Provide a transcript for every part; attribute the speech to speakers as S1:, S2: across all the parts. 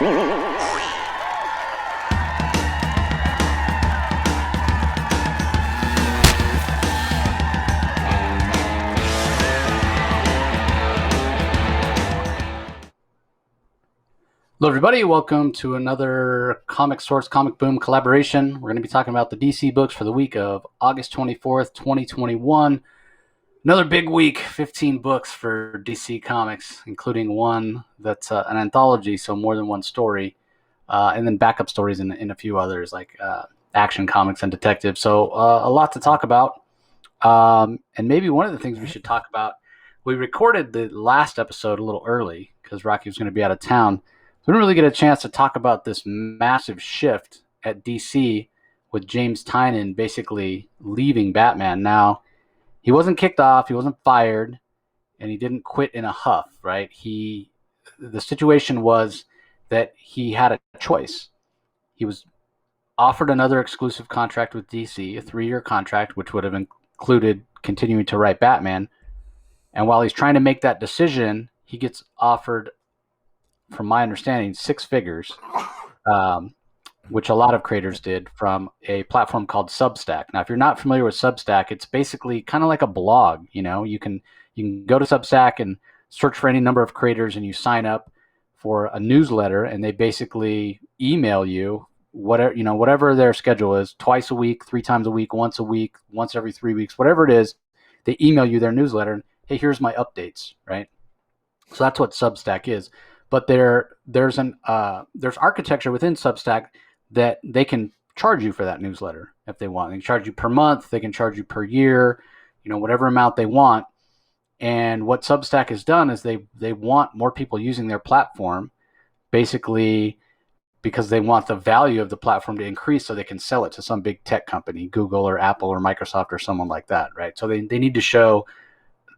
S1: Hello, everybody. Welcome to another Comic Source Comic Boom collaboration. We're going to be talking about the DC books for the week of August 24th, 2021. Another big week, 15 books for DC Comics, including one that's an anthology, so more than one story, and then backup stories in a few others, like Action Comics and Detective. So a lot to talk about. And maybe one of the things we should talk about, we recorded the last episode a little early because Rocky was going to be out of town. We didn't really get a chance to talk about this massive shift at DC with James Tynion basically leaving Batman. Now, he wasn't kicked off, he wasn't fired, and he didn't quit in a huff, right? The situation was that he had a choice. He was offered another exclusive contract with DC, a 3-year contract, which would have included continuing to write Batman. And while he's trying to make that decision, he gets offered, from my understanding, 6 figures, which a lot of creators did, from a platform called Substack. Now, if you're not familiar with Substack, it's basically kind of like a blog. You know, you can go to Substack and search for any number of creators, and you sign up for a newsletter, and they basically email you whatever their schedule is, twice a week, 3 times a week, once every 3 weeks, whatever it is. They email you their newsletter, and hey, here's my updates, right? So that's what Substack is. But there's architecture within Substack that they can charge you for that newsletter if they want. They can charge you per month. They can charge you per year, whatever amount they want. And what Substack has done is they want more people using their platform, basically because they want the value of the platform to increase so they can sell it to some big tech company, Google or Apple or Microsoft or someone like that, right? So they need to show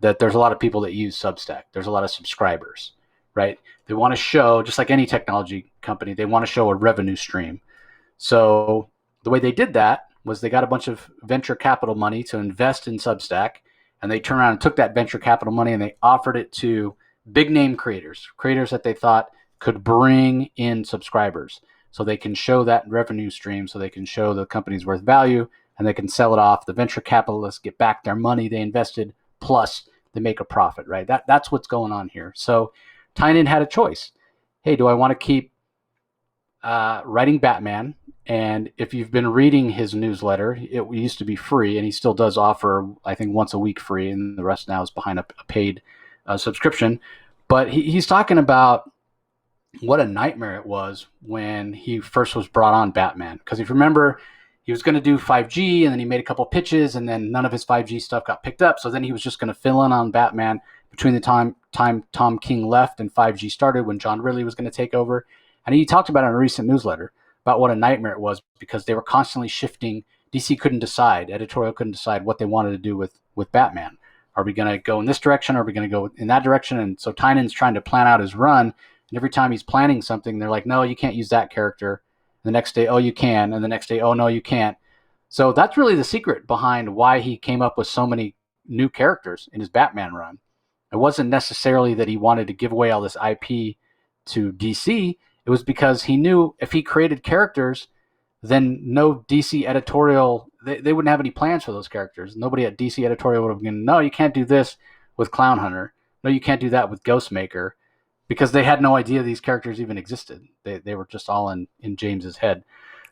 S1: that there's a lot of people that use Substack. There's a lot of subscribers, right? They want to show, just like any technology company, they want to show a revenue stream. So the way they did that was they got a bunch of venture capital money to invest in Substack, and they turned around and took that venture capital money and they offered it to big name creators that they thought could bring in subscribers, so they can show that revenue stream, so they can show the company's worth value, and they can sell it off. The venture capitalists get back their money they invested, plus they make a profit, right? That's what's going on here. So Tynion had a choice. Hey, do I want to keep writing Batman? And if you've been reading his newsletter, it used to be free, and he still does offer, I think, once a week free, and the rest now is behind a paid subscription. But he's talking about what a nightmare it was when he first was brought on Batman. Because if you remember, he was going to do 5G, and then he made a couple pitches, and then none of his 5G stuff got picked up. So then he was just going to fill in on Batman between the time Tom King left and 5G started, when John Ridley was going to take over. And he talked about it in a recent newsletter about what a nightmare it was, because they were constantly shifting. DC couldn't decide, editorial couldn't decide what they wanted to do with Batman. Are we going to go in this direction? Are we going to go in that direction? And so Tynion's trying to plan out his run. And every time he's planning something, they're like, no, you can't use that character. The next day, oh, you can. And the next day, oh, no, you can't. So that's really the secret behind why he came up with so many new characters in his Batman run. It wasn't necessarily that he wanted to give away all this IP to DC. It was because he knew if he created characters, then no DC editorial, they wouldn't have any plans for those characters. Nobody at DC editorial would have been, no, you can't do this with Clown Hunter. No, you can't do that with Ghostmaker, because they had no idea these characters even existed. They were just all in James's head.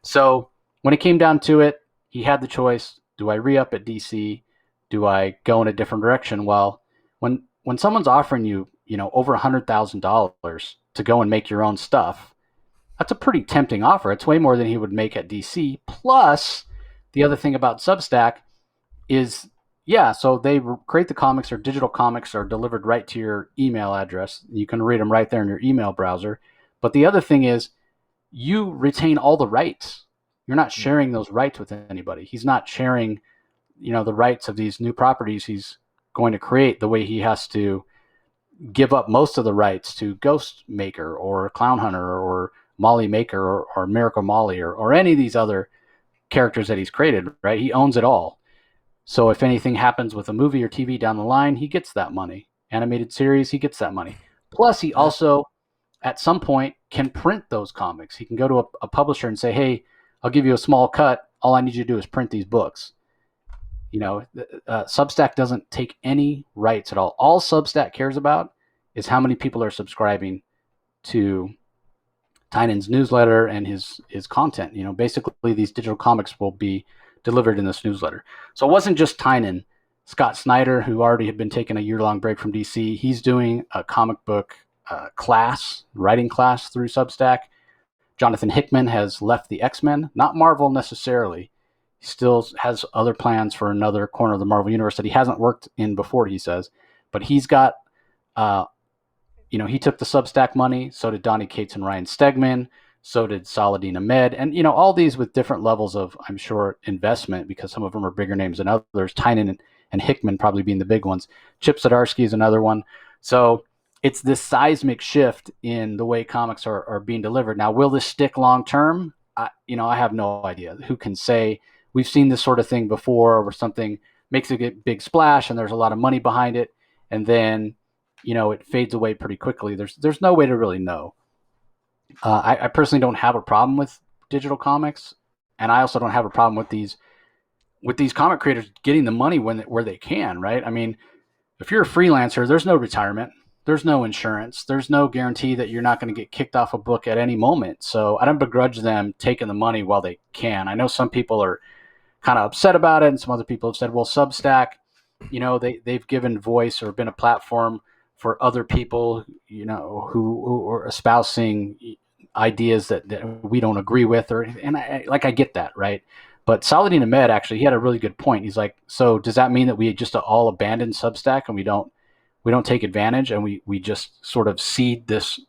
S1: So when it came down to it, he had the choice. Do I re-up at DC? Do I go in a different direction? Well, when someone's offering you, over $100,000 to go and make your own stuff, that's a pretty tempting offer. It's way more than he would make at DC. Plus, the other thing about Substack is, so they create the comics, or digital comics are delivered right to your email address. You can read them right there in your email browser. But the other thing is, you retain all the rights. You're not sharing those rights with anybody. He's not sharing, the rights of these new properties he's going to create, the way he has to give up most of the rights to Ghostmaker or Clown Hunter or Molly Maker or Miracle Molly or any of these other characters that he's created, right? He owns it all. So if anything happens with a movie or TV down the line, he gets that money. Animated series, he gets that money. Plus, he also, at some point, can print those comics. He can go to a publisher and say, hey, I'll give you a small cut. All I need you to do is print these books. Substack doesn't take any rights at all. All Substack cares about is how many people are subscribing to Tynion's newsletter and his content. Basically these digital comics will be delivered in this newsletter. So it wasn't just Tynion. Scott Snyder, who already had been taking a year-long break from DC, he's doing a comic book writing class through Substack. Jonathan Hickman has left the X-Men, not Marvel necessarily. He still has other plans for another corner of the Marvel Universe that he hasn't worked in before, he says. But he's got, he took the Substack money. So did Donny Cates and Ryan Stegman. So did Saladin Ahmed. And, all these with different levels of, I'm sure, investment, because some of them are bigger names than others. Tynion and Hickman probably being the big ones. Chip Zdarsky is another one. So it's this seismic shift in the way comics are being delivered. Now, will this stick long term? I have no idea. Who can say? We've seen this sort of thing before, where something makes a big splash and there's a lot of money behind it, and then it fades away pretty quickly. There's no way to really know. I personally don't have a problem with digital comics, and I also don't have a problem with these comic creators getting the money where they can, right? I mean, if you're a freelancer, there's no retirement, there's no insurance, there's no guarantee that you're not going to get kicked off a book at any moment. So I don't begrudge them taking the money while they can. I know some people are kind of upset about it, and some other people have said, well, Substack, they've given voice or been a platform for other people, who are espousing ideas that we don't agree with, and I get that, right? But Saladin Ahmed, actually, he had a really good point. He's like, so does that mean that we just all abandon Substack and we don't take advantage, and we just sort of cede this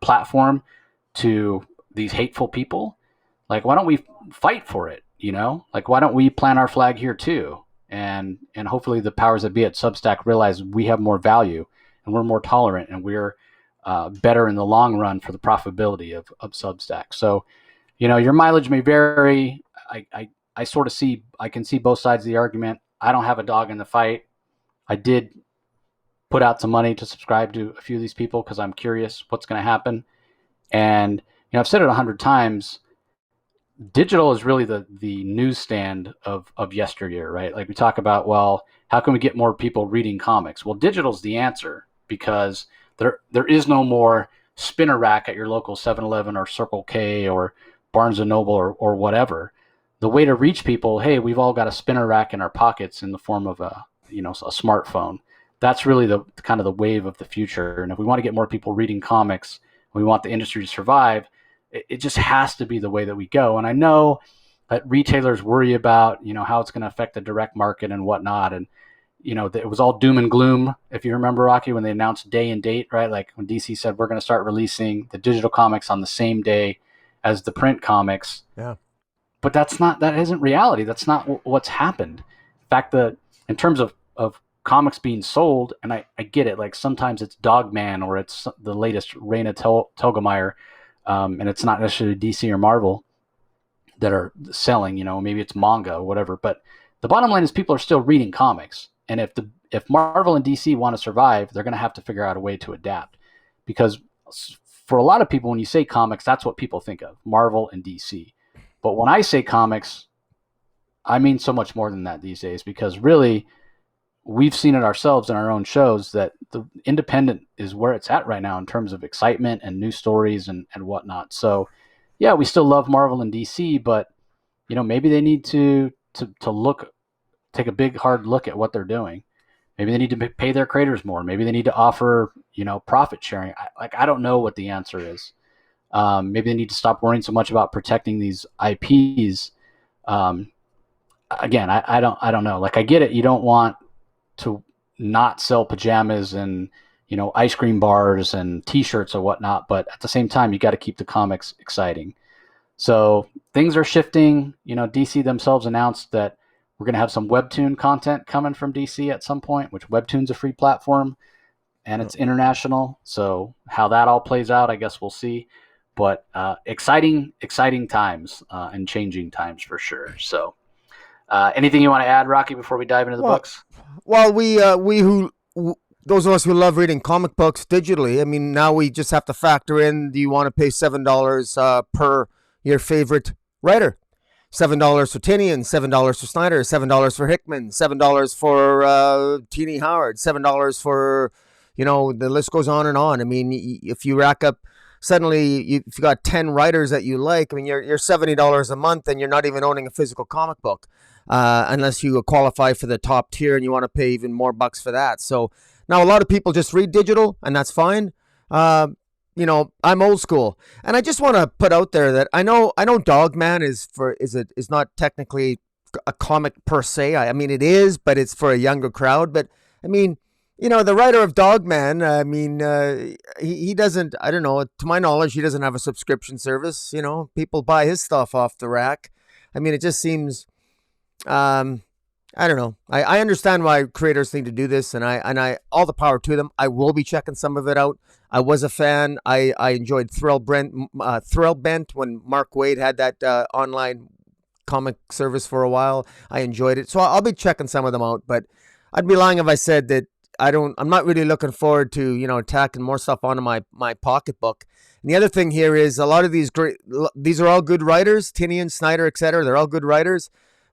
S1: platform to these hateful people? Like, why don't we fight for it? Like, why don't we plant our flag here too? And hopefully the powers that be at Substack realize we have more value and we're more tolerant and we're better in the long run for the profitability of Substack. So, your mileage may vary. I sort of I can see both sides of the argument. I don't have a dog in the fight. I did put out some money to subscribe to a few of these people because I'm curious what's going to happen. And, I've said it 100 times. Digital is really the newsstand of yesteryear, right? Like we talk about, well, how can we get more people reading comics? Well, digital's the answer, because there is no more spinner rack at your local 7-Eleven or Circle K or Barnes & Noble or whatever. The way to reach people, hey, we've all got a spinner rack in our pockets in the form of a smartphone. That's really the kind of the wave of the future. And if we want to get more people reading comics, we want the industry to survive, it just has to be the way that we go. And I know that retailers worry about, how it's going to affect the direct market and whatnot. And, it was all doom and gloom, if you remember, Rocky, when they announced day and date, right? Like when DC said, we're going to start releasing the digital comics on the same day as the print comics.
S2: Yeah.
S1: But that isn't reality. That's not what's happened. In fact, in terms of comics being sold, and I get it, like sometimes it's Dogman or it's the latest Raina Telgemeier, and it's not necessarily DC or Marvel that are selling, maybe it's manga or whatever. But the bottom line is people are still reading comics. And if Marvel and DC want to survive, they're going to have to figure out a way to adapt. Because for a lot of people, when you say comics, that's what people think of, Marvel and DC. But when I say comics, I mean so much more than that these days, because really, we've seen it ourselves in our own shows that the independent is where it's at right now in terms of excitement and new stories and whatnot. So, yeah, we still love Marvel and DC, but maybe they need to take a big hard look at what they're doing. Maybe they need to pay their creators more. Maybe they need to offer profit sharing. I don't know what the answer is. Maybe they need to stop worrying so much about protecting these IPs. Again, I don't know. Like, I get it. You don't want to not sell pajamas and ice cream bars and T-shirts or whatnot, but at the same time, you got to keep the comics exciting. So things are shifting. DC themselves announced that we're going to have some Webtoon content coming from DC at some point, which Webtoon's a free platform and it's international. So how that all plays out, I guess we'll see. But exciting times and changing times for sure. So anything you want to add, Rocky, before we dive into the books?
S2: Well, we who those of us who love reading comic books digitally, I mean, now we just have to factor in, do you want to pay $7 per your favorite writer? $7 for Tynion, $7 for Snyder, $7 for Hickman, $7 for Teeny Howard, $7 for, the list goes on and on. I mean, if you rack up suddenly, if you got 10 writers that you like, I mean, you're $70 a month, and you're not even owning a physical comic book, unless you qualify for the top tier and you want to pay even more bucks for that. So now a lot of people just read digital, and that's fine. I'm old school, and I just want to put out there that I know Dogman is not technically a comic per se. I mean, it is, but it's for a younger crowd. But I mean, the writer of Dogman, I mean, he doesn't. I don't know. To my knowledge, he doesn't have a subscription service. People buy his stuff off the rack. I mean, it just seems. I don't know. I understand why creators need to do this, and I all the power to them. I will be checking some of it out. I was a fan. I enjoyed Thrillbent when Mark Waid had that online comic service for a while. I enjoyed it, so I'll be checking some of them out. But I'd be lying if I said that I'm not really looking forward to tacking more stuff onto my pocketbook. And the other thing here is a lot of these are all good writers, Tynion, Snyder, etc. They're all good writers.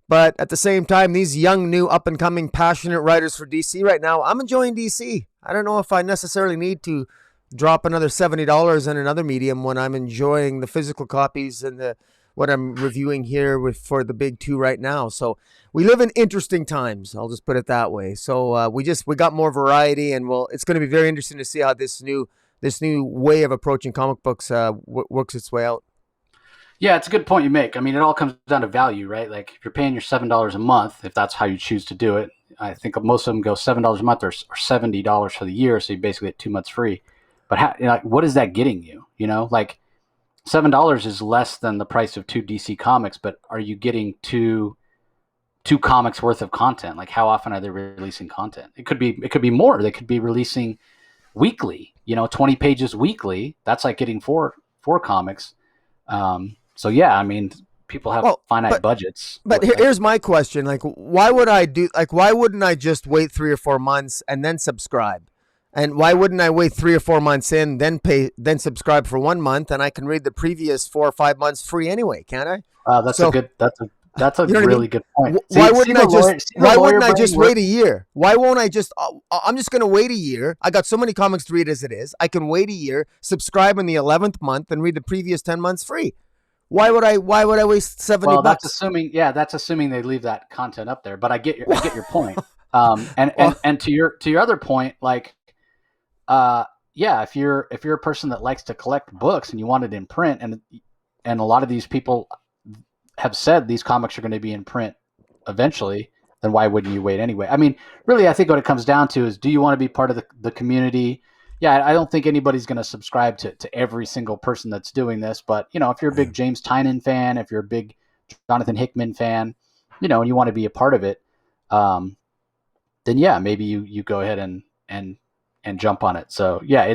S2: But at the same time, these young, new, up-and-coming, passionate writers for DC right now, I'm enjoying DC. I don't know if I necessarily need to drop another $70 in another medium when I'm enjoying the physical copies and what I'm reviewing here for the big two right now. So we live in interesting times. I'll just put it that way. So we got more variety, and it's going to be very interesting to see how this new way of approaching comic books works its way out.
S1: Yeah, it's a good point you make. I mean, it all comes down to value, right? Like if you're paying your $7 a month, if that's how you choose to do it, I think most of them go $7 a month or $70 for the year, so you basically get 2 months free. But what is that getting you? Like $7 is less than the price of 2 DC comics, but are you getting two comics worth of content? Like how often are they releasing content? It could be more. They could be releasing weekly. 20 pages weekly. That's like getting four comics. So yeah, I mean, people have finite budgets.
S2: But here's my question: like, why wouldn't I just wait 3 or 4 months and then subscribe? And why wouldn't I wait 3 or 4 months in, then subscribe for 1 month, and I can read the previous 4 or 5 months free anyway, can't I?
S1: That's a really good point.
S2: Why wouldn't I just wait a year? Why won't I just? I'm just going to wait a year. I got so many comics to read as it is. I can wait a year, subscribe in the 11th month, and read the previous 10 months free. Why would I waste $70?
S1: Well, that's assuming they leave that content up there. But I get your point. And to your other point, like, if you're a person that likes to collect books and you want it in print, and a lot of these people have said these comics are going to be in print eventually, then why wouldn't you wait anyway? I mean, really, I think what it comes down to is, do you want to be part of the community? Yeah, I don't think anybody's going to subscribe to every single person that's doing this. But, if you're a big James Tynion fan, if you're a big Jonathan Hickman fan, and you want to be a part of it, then yeah, maybe you go ahead and jump on it. So yeah,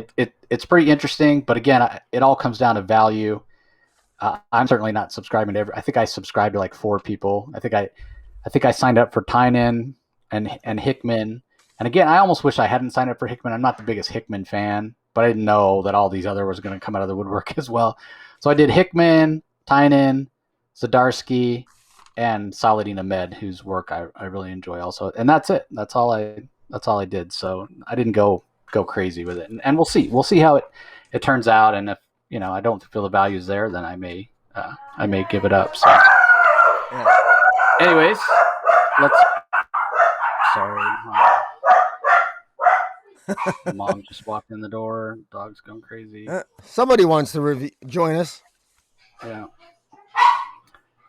S1: it's pretty interesting. But again, it all comes down to value. I'm certainly not subscribing to I think I subscribed to like 4 people. I think I signed up for Tynion and Hickman. And again, I almost wish I hadn't signed up for Hickman. I'm not the biggest Hickman fan, but I didn't know that all these other was going to come out of the woodwork as well. So I did Hickman, Tynion, Zdarsky, and Saladin Ahmed, whose work I really enjoy also. And that's it. That's all I did. So I didn't go crazy with it. And we'll see. We'll see how it turns out. And if I don't feel the value's there, then I may give it up. So, anyways, Sorry. Mom just walked in the door. Dog's going crazy.
S2: Somebody wants to join us.
S1: Yeah.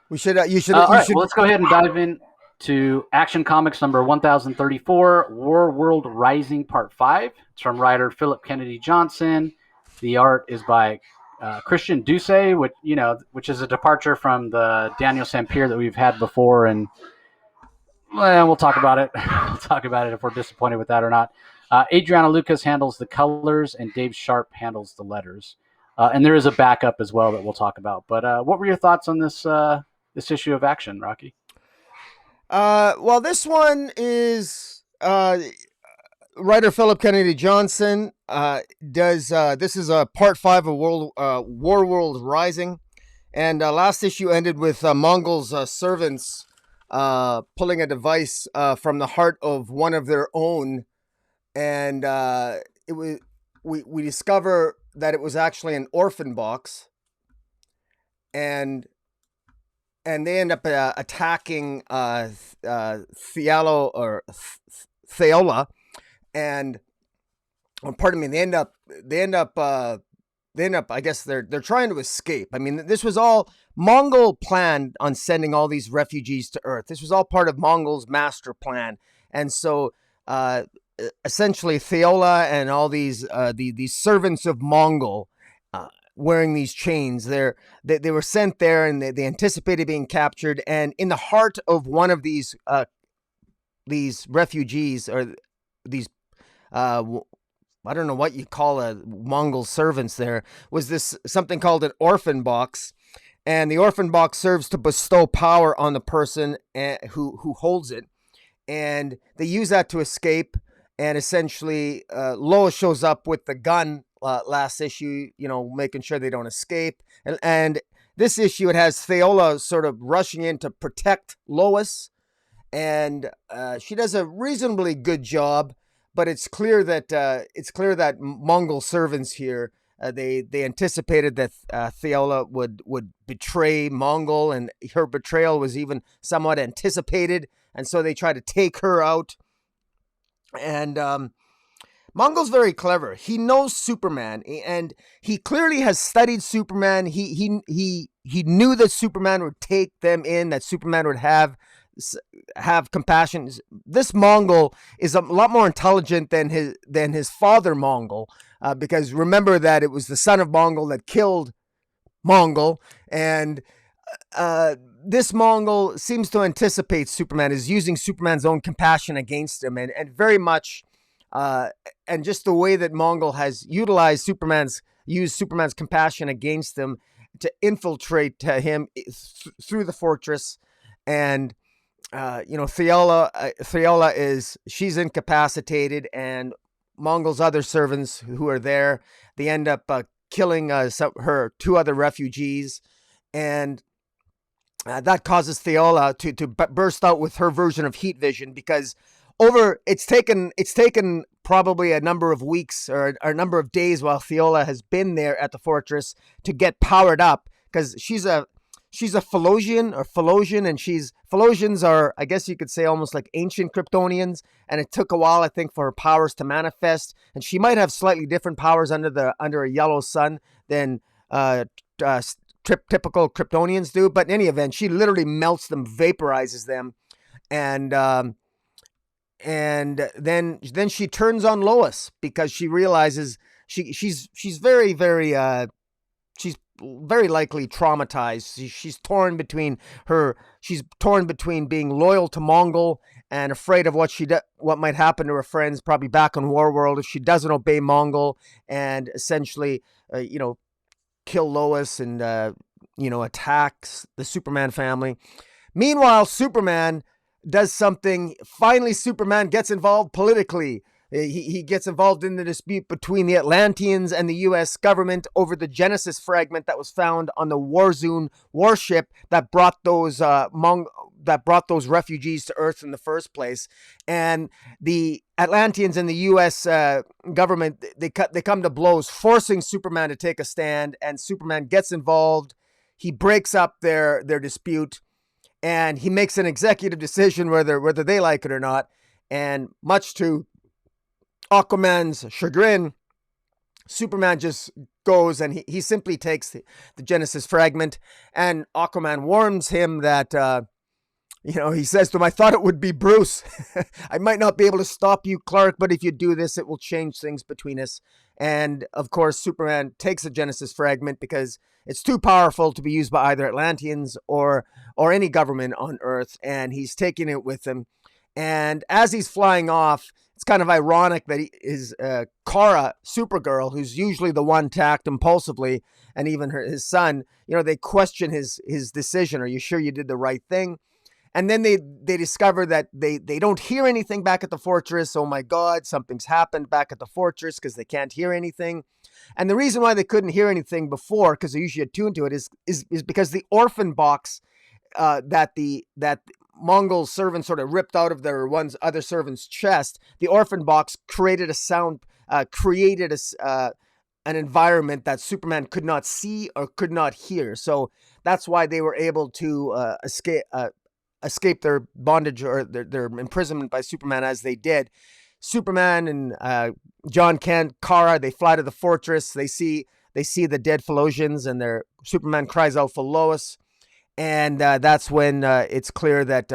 S2: We should. You should.
S1: All right. Well, let's go ahead and dive in to Action Comics number 1034, War World Rising Part 5. It's from writer Philip Kennedy Johnson. The art is by Christian Duce, which is a departure from the Daniel Sampere that we've had before, and we'll talk about it. We'll talk about it if we're disappointed with that or not. Adriana Lucas handles the colors, and Dave Sharp handles the letters. And there is a backup as well that we'll talk about. But what were your thoughts on this issue of Action, Rocky?
S2: Well, this one is writer Philip Kennedy Johnson does. This is part 5 of War World Rising, and last issue ended with Mongols' servants pulling a device from the heart of one of their own, and it was we discover that it was actually an orphan box, and they end up attacking Theola, and pardon me, they end up. I guess they're trying to escape. I mean, this was all Mongol planned on sending all these refugees to Earth. This was all part of Mongol's master plan, and so essentially, Theola and all these servants of Mongol. Wearing these chains, they were sent there, and they anticipated being captured. And in the heart of one of these refugees, or these I don't know what you call Mongol servants, there was this something called an orphan box, and the orphan box serves to bestow power on the person who holds it, and they use that to escape. And essentially, Lois shows up with the gun. Last issue, making sure they don't escape. And this issue, it has Theola sort of rushing in to protect Lois. And she does a reasonably good job, but it's clear that Mongol servants here, they anticipated that Theola would betray Mongol, and her betrayal was even somewhat anticipated. And so they try to take her out. And Mongol's very clever. He knows Superman, and he clearly has studied Superman. He knew that Superman would take them in, that Superman would have compassion. This Mongol is a lot more intelligent than his father Mongol, because remember that it was the son of Mongol that killed Mongol, and this Mongol seems to anticipate Superman, is using Superman's own compassion against him, and very much. And just the way that Mongol has utilized Superman's compassion against him to infiltrate him through the fortress. And, Theola she's incapacitated, and Mongol's other servants who are there, they end up killing her 2 other refugees. And that causes Theola to burst out with her version of heat vision, because it's taken probably a number of weeks or a number of days while Theola has been there at the fortress to get powered up, because she's a Philosian, and Philosians are, I guess you could say, almost like ancient Kryptonians, and it took a while, I think, for her powers to manifest, and she might have slightly different powers under a yellow sun than typical Kryptonians do, but in any event, she literally melts them, vaporizes them, and then she turns on Lois, because she realizes she's very, very she's very likely traumatized. She's torn between being loyal to Mongol and afraid of what might happen to her friends, probably back on War World, if she doesn't obey Mongol and essentially kill Lois and attacks the Superman family. Meanwhile, Superman does something. Finally, Superman gets involved politically. He gets involved in the dispute between the Atlanteans and the U.S. government over the Genesis fragment that was found on the Warzone warship that brought those refugees to Earth in the first place. And the Atlanteans and the U.S. government, they come to blows, forcing Superman to take a stand. And Superman gets involved. He breaks up their dispute, and he makes an executive decision whether they like it or not. And much to Aquaman's chagrin, Superman just goes and he simply takes the Genesis fragment, and Aquaman warns him that, he says to him, "I thought it would be Bruce. I might not be able to stop you, Clark, but if you do this, it will change things between us." And of course, Superman takes the Genesis fragment because it's too powerful to be used by either Atlanteans or any government on Earth, and he's taking it with him. And as he's flying off, it's kind of ironic that his Kara, Supergirl, who's usually the one to act impulsively, and even his son, they question his decision. Are you sure you did the right thing? And then they discover that they don't hear anything back at the fortress. Oh my God, something's happened back at the fortress because they can't hear anything. And the reason why they couldn't hear anything before, because they usually attuned to it, is because the orphan box that Mongol servants sort of ripped out of their other servant's chest. The orphan box created a sound, an environment that Superman could not see or could not hear. So that's why they were able to escape their bondage or their imprisonment by Superman as they did. Superman and John Kent, Kara, they fly to the fortress. They see the dead Philosians, and Superman cries out for Lois. And that's when it's clear that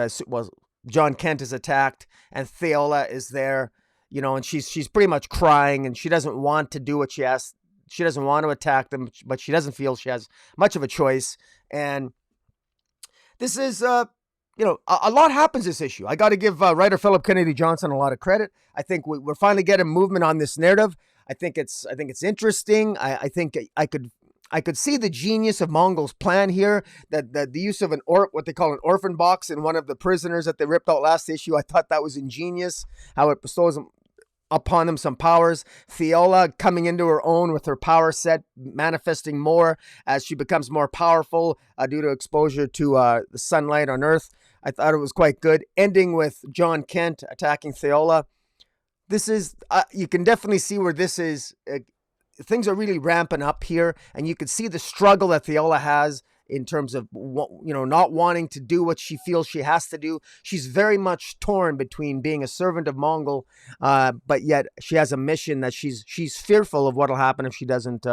S2: John Kent is attacked, and Theola is there, and she's pretty much crying, and she doesn't want to do what she asked. She doesn't want to attack them, but she doesn't feel she has much of a choice. And this is, a lot happens this issue. I got to give writer Philip Kennedy Johnson a lot of credit. I think we're finally getting movement on this narrative. I think it's interesting. I think I could see the genius of Mongol's plan here, that the use of what they call an orphan box in one of the prisoners that they ripped out last issue. I thought that was ingenious, how it bestows upon them some powers. Theola coming into her own with her power set, manifesting more as she becomes more powerful due to exposure to the sunlight on Earth. I thought it was quite good. Ending with John Kent attacking Theola. This is, you can definitely see where this is, things are really ramping up here, and you can see the struggle that Theola has in terms of, not wanting to do what she feels she has to do. She's very much torn between being a servant of Mongol, but yet she has a mission that she's fearful of what'll happen if she doesn't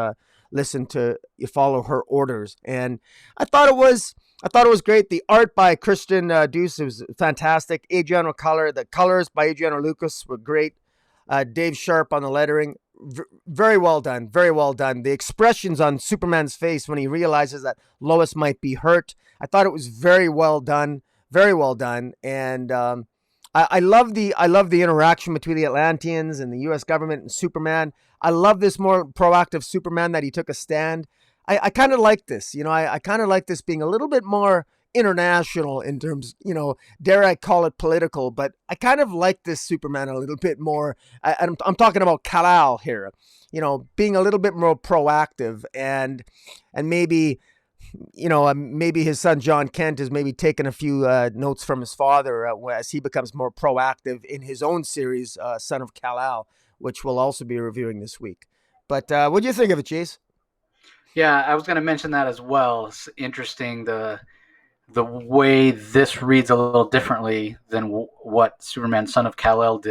S2: follow her orders. And I thought it was great. The art by Christian Duce was fantastic. Adriana color. The colors by Adriana Lucas were great. Dave Sharp on the lettering. Very well done. Very well done. The expressions on Superman's face when he realizes that Lois might be hurt, I thought it was very well done. Very well done. And I love the interaction between the Atlanteans and the U.S. government and Superman. I love this more proactive Superman, that he took a stand. I kind of like this. I kind of like this being a little bit more international in terms, dare I call it political, but I kind of like this Superman a little bit more. I'm talking about Kal-El here, being a little bit more proactive, and maybe, maybe his son John Kent is maybe taking a few notes from his father as he becomes more proactive in his own series, Son of Kal-El, which we'll also be reviewing this week. But what do you think of it, Chase?
S1: Yeah, I was going to mention that as well. It's interesting, the way this reads a little differently than what Superman Son of Kal-El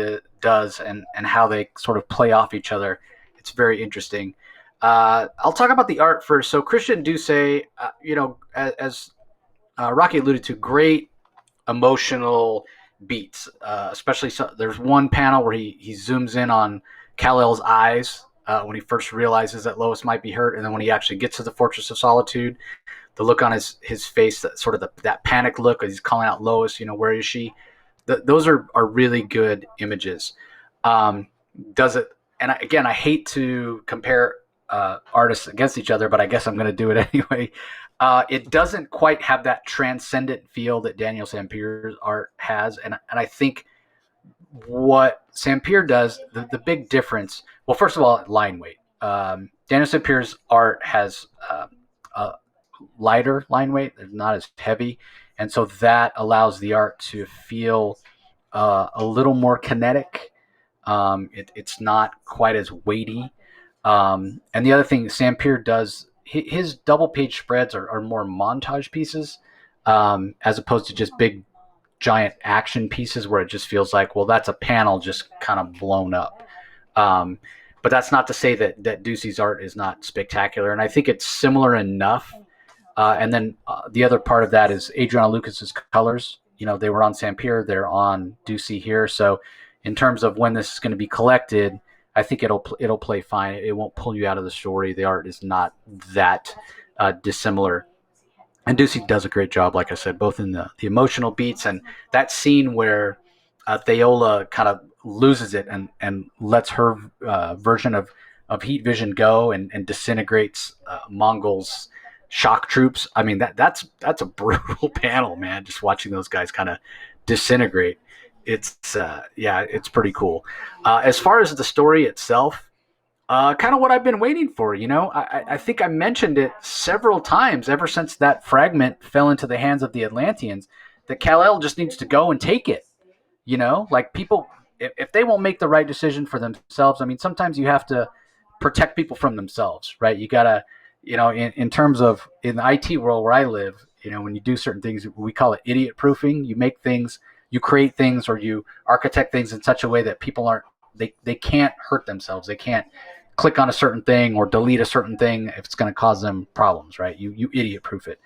S1: does, and how they sort of play off each other. It's very interesting. I'll talk about the art first. So Christian Duce, as Rocky alluded to, great emotional beats, especially there's one panel where he zooms in on Kal-El's eyes when he first realizes that Lois might be hurt, and then when he actually gets to the Fortress of Solitude, the look on his face, that sort of that panic look as he's calling out Lois, where is she? Those are really good images. Does it? And I hate to compare artists against each other, but I guess I'm going to do it anyway. It doesn't quite have that transcendent feel that Daniel Sampier's art has, and I think what Sampier does, the big difference. Well, first of all, line weight. Daniel Sampier's art has lighter line weight. They're not as heavy, and so that allows the art to feel a little more kinetic. It's not quite as weighty. And the other thing Sampier does, his double page spreads are more montage pieces, as opposed to just big giant action pieces where it just feels like, well, that's a panel just kind of blown up. But that's not to say that Ducey's art is not spectacular, and I think it's similar enough. And then the other part of that is Adriana Lucas's colors. They were on Sampier, they're on Ducey here. So in terms of when this is going to be collected, I think it'll play fine. It won't pull you out of the story. The art is not that dissimilar. And Ducey does a great job, like I said, both in the emotional beats and that scene where Theola kind of loses it and lets her version of heat vision go and disintegrates Mongol's shock troops. I mean, that's a brutal panel, man. Just watching those guys kind of disintegrate. It's pretty cool. As far as the story itself, kind of what I've been waiting for. I think I mentioned it several times ever since that fragment fell into the hands of the Atlanteans, that Kal-El just needs to go and take it. Like people, if they won't make the right decision for themselves, I mean, sometimes you have to protect people from themselves, right? You gotta, in terms of in the IT world where I live, when you do certain things, we call it idiot proofing. You make things, you create things, or you architect things in such a way that people they can't hurt themselves. They can't click on a certain thing or delete a certain thing if it's going to cause them problems, right? You idiot proof it.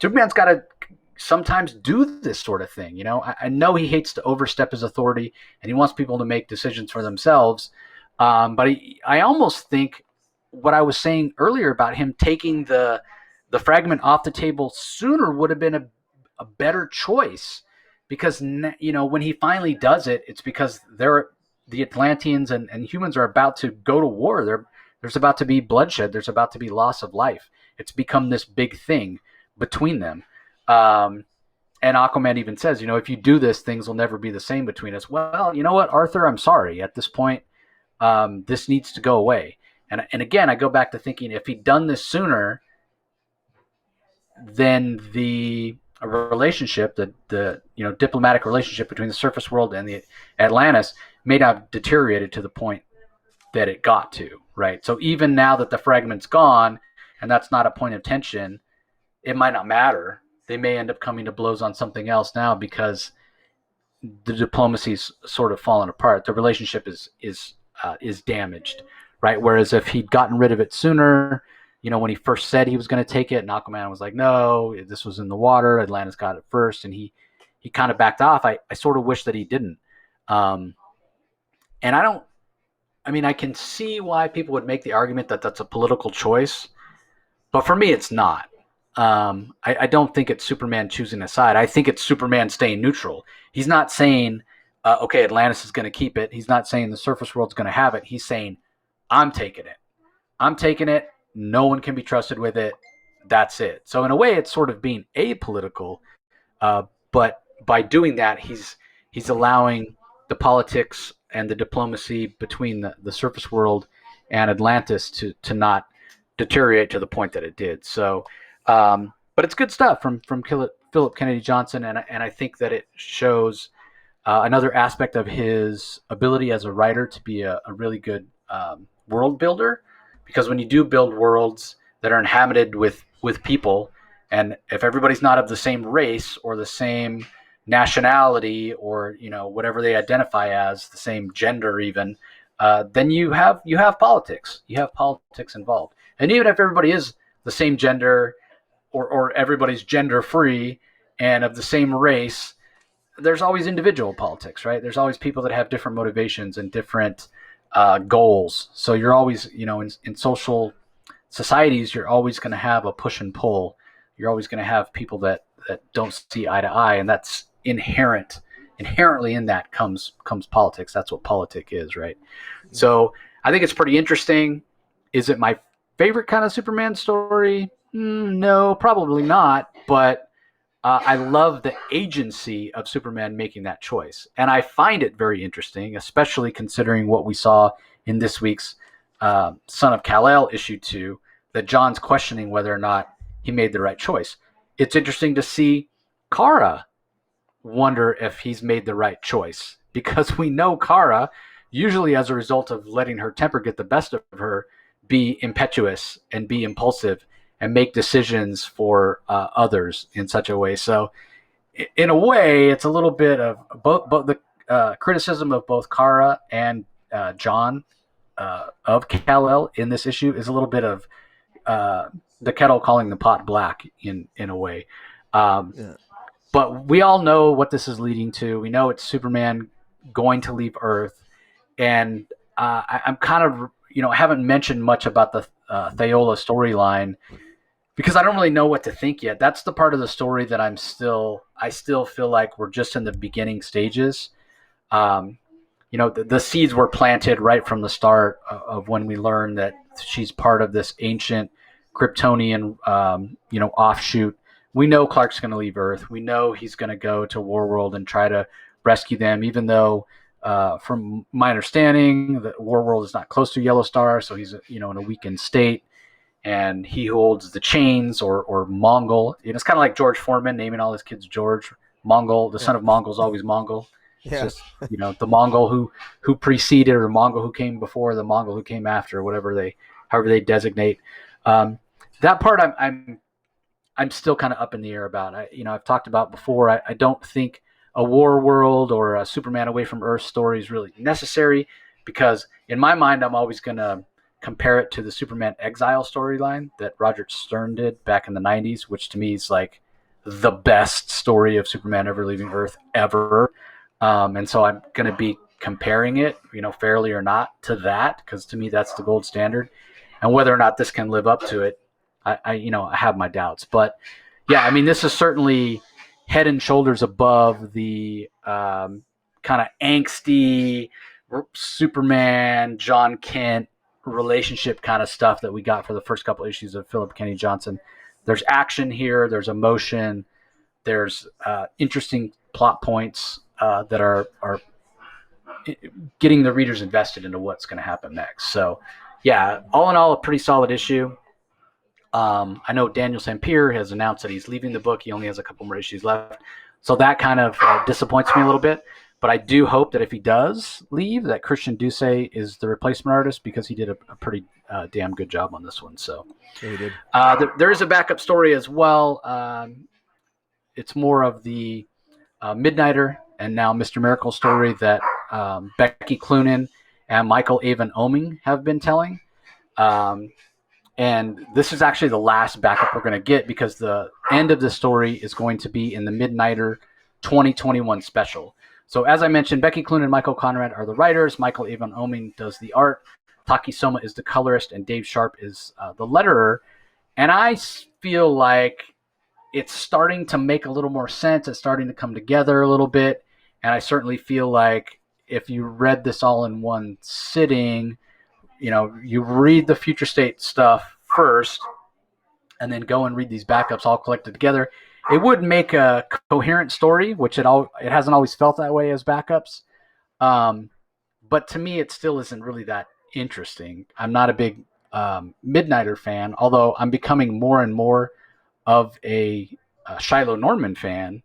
S1: Superman's got to sometimes do this sort of thing. I know he hates to overstep his authority and he wants people to make decisions for themselves. But I almost think what I was saying earlier about him taking the fragment off the table sooner would have been a better choice, because when he finally does it, it's because the Atlanteans and humans are about to go to war. There's about to be bloodshed. There's about to be loss of life. It's become this big thing between them. And Aquaman even says, if you do this, things will never be the same between us. Well, you know what, Arthur, I'm sorry. At this point, this needs to go away. And again, I go back to thinking, if he'd done this sooner, then the relationship, the diplomatic relationship between the surface world and the Atlantis may not have deteriorated to the point that it got to, right? So even now that the fragment's gone, and that's not a point of tension, it might not matter. They may end up coming to blows on something else now because the diplomacy's sort of fallen apart. The relationship is damaged, right? Whereas if he'd gotten rid of it sooner, when he first said he was going to take it, and Aquaman was like, no, this was in the water, Atlantis got it first, and he kind of backed off. I sort of wish that he didn't. And I can see why people would make the argument that that's a political choice, but for me, it's not. I don't think it's Superman choosing a side. I think it's Superman staying neutral. He's not saying, okay, Atlantis is going to keep it. He's not saying the surface world's going to have it. He's saying, I'm taking it. I'm taking it. No one can be trusted with it. That's it. So in a way, it's sort of being apolitical. But by doing that, he's allowing the politics and the diplomacy between the surface world and Atlantis to not deteriorate to the point that it did. So, but it's good stuff from Philip Kennedy Johnson, and I think that it shows another aspect of his ability as a writer to be a really good world builder. Because when you do build worlds that are inhabited with people, and if everybody's not of the same race or the same nationality or whatever they identify as, the same gender even, then you have politics. You have politics involved. And even if everybody is the same gender or everybody's gender free and of the same race, there's always individual politics, right? There's always people that have different motivations and different goals. So you're always, in social societies, you're always going to have a push and pull. You're always going to have people that don't see eye to eye, and that's inherently in that comes politics. That's what politics is, right? Mm-hmm. So I think it's pretty interesting. Is it my favorite kind of Superman story? No, probably not. But I love the agency of Superman making that choice. And I find it very interesting, especially considering what we saw in this week's Son of Kal-El issue 2, that John's questioning whether or not he made the right choice. It's interesting to see Kara wonder if he's made the right choice, because we know Kara, usually as a result of letting her temper get the best of her, be impetuous and be impulsive and make decisions for others in such a way. So in a way, it's a little bit of both the criticism of both Kara and John of Kal-El in this issue is a little bit of the kettle calling the pot black in a way. But we all know what this is leading to. We know it's Superman going to leave Earth. And I'm kind of, I haven't mentioned much about the Theola storyline because I don't really know what to think yet. That's the part of the story that I still feel like we're just in the beginning stages. The seeds were planted right from the start of when we learned that she's part of this ancient Kryptonian, offshoot. We know Clark's going to leave Earth. We know he's going to go to Warworld and try to rescue them, even though, from my understanding, that Warworld is not close to Yellow Star, so he's in a weakened state. And he who holds the chains, or Mongol. It's kind of like George Foreman naming all his kids George. Mongol, the son of Mongol is always Mongol. It's just, the Mongol who preceded, or Mongol who came before, the Mongol who came after, however they designate. That part I'm still kind of up in the air about. I've talked about before. I don't think a War World or a Superman Away from Earth story is really necessary, because in my mind I'm always going to compare it to the Superman Exile storyline that Roger Stern did back in the 90s, which to me is like the best story of Superman ever leaving Earth ever. And so I'm going to be comparing it, fairly or not, to that, because to me that's the gold standard. And whether or not this can live up to it, I have my doubts. But yeah, this is certainly head and shoulders above the kind of angsty Superman, John Kent relationship kind of stuff that we got for the first couple issues of Philip Kenny Johnson. There's action here, there's emotion, there's interesting plot points that are getting the readers invested into what's going to happen next. So yeah, all in all, a pretty solid issue. I know Daniel Sampier has announced that he's leaving the book. He only has a couple more issues left, so that kind of disappoints me a little bit. But I do hope that if he does leave, that Christian Duce is the replacement artist, because he did a pretty damn good job on this one. So
S2: Yeah, he did.
S1: There is a backup story as well. It's more of the Midnighter and now Mr. Miracle story that Becky Cloonan and Michael Avon Oeming have been telling. And this is actually the last backup we're going to get, because the end of the story is going to be in the Midnighter 2021 special. So as I mentioned, Becky Cloonan and Michael Conrad are the writers. Michael Avon Oeming does the art. Taki Soma is the colorist, and Dave Sharp is the letterer. And I feel like it's starting to make a little more sense. It's starting to come together a little bit. And I certainly feel like if you read this all in one sitting, you read the Future State stuff first and then go and read these backups all collected together, it would make a coherent story, which it hasn't always felt that way as backups. But to me, it still isn't really that interesting. I'm not a big Midnighter fan, although I'm becoming more and more of a Shiloh Norman fan,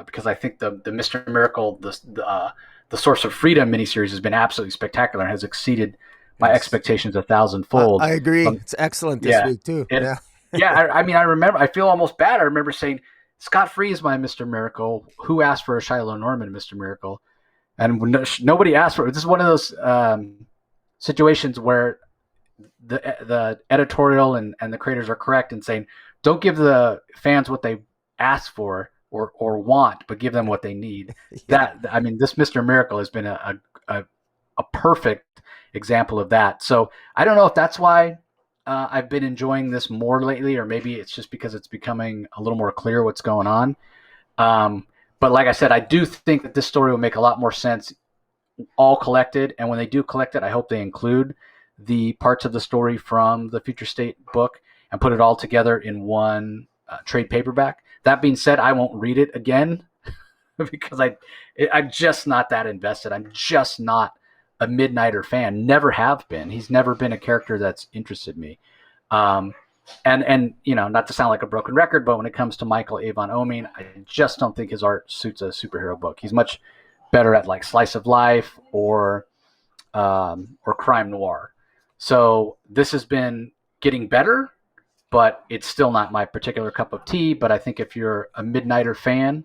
S1: because I think the Mr. Miracle, the Source of Freedom miniseries has been absolutely spectacular and has exceeded my expectations 1,000-fold.
S2: I agree. It's excellent this week too.
S1: I remember, I feel almost bad. I remember saying, Scott Free is my Mr. Miracle. Who asked for a Shiloh Norman Mr. Miracle? And nobody asked for it. This is one of those situations where the editorial and the creators are correct in saying, don't give the fans what they ask for or want, but give them what they need. This Mr. Miracle has been a perfect example of that. So I don't know if that's why I've been enjoying this more lately, or maybe it's just because it's becoming a little more clear what's going on. But like I said, I do think that this story will make a lot more sense all collected. And when they do collect it, I hope they include the parts of the story from the Future State book and put it all together in one trade paperback. That being said, I won't read it again because I'm just not that invested. I'm just not a Midnighter fan. Never have been. He's never been a character that's interested me. And not to sound like a broken record, but when it comes to Michael Avon Oeming, I just don't think his art suits a superhero book. He's much better at like slice of life or crime noir. So this has been getting better, but it's still not my particular cup of tea. But I think if you're a Midnighter fan,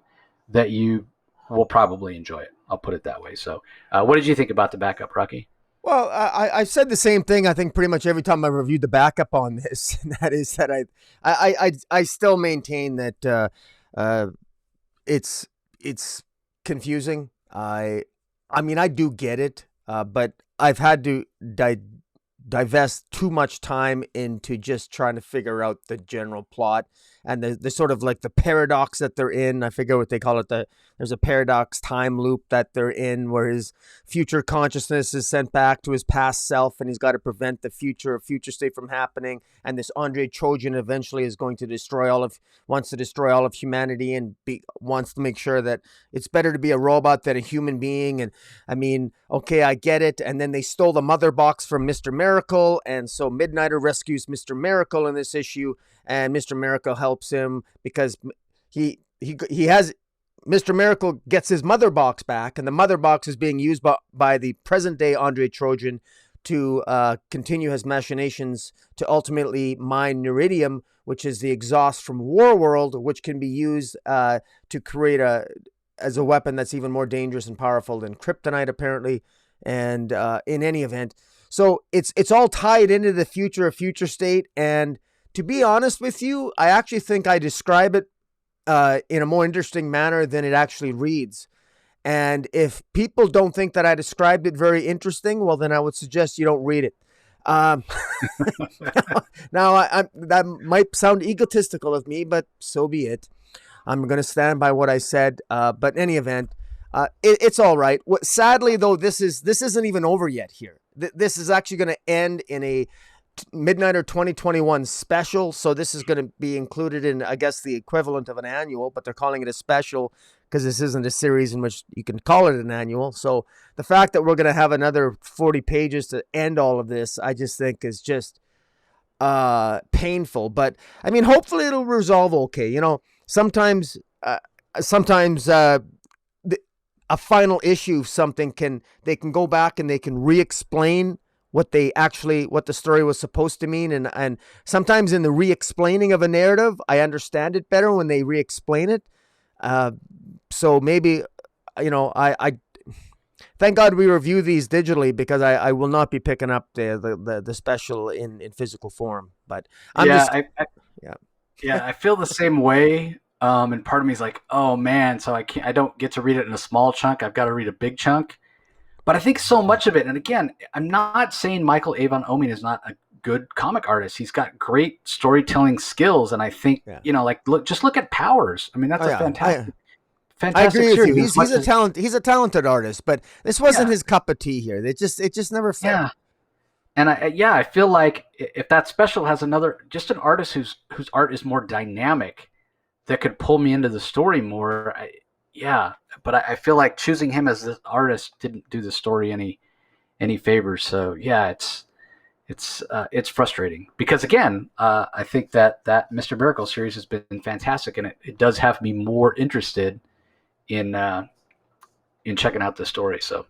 S1: that you will probably enjoy it. I'll put it that way. So what did you think about the backup, Rocky?
S2: Well, I said the same thing, I think, pretty much every time I reviewed the backup on this. And that is that I still maintain that it's confusing. I do get it, but I've had to divest too much time into just trying to figure out the general plot and the sort of like the paradox that they're in. I forget what they call it. There's a paradox time loop that they're in where his future consciousness is sent back to his past self, and he's got to prevent the future state from happening. And this Andre Trojan eventually is going to wants to destroy all of humanity, and wants to make sure that it's better to be a robot than a human being. And I mean, okay, I get it. And then they stole the mother box from Mr. Miracle, and so Midnighter rescues Mr. Miracle in this issue, and Mr. Miracle helps him because he has Mr. Miracle gets his mother box back, and the mother box is being used by the present day Andre Trojan to continue his machinations to ultimately mine Neridium, which is the exhaust from Warworld, which can be used to create as a weapon that's even more dangerous and powerful than kryptonite, apparently. And in any event, so it's all tied into the future state. And to be honest with you, I actually think I describe it in a more interesting manner than it actually reads. And if people don't think that I described it very interesting, well, then I would suggest you don't read it. Now, that might sound egotistical of me, but so be it. I'm going to stand by what I said. But in any event, it's all right. Sadly, though, this isn't even over yet here. This is actually going to end in a Midnighter 2021 special. So this is going to be included in, I guess, the equivalent of an annual, but they're calling it a special because this isn't a series in which you can call it an annual. So the fact that we're going to have another 40 pages to end all of this, I just think is just painful. But I mean, hopefully it'll resolve okay. You know, sometimes a final issue of something they can go back and they can re-explain what the story was supposed to mean. And sometimes in the re-explaining of a narrative, I understand it better when they re-explain it. So maybe, you know, I thank God we review these digitally, because I will not be picking up the special in physical form. But I
S1: feel the same way. And part of me is like, oh man, so I don't get to read it in a small chunk. I've got to read a big chunk. But I think so much of it, and again, I'm not saying Michael Avon Oeming is not a good comic artist. He's got great storytelling skills, and I think, you know, like look at Powers. I mean, that's fantastic
S2: I agree with
S1: series.
S2: you. He's a talented artist, but this wasn't his cup of tea here. It just never fit.
S1: Yeah. And I feel like if that special has an artist whose art is more dynamic, that could pull me into the story more. But I feel like choosing him as the artist didn't do the story any favors. So yeah, it's frustrating because again, I think that Mr. Miracle series has been fantastic, and it does have me more interested in checking out this story. So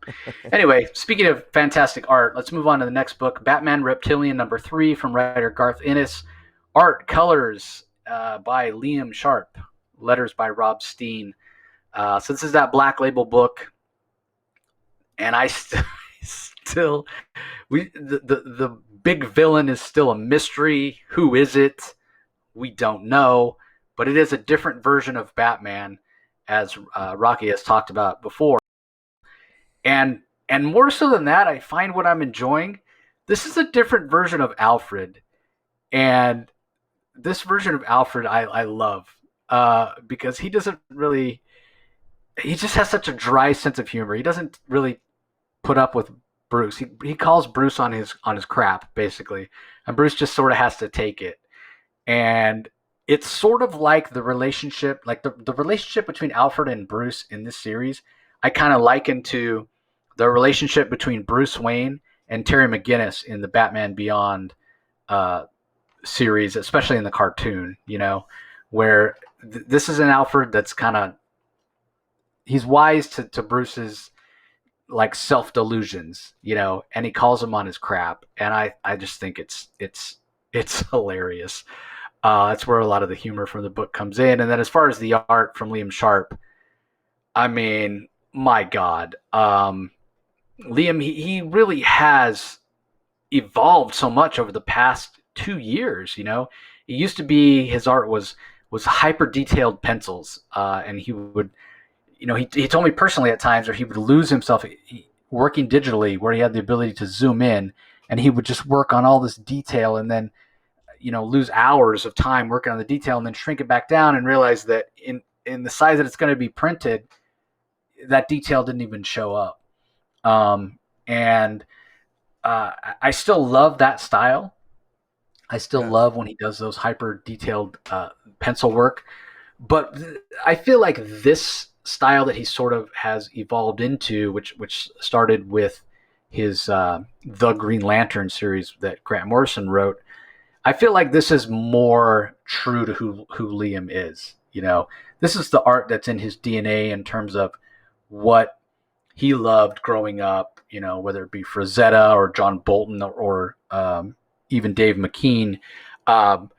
S1: anyway, speaking of fantastic art, let's move on to the next book, Batman Reptillian #3 from writer Garth Ennis. Art, colors by Liam Sharp, letters by Rob Steen. So this is that Black Label book, and I still the big villain is still a mystery. Who is it? We don't know, but it is a different version of Batman, as Rocky has talked about before. And more so than that, I find what I'm enjoying. This is a different version of Alfred, and this version of Alfred I love because he doesn't really. He just has such a dry sense of humor. He doesn't really put up with Bruce. He calls Bruce on his crap, basically, and Bruce just sort of has to take it. And it's sort of like the relationship, like the relationship between Alfred and Bruce in this series, I kind of liken to the relationship between Bruce Wayne and Terry McGinnis in the Batman Beyond series, especially in the cartoon, you know, where this is an Alfred that's kind of, he's wise to Bruce's like self-delusions, you know, and he calls him on his crap. And I just think it's hilarious. That's where a lot of the humor from the book comes in. And then as far as the art from Liam Sharp, I mean, my God, Liam, he really has evolved so much over the past 2 years. You know, it used to be his art was hyper detailed pencils, and he would, you know, he told me personally at times where he would lose himself working digitally, where he had the ability to zoom in and he would just work on all this detail. And then, lose hours of time working on the detail and then shrink it back down and realize that in the size that it's going to be printed, that detail didn't even show up. And I still love that style. I still love when he does those hyper detailed pencil work, but I feel like this style that he sort of has evolved into, which started with his The Green Lantern series that Grant Morrison wrote, I feel like this is more true to who Liam is. This is the art that's in his DNA in terms of what he loved growing up, whether it be Frazetta or John Bolton or even Dave McKean. And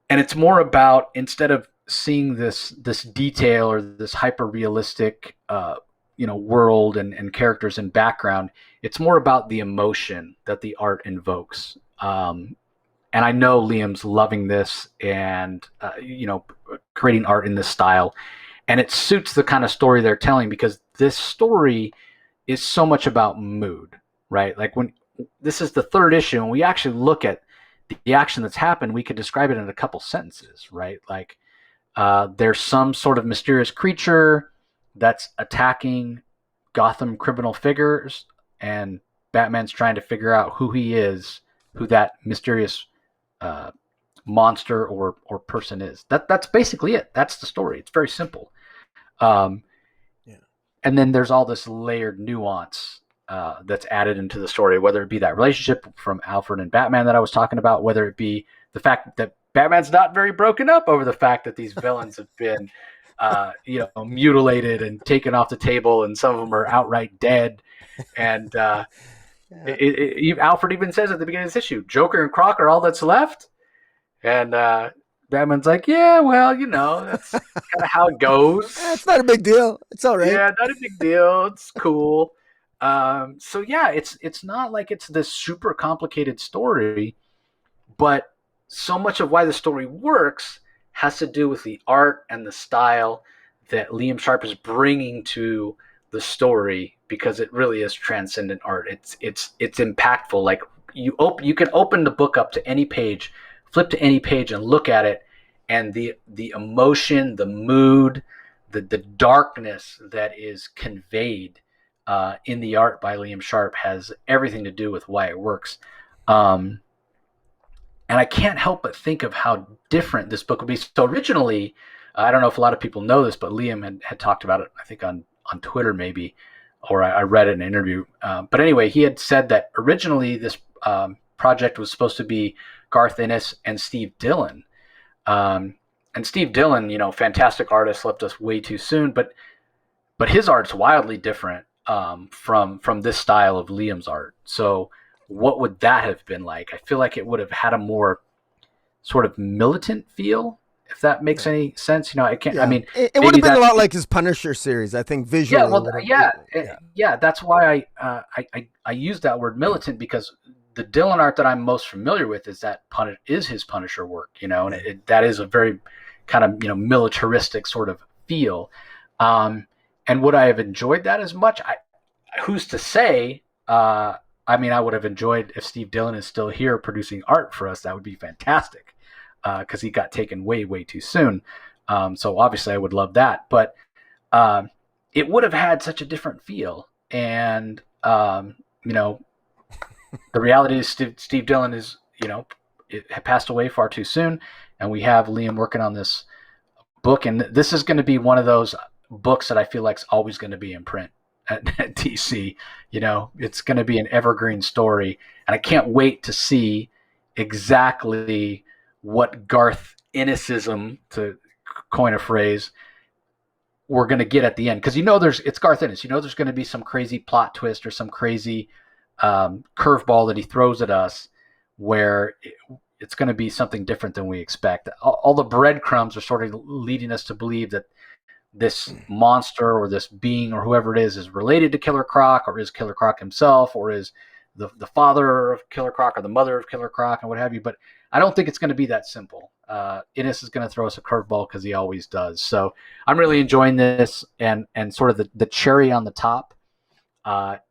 S1: it's more about, instead of seeing this detail or this hyper realistic world and characters and background, it's more about the emotion that the art invokes. And I know Liam's loving this and creating art in this style, and it suits the kind of story they're telling, because this story is so much about mood, right? Like, when this is the third issue and we actually look at the action that's happened, we could describe it in a couple sentences, right? Like, there's some sort of mysterious creature that's attacking Gotham criminal figures, and Batman's trying to figure out who he is, who that mysterious monster or person is. That's basically it. That's the story. It's very simple. And then there's all this layered nuance that's added into the story, whether it be that relationship from Alfred and Batman that I was talking about, whether it be the fact that Batman's not very broken up over the fact that these villains have been mutilated and taken off the table, and some of them are outright dead. And Alfred even says at the beginning of this issue, Joker and Croc are all that's left. And Batman's like, yeah, well, that's kind of how it goes.
S2: It's not a big deal. It's all right.
S1: Yeah, not a big deal. It's cool. So yeah, it's not like it's this super complicated story, but so much of why the story works has to do with the art and the style that Liam Sharp is bringing to the story, because it really is transcendent art. It's impactful. Like, you can open the book up to any page, flip to any page and look at it, and the emotion, the mood, the darkness that is conveyed in the art by Liam Sharp has everything to do with why it works. And I can't help but think of how different this book would be. So originally, I don't know if a lot of people know this, but Liam had talked about it, I think on Twitter maybe, or I read it in an interview. But anyway, he had said that originally this project was supposed to be Garth Ennis and Steve Dillon. And Steve Dillon, fantastic artist, left us way too soon, but his art's wildly different from this style of Liam's art. So what would that have been like? I feel like it would have had a more sort of militant feel, if that makes any sense. I can't.
S2: Yeah.
S1: I mean,
S2: it would have been a lot like his Punisher series, I think, visually.
S1: Yeah. That's why I use that word militant, because the Dillon art that I'm most familiar with is his Punisher work, and that is a very kind of militaristic sort of feel. And would I have enjoyed that as much? Who's to say? I mean, I would have enjoyed if Steve Dillon is still here producing art for us. That would be fantastic, because he got taken way, way too soon. So obviously I would love that. But it would have had such a different feel. And, the reality is Steve Dillon is, had passed away far too soon. And we have Liam working on this book. And this is going to be one of those books that I feel like is always going to be in print at DC. It's going to be an evergreen story, and I can't wait to see exactly what Garth Ennisism, to coin a phrase, we're going to get at the end, because it's Garth Ennis. There's going to be some crazy plot twist or some crazy curveball that he throws at us, where it's going to be something different than we expect. All the breadcrumbs are sort of leading us to believe that this monster or this being or whoever it is related to Killer Croc, or is Killer Croc himself, or is the father of Killer Croc or the mother of Killer Croc, and what have you. But I don't think it's going to be that simple. Ennis is going to throw us a curveball, because he always does. So I'm really enjoying this, and sort of the cherry on the top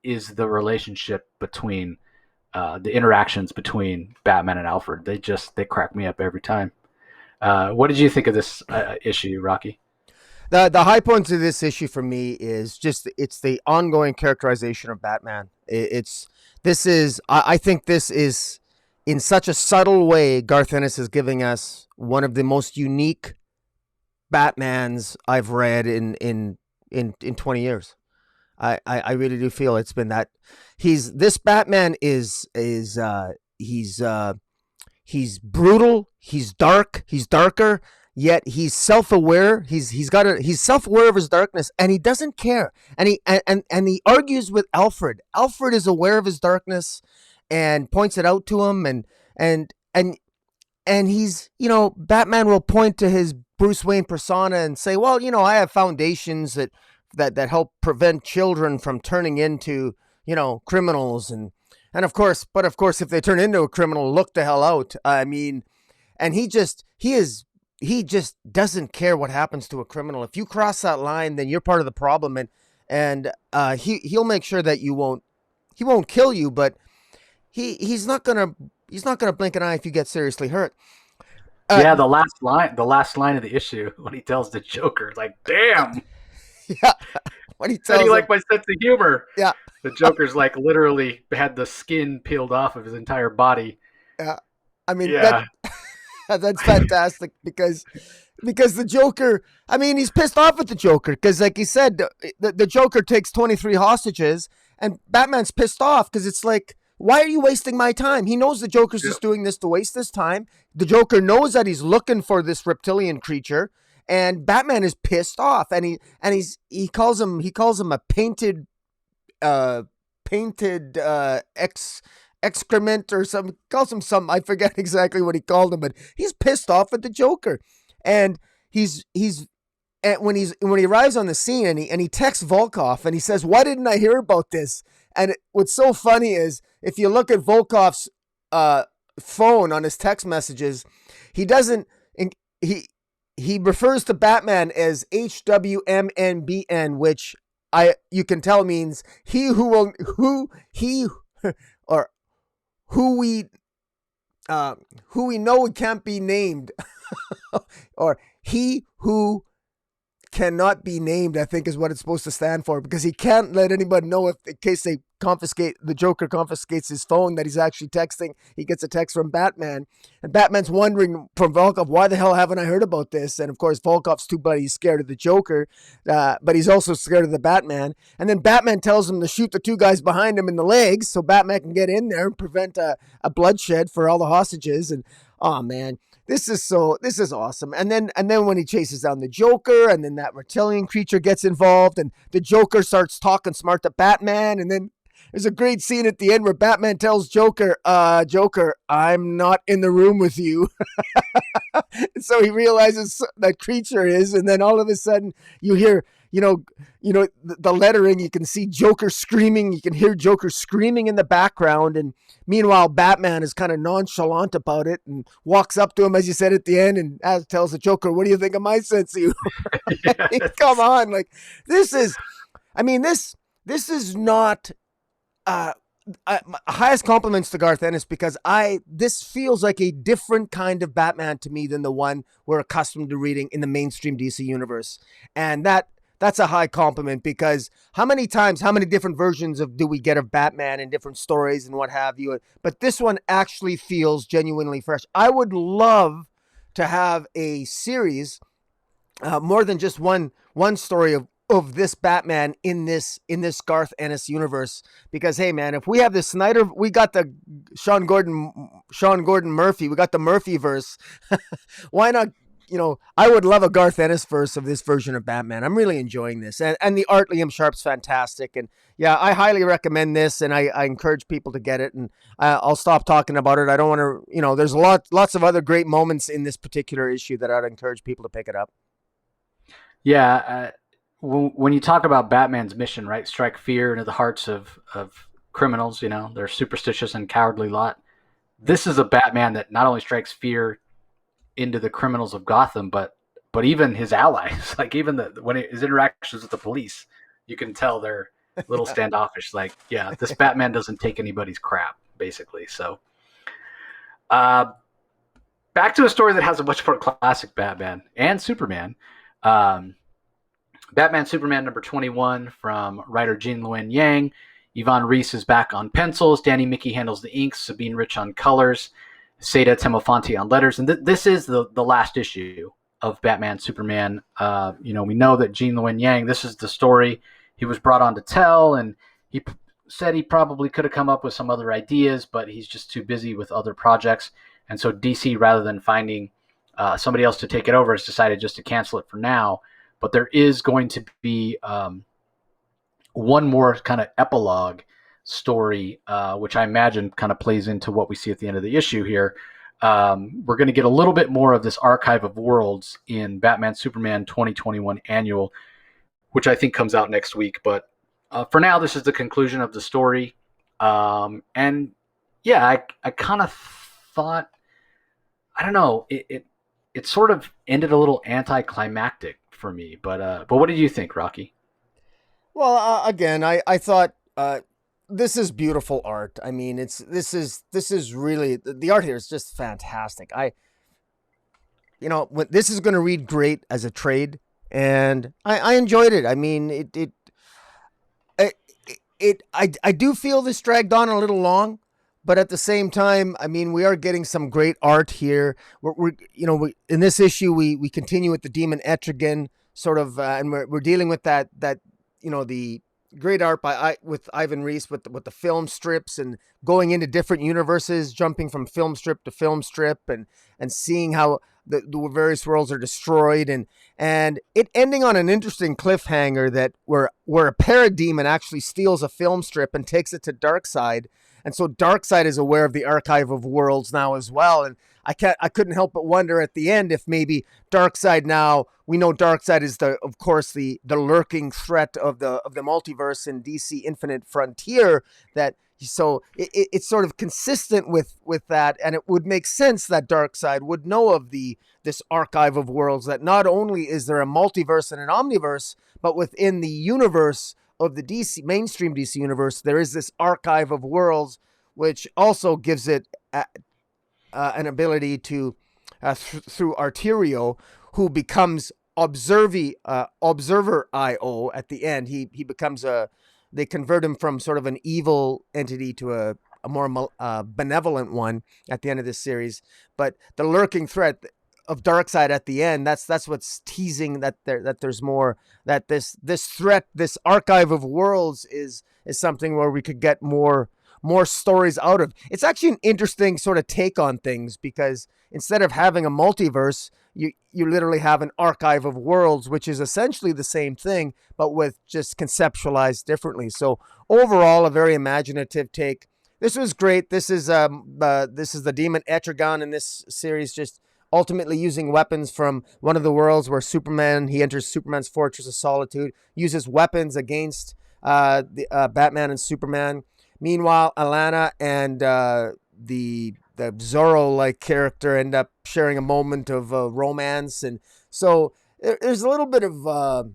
S1: is the relationship between the interactions between Batman and Alfred. They crack me up every time. What did you think of this issue, Rocky?
S2: The high points of this issue for me is just it's the ongoing characterization of Batman. I think this is in such a subtle way. Garth Ennis is giving us one of the most unique Batmans I've read in 20 years. I really do feel it's been that this Batman is he's brutal, he's darker, yet he's self-aware. He's self-aware of his darkness, and he doesn't care. And he argues with Alfred. Alfred is aware of his darkness and points it out to him, and he's, Batman will point to his Bruce Wayne persona and say, well, I have foundations that help prevent children from turning into, criminals, and of course, if they turn into a criminal, look the hell out. I mean, and he just doesn't care what happens to a criminal. If you cross that line, then you're part of the problem, and he'll make sure that he won't kill you, but he's not gonna blink an eye if you get seriously hurt.
S1: The last line of the issue when he tells the Joker, like, "Damn."
S2: Yeah. When he tells
S1: How do you
S2: him,
S1: like my sense of humor?
S2: Yeah.
S1: The Joker's like literally had the skin peeled off of his entire body.
S2: Yeah. I mean, that's fantastic because the Joker, I mean, he's pissed off at the Joker because, like he said, the Joker takes 23 hostages, and Batman's pissed off because it's like, why are you wasting my time? He knows the Joker's just doing this to waste his time. The Joker knows that he's looking for this reptilian creature, and Batman is pissed off, and he calls him a painted excrement or something. Calls him some, I forget exactly what he called him, but he's pissed off at the Joker, and when he arrives on the scene and he texts Volkov and he says, "Why didn't I hear about this?" And what's so funny is if you look at Volkov's phone on his text messages, he refers to Batman as HWMNBN, which you can tell means who we know can't be named, or he who cannot be named, I think is what it's supposed to stand for, because he can't let anybody know if, in case the Joker confiscates his phone, that he's actually texting. He gets a text from Batman, and Batman's wondering from Volkov, why the hell haven't I heard about this? And of course, Volkov's too buddy, he's scared of the Joker, but he's also scared of the Batman. And then Batman tells him to shoot the two guys behind him in the legs so Batman can get in there and prevent a bloodshed for all the hostages. And oh man, this is awesome. And then when he chases down the Joker, and then that reptilian creature gets involved, and the Joker starts talking smart to Batman, and then there's a great scene at the end where Batman tells Joker, Joker, I'm not in the room with you. So he realizes that creature is, and then all of a sudden you hear, the lettering, you can see Joker screaming, you can hear Joker screaming in the background, and meanwhile Batman is kind of nonchalant about it and walks up to him, as you said at the end, and tells the Joker, what do you think of my sense of humor? Come on, like this is not highest compliments to Garth Ennis, because this feels like a different kind of Batman to me than the one we're accustomed to reading in the mainstream DC universe, and that's a high compliment, because how many different versions do we get of Batman in different stories and what have you? But this one actually feels genuinely fresh. I would love to have a series, more than just one story of this Batman in this Garth Ennis universe, because hey man, if we have the Snyder, we got the Sean Gordon Murphy, we got the Murphyverse. Why not? I would love a Garth Ennis verse of this version of Batman. I'm really enjoying this, and the art, Liam Sharp's fantastic, and yeah, I highly recommend this, and I encourage people to get it. And I'll stop talking about it. I don't want to, there's lots of other great moments in this particular issue that I'd encourage people to pick it up.
S1: Yeah, when you talk about Batman's mission, right, strike fear into the hearts of criminals, they're superstitious and cowardly lot. This is a Batman that not only strikes fear into the criminals of Gotham, but even his allies. Like even his interactions with the police, you can tell they're a little standoffish. Like, yeah, this Batman doesn't take anybody's crap, basically. So back to a story that has a much more classic Batman and Superman. Batman Superman number 21 from writer Jin Luen Yang. Yvonne Reese is back on pencils. Danny Mickey handles the inks. Sabine Rich on colors. Seda Temofonte on letters. And this is the last issue of Batman Superman. We know that Jin Luen Yang, this is the story he was brought on to tell, and he said he probably could have come up with some other ideas, but he's just too busy with other projects. And so DC, rather than finding somebody else to take it over, has decided just to cancel it for now. But there is going to be one more kind of epilogue story, which I imagine kind of plays into what we see at the end of the issue here. We're going to get a little bit more of this archive of worlds in Batman Superman 2021 Annual, which I think comes out next week. But for now, this is the conclusion of the story. And yeah, I kind of thought, I don't know, it sort of ended a little anticlimactic for me. But what did you think, Rocky?
S2: Well, again, I thought this is beautiful art. I mean, this is really, the art here is just fantastic. This is going to read great as a trade, and I enjoyed it. I mean, I do feel this dragged on a little long, but at the same time, I mean, we are getting some great art here. We're in this issue we continue with the Demon Etrigan sort of, and we're dealing with that the great art with Ivan Reis with the film strips and going into different universes, jumping from film strip to film strip, and seeing how the various worlds are destroyed, and it ending on an interesting cliffhanger that where a parademon actually steals a film strip and takes it to Darkseid, and so Darkseid is aware of the archive of worlds now as well, and I couldn't help but wonder at the end if maybe Darkseid, now we know Darkseid is of course the lurking threat of the multiverse in DC Infinite Frontier, that so it's sort of consistent with that, and it would make sense that Darkseid would know of this archive of worlds, that not only is there a multiverse and an omniverse, but within the universe of the DC mainstream DC universe, there is this archive of worlds, which also gives it an ability to through Arterio, who becomes Observer IO at the end. He becomes they convert him from sort of an evil entity to a more benevolent one at the end of this series. But the lurking threat of Darkseid at the end, that's what's teasing that there's more, that this threat, this archive of worlds is something where we could get more stories out of. It's actually an interesting sort of take on things, because instead of having a multiverse, you literally have an archive of worlds, which is essentially the same thing, but with just conceptualized differently. So overall, a very imaginative take. This was great. This is the Demon Etrigan in this series, just ultimately using weapons from one of the worlds where he enters Superman's Fortress of Solitude, uses weapons against Batman and Superman. Meanwhile, Alana and the Zorro-like character end up sharing a moment of romance, and so there's a little bit of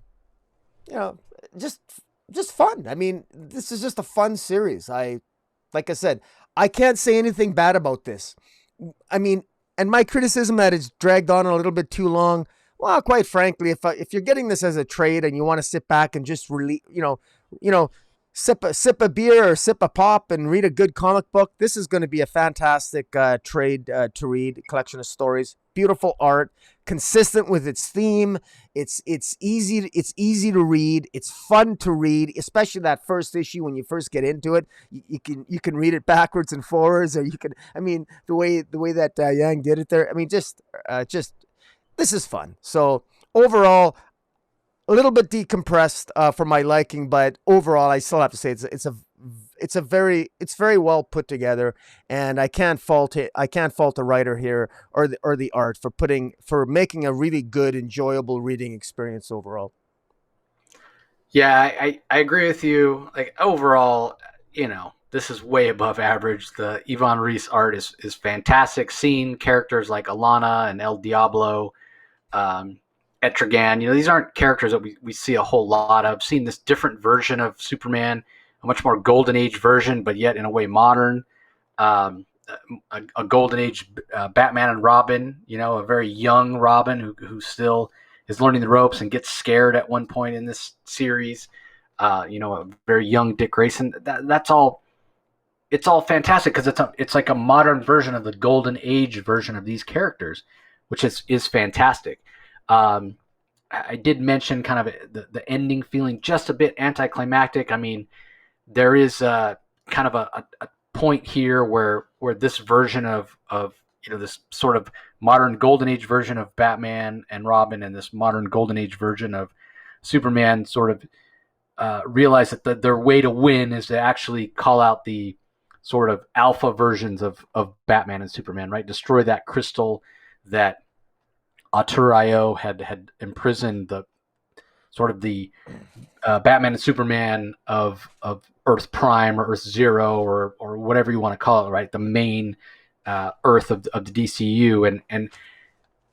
S2: just fun. I mean, this is just a fun series. Like I said, I can't say anything bad about this. I mean, and my criticism that it's dragged on a little bit too long, well, quite frankly, if you're getting this as a trade and you want to sit back and just really, sip a beer or sip a pop and read a good comic book, this is going to be a fantastic trade to read. Collection of stories, beautiful art, consistent with its theme. It's easy to read. It's fun to read, especially that first issue when you first get into it. You can read it backwards and forwards, or you can. I mean, the way that Yang did it there. I mean, just this is fun. So overall, a little bit decompressed for my liking, but overall, I still have to say it's very well put together, and I can't fault it. I can't fault the writer here or the art for making a really good, enjoyable reading experience overall.
S1: Yeah, I agree with you. Like overall, this is way above average. The Yvonne Reis art is fantastic. Seeing characters like Alana and El Diablo, Etrigan, these aren't characters that we see a whole lot of. Seeing this different version of Superman, a much more golden age version, but yet in a way modern. um, a golden age Batman and Robin, a very young Robin who still is learning the ropes and gets scared at one point in this series. A very young Dick Grayson. That's all. It's all fantastic because it's like a modern version of the golden age version of these characters, which is fantastic. I did mention kind of the ending feeling just a bit anticlimactic. I mean, there is kind of a point here where this version of this sort of modern golden age version of Batman and Robin and this modern golden age version of Superman sort of realize that their way to win is to actually call out the sort of alpha versions of Batman and Superman, right? Destroy that crystal that Auteur.io had imprisoned the sort of the Batman and Superman of Earth Prime or Earth Zero or whatever you want to call it, right? The main Earth of the DCU, and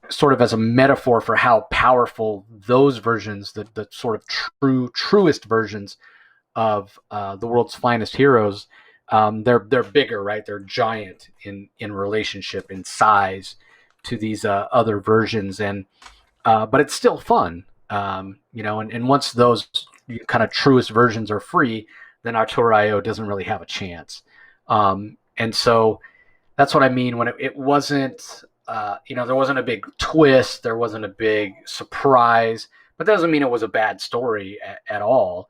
S1: sort of as a metaphor for how powerful those versions, the sort of truest versions of the world's finest heroes, they're bigger, right? They're giant in relationship, in size to these other versions, and but it's still fun, and once those kind of truest versions are free, then Auteur.io doesn't really have a chance. And so that's what I mean when it wasn't, there wasn't a big twist, there wasn't a big surprise, but that doesn't mean it was a bad story at all.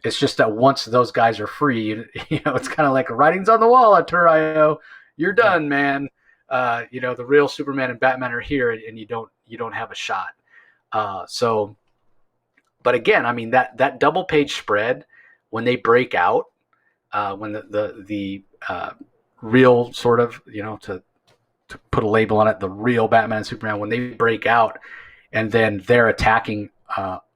S1: It's just that once those guys are free, it's kind of like writing's on the wall at Auteur.io. You're done, man. The real Superman and Batman are here, and you don't have a shot. But again, I mean that double page spread when they break out, when the real sort of to put a label on it, the real Batman and Superman, when they break out, and then they're attacking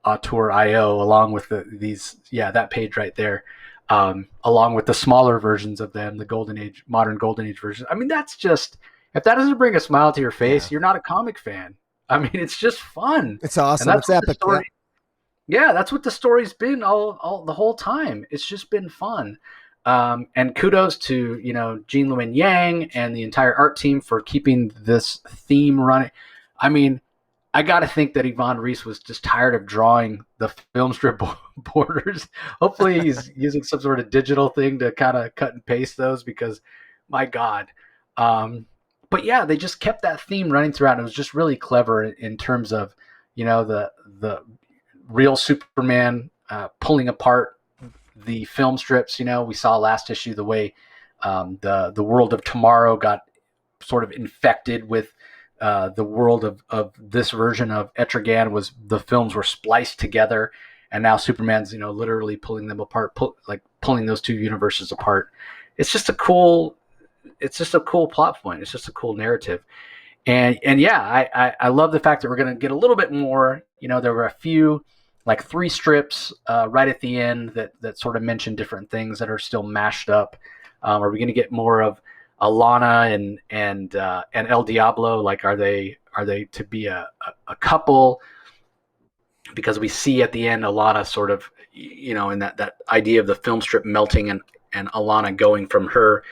S1: Auteur.io along with that page right there, along with the smaller versions of them, the modern golden age versions. I mean, that's just, if that doesn't bring a smile to your face, you're not a comic fan. I mean, it's just fun.
S2: It's awesome. It's epic.
S1: Yeah, that's what the story's been all the whole time. It's just been fun. And kudos to, Gene Luen Yang and the entire art team for keeping this theme running. I mean, I got to think that Yvonne Reese was just tired of drawing the film strip borders. Hopefully he's using some sort of digital thing to kind of cut and paste those, because my God. But yeah, they just kept that theme running throughout. It was just really clever in terms of, the real Superman pulling apart the film strips. We saw last issue the way the world of tomorrow got sort of infected with the world of this version of Etrigan. The films were spliced together, and now Superman's literally pulling them apart, pulling those two universes apart. It's just a cool plot point. It's just a cool narrative. And yeah, I love the fact that we're going to get a little bit more. There were a few, like 3 strips right at the end that sort of mention different things that are still mashed up. Are we going to get more of Alana and El Diablo? Like, are they to be a couple? Because we see at the end Alana sort of, in that idea of the film strip melting and Alana going from her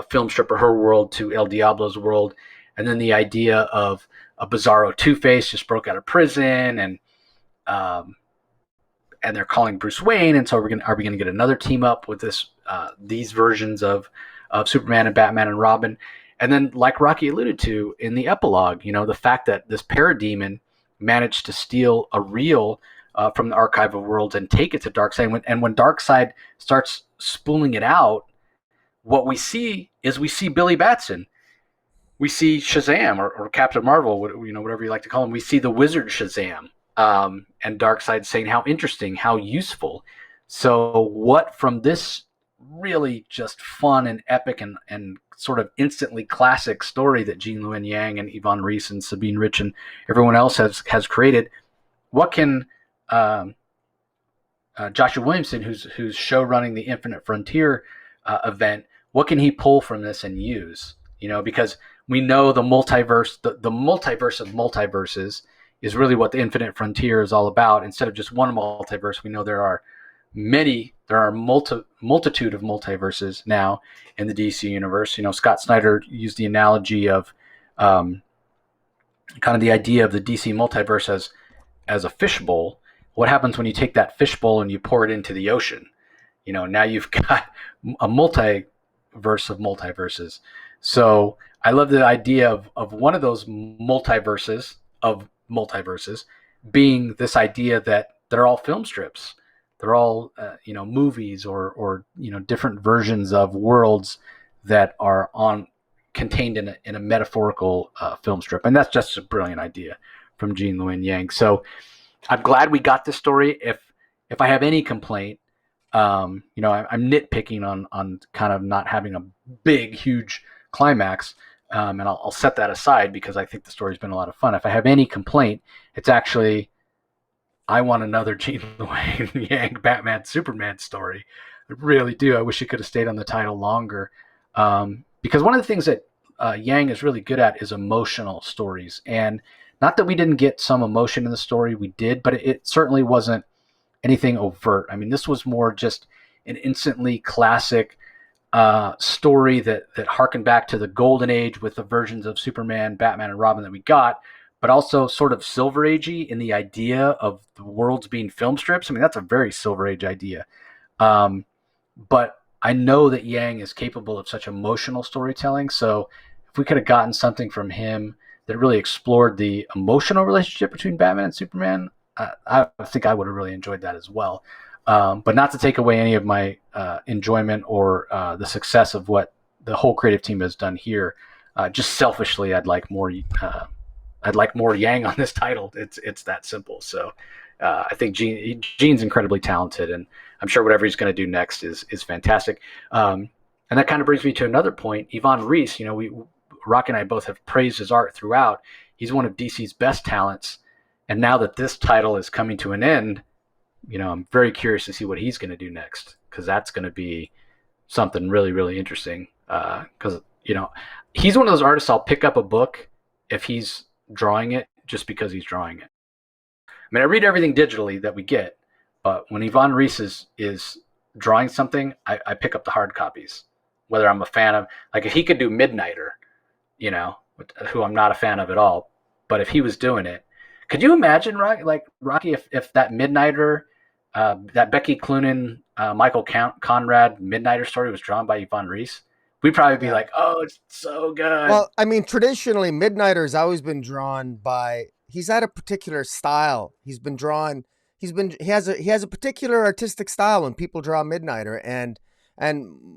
S1: film strip or her world to El Diablo's world. And then the idea of a Bizarro Two-Face just broke out of prison, and they're calling Bruce Wayne. And so are we going to get another team up with these versions of Superman and Batman and Robin? And then, like Rocky alluded to in the epilogue, the fact that this parademon managed to steal a reel from the Archive of Worlds and take it to Darkseid. And when Darkseid starts spooling it out, what we see is Billy Batson. We see Shazam or Captain Marvel, whatever you like to call him. We see the wizard Shazam, and Darkseid saying how interesting, how useful. So what from this really just fun and epic and sort of instantly classic story that Gene Luen Yang and Yvonne Reese and Sabine Rich and everyone else has created, what can Joshua Williamson, who's show running the Infinite Frontier event, what can he pull from this and use? Because we know the multiverse, the multiverse of multiverses is really what the Infinite Frontier is all about. Instead of just one multiverse, we know there are there are multitude of multiverses now in the DC universe. Scott Snyder used the analogy of kind of the idea of the DC multiverse as a fishbowl. What happens when you take that fishbowl and you pour it into the ocean? Now you've got a multiverse of multiverses. So I love the idea of one of those multiverses being this idea that they're all film strips. They're all, movies or different versions of worlds that are contained in a metaphorical film strip. And that's just a brilliant idea from Gene Luen Yang. So I'm glad we got this story. If I have any complaint, I'm nitpicking on kind of not having a big, huge climax. And I'll set that aside because I think the story's been a lot of fun. If I have any complaint, it's actually, I want another Gene Luen Yang Batman Superman story. I really do. I wish it could have stayed on the title longer. Because one of the things that Yang is really good at is emotional stories. And not that we didn't get some emotion in the story, we did, but it certainly wasn't anything overt. I mean, this was more just an instantly classic story that harkened back to the golden age with the versions of Superman, Batman, and Robin that we got, but also sort of Silver Agey in the idea of the worlds being film strips. I mean, that's a very Silver Age idea. But I know that Yang is capable of such emotional storytelling. So if we could have gotten something from him that really explored the emotional relationship between Batman and Superman, I think I would have really enjoyed that as well. But not to take away any of my enjoyment or the success of what the whole creative team has done here. Just selfishly, I'd like more Yang on this title. It's that simple. So I think Gene's incredibly talented, and I'm sure whatever he's going to do next is fantastic. And that kind of brings me to another point. Yvonne Reese, Rock and I both have praised his art throughout. He's one of DC's best talents. And now that this title is coming to an end, I'm very curious to see what he's going to do next, because that's going to be something really, really interesting. Because, he's one of those artists I'll pick up a book if he's drawing it just because he's drawing it. I mean, I read everything digitally that we get, but when Yvonne Reese is drawing something, I pick up the hard copies, whether I'm a fan of, like if he could do Midnighter, who I'm not a fan of at all, but if he was doing it, could you imagine, Rocky, if that Midnighter, that Becky Cloonan, Michael Conrad Midnighter story was drawn by Yvonne Reese? We'd probably be like, oh, it's so good.
S2: Well, I mean, traditionally, Midnighter's always been drawn by, he's had a particular style. He has a particular artistic style when people draw Midnighter, and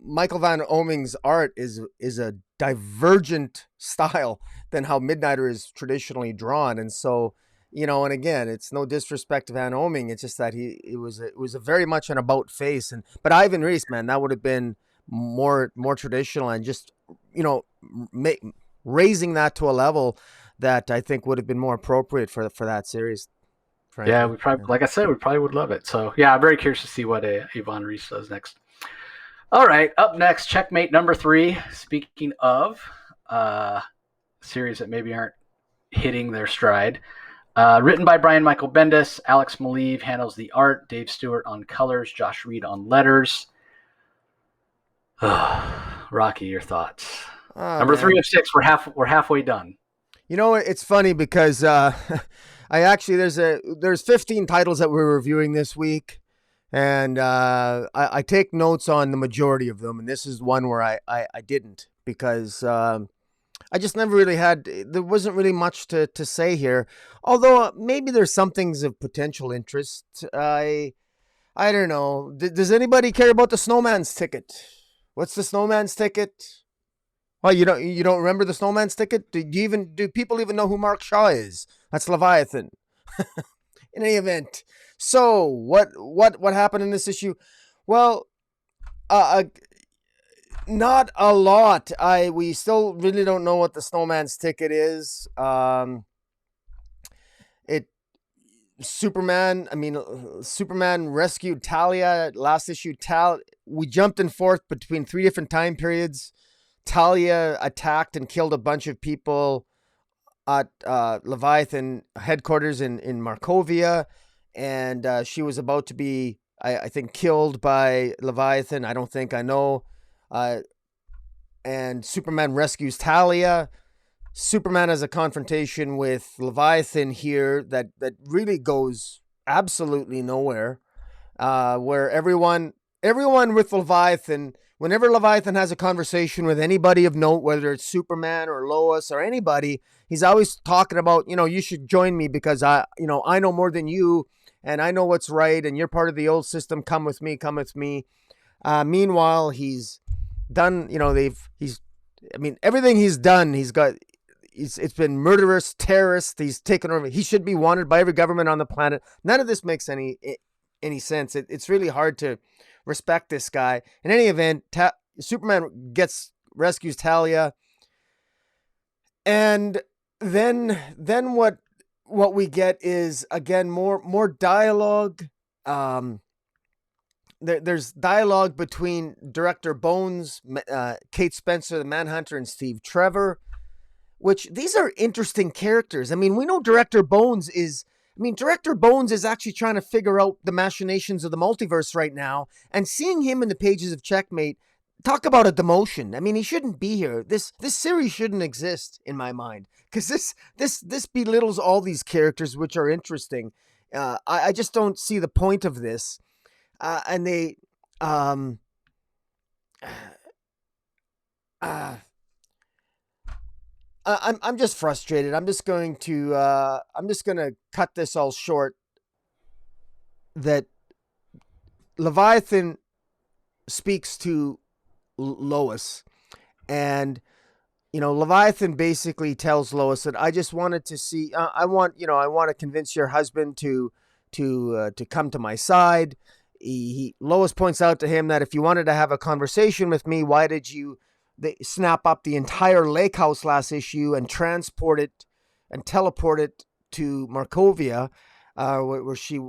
S2: Michael Van Oeming's art is a divergent style than how Midnighter is traditionally drawn. And so, and again, it's no disrespect to Van Oeming. It's just that it was a very much an about face. But Ivan Reis, man, that would have been more traditional, and just, raising that to a level that I think would have been more appropriate for that series.
S1: Frankly. Yeah, we probably, like I said, we probably would love it. So yeah, I'm very curious to see what Yvonne Reese does next. All right, up next, Checkmate number 3. Speaking of series that maybe aren't hitting their stride. Written by Brian Michael Bendis, Alex Maleev handles the art, Dave Stewart on colors, Josh Reed on letters. Rocky, your thoughts? Number 3 of 6. We're halfway done.
S2: It's funny because I actually there's 15 titles that we're reviewing this week, and I take notes on the majority of them, and this is one where I didn't, because I just never really there wasn't really much to say here, although maybe there's some things of potential interest. I don't know. Does anybody care about the Snowman's Ticket? What's the Snowman's Ticket? Oh, you don't remember the Snowman's Ticket? Do people even know who Mark Shaw is? That's Leviathan. In any event, so what happened in this issue? Well, not a lot. We still really don't know what the Snowman's Ticket is. Superman rescued Talia last issue. We jumped and forth between 3 different time periods. Talia attacked and killed a bunch of people at Leviathan headquarters in Markovia, and she was about to be I think, killed by Leviathan. I don't think, I know. And Superman rescues Talia. Superman has a confrontation with Leviathan here that really goes absolutely nowhere. Where everyone with Leviathan, whenever Leviathan has a conversation with anybody of note, whether it's Superman or Lois or anybody, he's always talking about, you should join me because I know more than you, and I know what's right, and you're part of the old system. Come with me, come with me. Meanwhile, he's done, everything he's done, it's been murderous, terrorist. He's taken over. He should be wanted by every government on the planet. None of this makes any sense. It's really hard to respect this guy. In any event, Superman rescues Talia, and then what we get is, again, more dialogue. There's dialogue between Director Bones, Kate Spencer, the Manhunter, and Steve Trevor, which these are interesting characters. I mean, we know Director Bones is actually trying to figure out the machinations of the multiverse right now, and seeing him in the pages of Checkmate, talk about a demotion. I mean, he shouldn't be here. This series shouldn't exist in my mind, because this belittles all these characters, which are interesting. I just don't see the point of this. And they, I'm just frustrated. I'm just going to cut this all short. That Leviathan speaks to Lois, and Leviathan basically tells Lois that, I just wanted to see. I want to convince your husband to come to my side. Lois points out to him that if you wanted to have a conversation with me, why did you snap up the entire lake house last issue and transport it and teleport it to Markovia, where she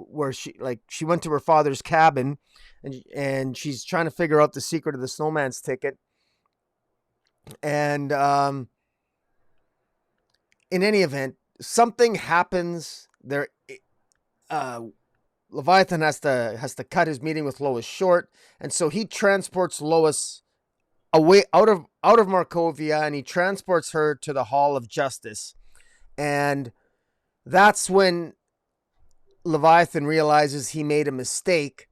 S2: went to her father's cabin, and she's trying to figure out the secret of the snowman's ticket. And in any event, something happens there. Leviathan has to cut his meeting with Lois short, and so he transports Lois away out of Markovia, and he transports her to the Hall of Justice. And that's when Leviathan realizes he made a mistake,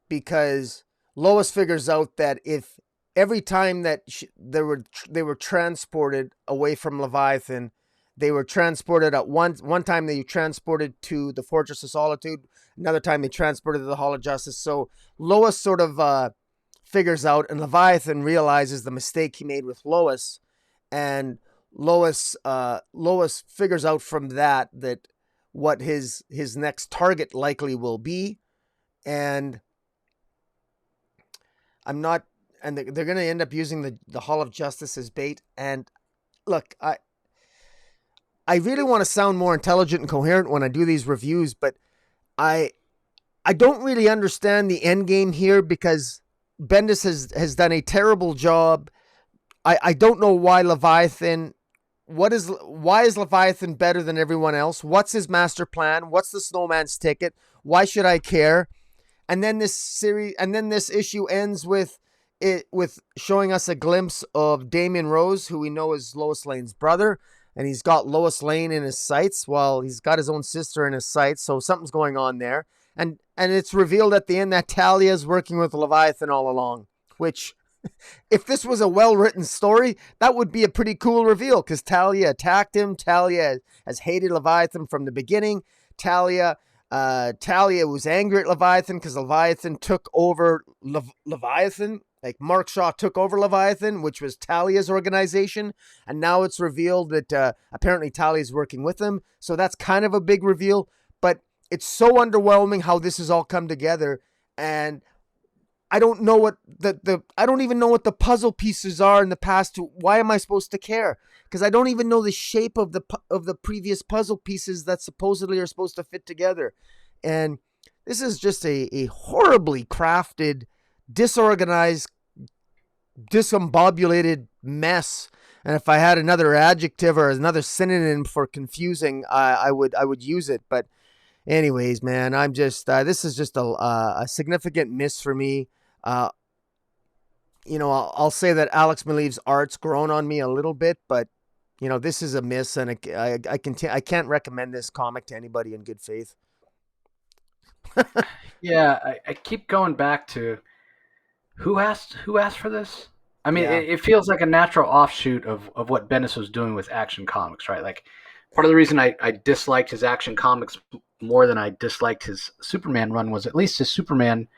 S2: because Lois figures out that if every time that they were transported away from Leviathan, they were transported at one time they transported to the Fortress of Solitude, another time they transported to the Hall of Justice. So Lois sort of figures out, and Leviathan realizes the mistake he made with Lois, and Lois figures out from that what his next target likely will be, and they're going to end up using the Hall of Justice as bait. And look, I really want to sound more intelligent and coherent when I do these reviews, but I don't really understand the end game here, because Bendis has done a terrible job. I don't know why Leviathan. Why is Leviathan better than everyone else? What's his master plan? What's the snowman's ticket? Why should I care? And then this issue ends with showing us a glimpse of Damian Rose, who we know is Lois Lane's brother, and he's got Lois Lane in his sights while he's got his own sister in his sights. So something's going on there. And it's revealed at the end that Talia is working with Leviathan all along, which, if this was a well-written story, that would be a pretty cool reveal, because Talia attacked him. Talia has hated Leviathan from the beginning. Talia was angry at Leviathan because Leviathan took over Leviathan. Like, Mark Shaw took over Leviathan, which was Talia's organization, and now it's revealed that apparently Talia's working with them. So that's kind of a big reveal, but it's so underwhelming how this has all come together, and I don't know what I don't even know what the puzzle pieces are in the past. Why am I supposed to care? Because I don't even know the shape of the previous puzzle pieces that supposedly are supposed to fit together, and this is just a horribly crafted, disorganized, discombobulated mess. And if I had another adjective or another synonym for confusing, I would use it. But Anyways, man, I'm just this is just a significant miss for me. Uh, I'll say that Alex Maleev's art's grown on me a little bit, but this is a miss, and I can't recommend this comic to anybody in good faith.
S1: Yeah, I keep going back to who asked for this. I mean,
S2: Yeah,
S1: it feels like a natural offshoot of what Bendis was doing with Action Comics, right? Like part of the reason I disliked his Action Comics more than I disliked his Superman run was at least his Superman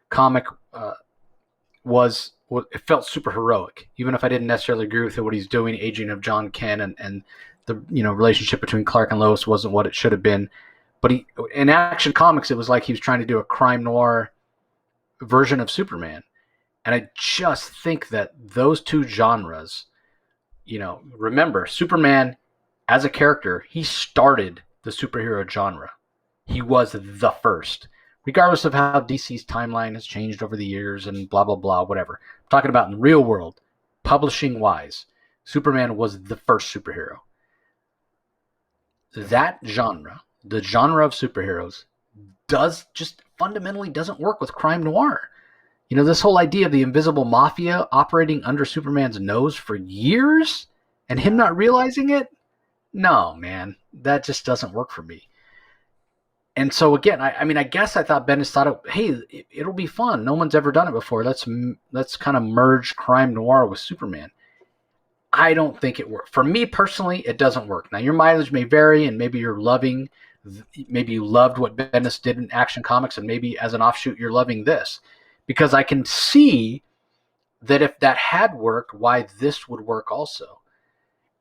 S1: comic was it felt super heroic, even if I didn't necessarily agree with what he's doing. Aging of John Ken and the relationship between Clark and Lois wasn't what it should have been. But in Action Comics, it was like he was trying to do a crime noir version of Superman. And I just think that those two genres, remember, Superman as a character, he started the superhero genre. He was the first, regardless of how DC's timeline has changed over the years and blah, blah, blah, whatever. I'm talking about in the real world, publishing wise, Superman was the first superhero. That genre, the genre of superheroes, fundamentally doesn't work with crime noir. This whole idea of the invisible mafia operating under Superman's nose for years and him not realizing it? No, man, that just doesn't work for me. And so again, I guess I thought Bendis thought, hey, it'll be fun. No one's ever done it before. Let's kind of merge crime noir with Superman. I don't think it worked. For me personally, it doesn't work. Now, your mileage may vary, and maybe maybe you loved what Bendis did in Action Comics, and maybe as an offshoot, you're loving this. Because I can see that if that had worked, why this would work also.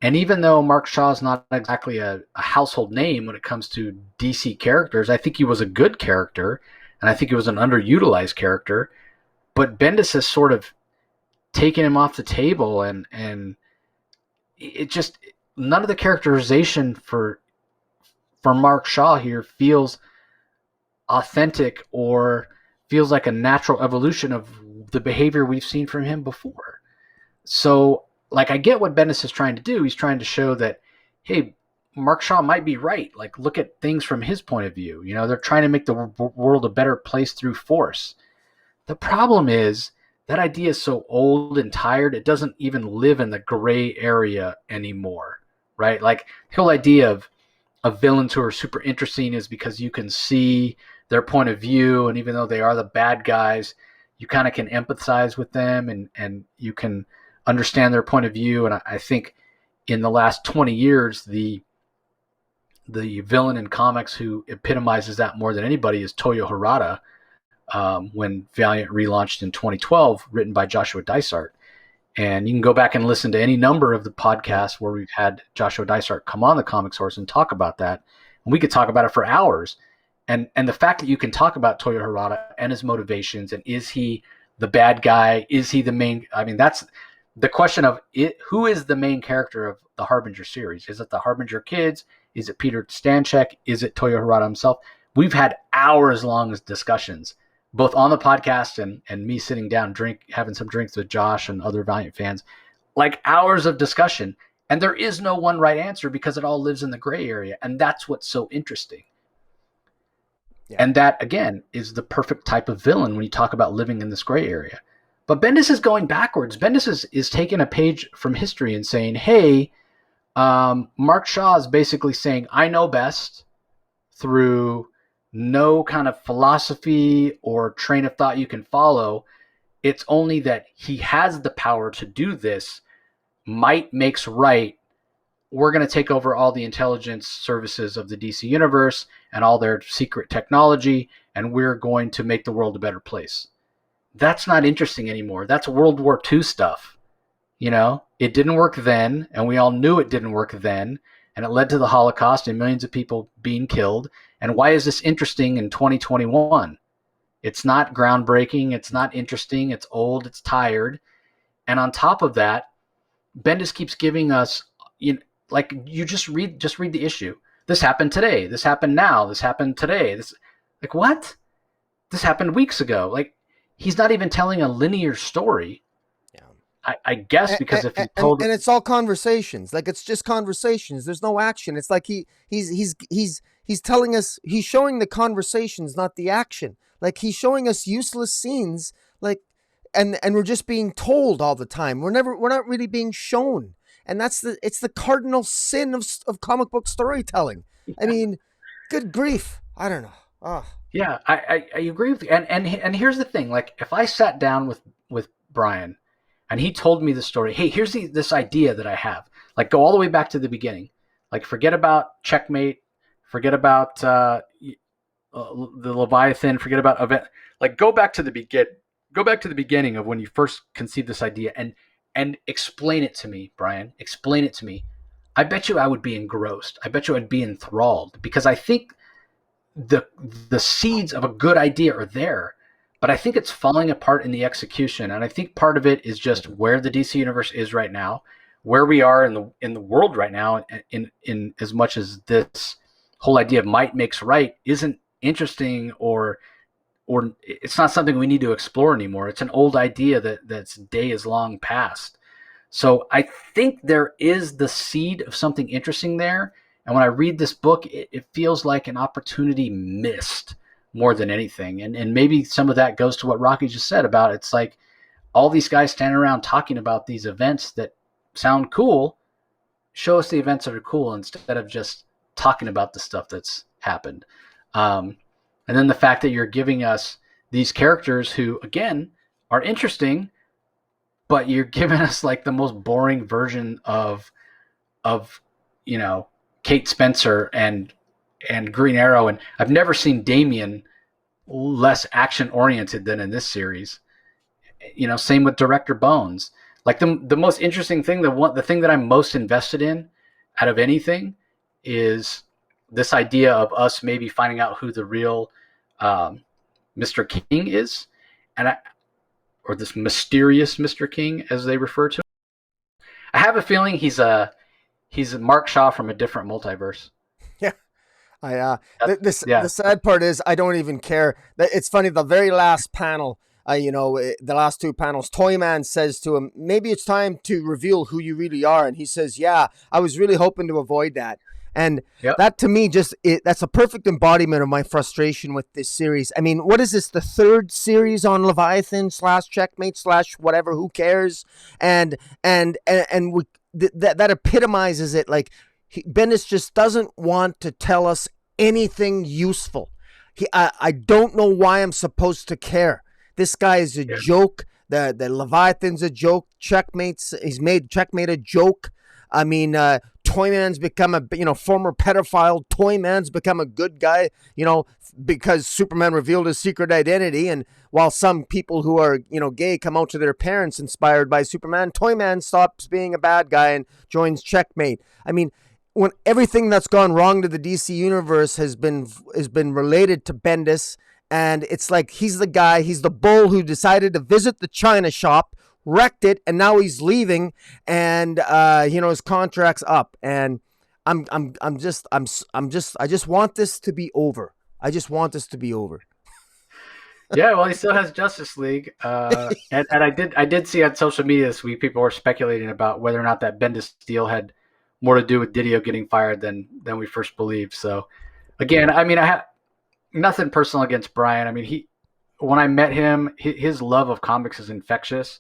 S1: And even though Mark Shaw is not exactly a household name when it comes to DC characters, I think he was a good character, and I think he was an underutilized character. But Bendis has sort of taken him off the table, and it just none of the characterization for Mark Shaw here feels authentic or feels like a natural evolution of the behavior we've seen from him before. So, I get what Bendis is trying to do. He's trying to show that, hey, Mark Shaw might be right. Look at things from his point of view. They're trying to make the world a better place through force. The problem is that idea is so old and tired, it doesn't even live in the gray area anymore, right? The whole idea of villains who are super interesting is because you can see their point of view, and even though they are the bad guys, you kind of can empathize with them and you can understand their point of view. And I think in the last 20 years, the villain in comics who epitomizes that more than anybody is Toyo Harada, when Valiant relaunched in 2012, written by Joshua Dysart. And you can go back and listen to any number of the podcasts where we've had Joshua Dysart come on the Comic Source and talk about that. And we could talk about it for hours. And the fact that you can talk about Toyo Harada and his motivations, and is he the bad guy? Is he the main? I mean, that's the question of it, who is the main character of the Harbinger series? Is it the Harbinger kids? Is it Peter Stanchek? Is it Toyo Harada himself? We've had hours-long discussions, both on the podcast and me sitting down, having some drinks with Josh and other Valiant fans, hours of discussion. And there is no one right answer because it all lives in the gray area. And that's what's so interesting. Yeah. And that, again, is the perfect type of villain when you talk about living in this gray area. But Bendis is going backwards. Bendis is taking a page from history and saying, hey, Mark Shaw is basically saying, I know best, through no kind of philosophy or train of thought you can follow. It's only that he has the power to do this. Might makes right. We're going to take over all the intelligence services of the DC universe and all their secret technology, and we're going to make the world a better place. That's not interesting anymore. That's World War II stuff. It didn't work then, and we all knew it didn't work then, and it led to the Holocaust and millions of people being killed. And why is this interesting in 2021? It's not groundbreaking. It's not interesting. It's old. It's tired. And on top of that, Bendis keeps giving us, you just read the issue. This happened today. This happened now. This happened today. This, what? This happened weeks ago. He's not even telling a linear story.
S2: Yeah.
S1: I guess because if he told,
S2: And it's all conversations. Like it's just conversations. There's no action. It's like he's telling us, he's showing the conversations, not the action. Like he's showing us useless scenes. Like, and we're just being told all the time. We're not really being shown. And it's the cardinal sin of comic book storytelling. I mean, good grief. I don't know. Oh.
S1: yeah, I agree with you. And here's the thing: like, if I sat down with Brian, and he told me the story, hey, here's this idea that I have. Like, go all the way back to the beginning. Like, forget about Checkmate, forget about the Leviathan, forget about event. Like, go back to the beginning of when you first conceived this idea, and explain it to me, Brian. Explain it to me. I bet you I would be engrossed. I bet you I'd be enthralled, because I think the seeds of a good idea are there, but I think it's falling apart in the execution. And I think part of it is just where the DC universe is right now, where we are in the world right now, in as much as this whole idea of might makes right isn't interesting, or it's not something we need to explore anymore. It's an old idea that's day is long past. So I think there is the seed of something interesting there. And when I read this book, it feels like an opportunity missed more than anything. And maybe some of that goes to what Rocky just said about, it's like all these guys standing around talking about these events that sound cool. Show us the events that are cool instead of just talking about the stuff that's happened. And then the fact that you're giving us these characters who, again, are interesting, but you're giving us like the most boring version of Kate Spencer and Green Arrow. And I've never seen Damian less action oriented than in this series. Same with Director Bones. Like the most interesting thing, the thing that I'm most invested in out of anything is this idea of us maybe finding out who the real Mr. King is, or this mysterious Mr. King, as they refer to him. I have a feeling he's Mark Shaw from a different multiverse.
S2: Yeah. The sad part is I don't even care. It's funny. The very last panel, the last two panels, Toyman says to him, maybe it's time to reveal who you really are. And he says, yeah, I was really hoping to avoid that. And that to me, that's a perfect embodiment of my frustration with this series. I mean, what is this? The third series on Leviathan / Checkmate / whatever, who cares? And that epitomizes it. Like Bendis just doesn't want to tell us anything useful. I don't know why I'm supposed to care. This guy is a joke. The Leviathan's a joke. He's made Checkmate a joke. I mean, Toyman's become a former pedophile. Toyman's become a good guy, because Superman revealed his secret identity. And while some people who are, gay come out to their parents inspired by Superman, Toyman stops being a bad guy and joins Checkmate. I mean, when everything that's gone wrong to the DC universe has been related to Bendis, and it's like he's the bull who decided to visit the China shop, wrecked it, and now he's leaving, and his contract's up, and I just want this to be over. I just want this to be over.
S1: Yeah, well, he still has Justice League, and I did see on social media this week people were speculating about whether or not that Bendis deal had more to do with Didio getting fired than we first believed. So, again, I mean, I have nothing personal against Brian. I mean, when I met him, his love of comics is infectious.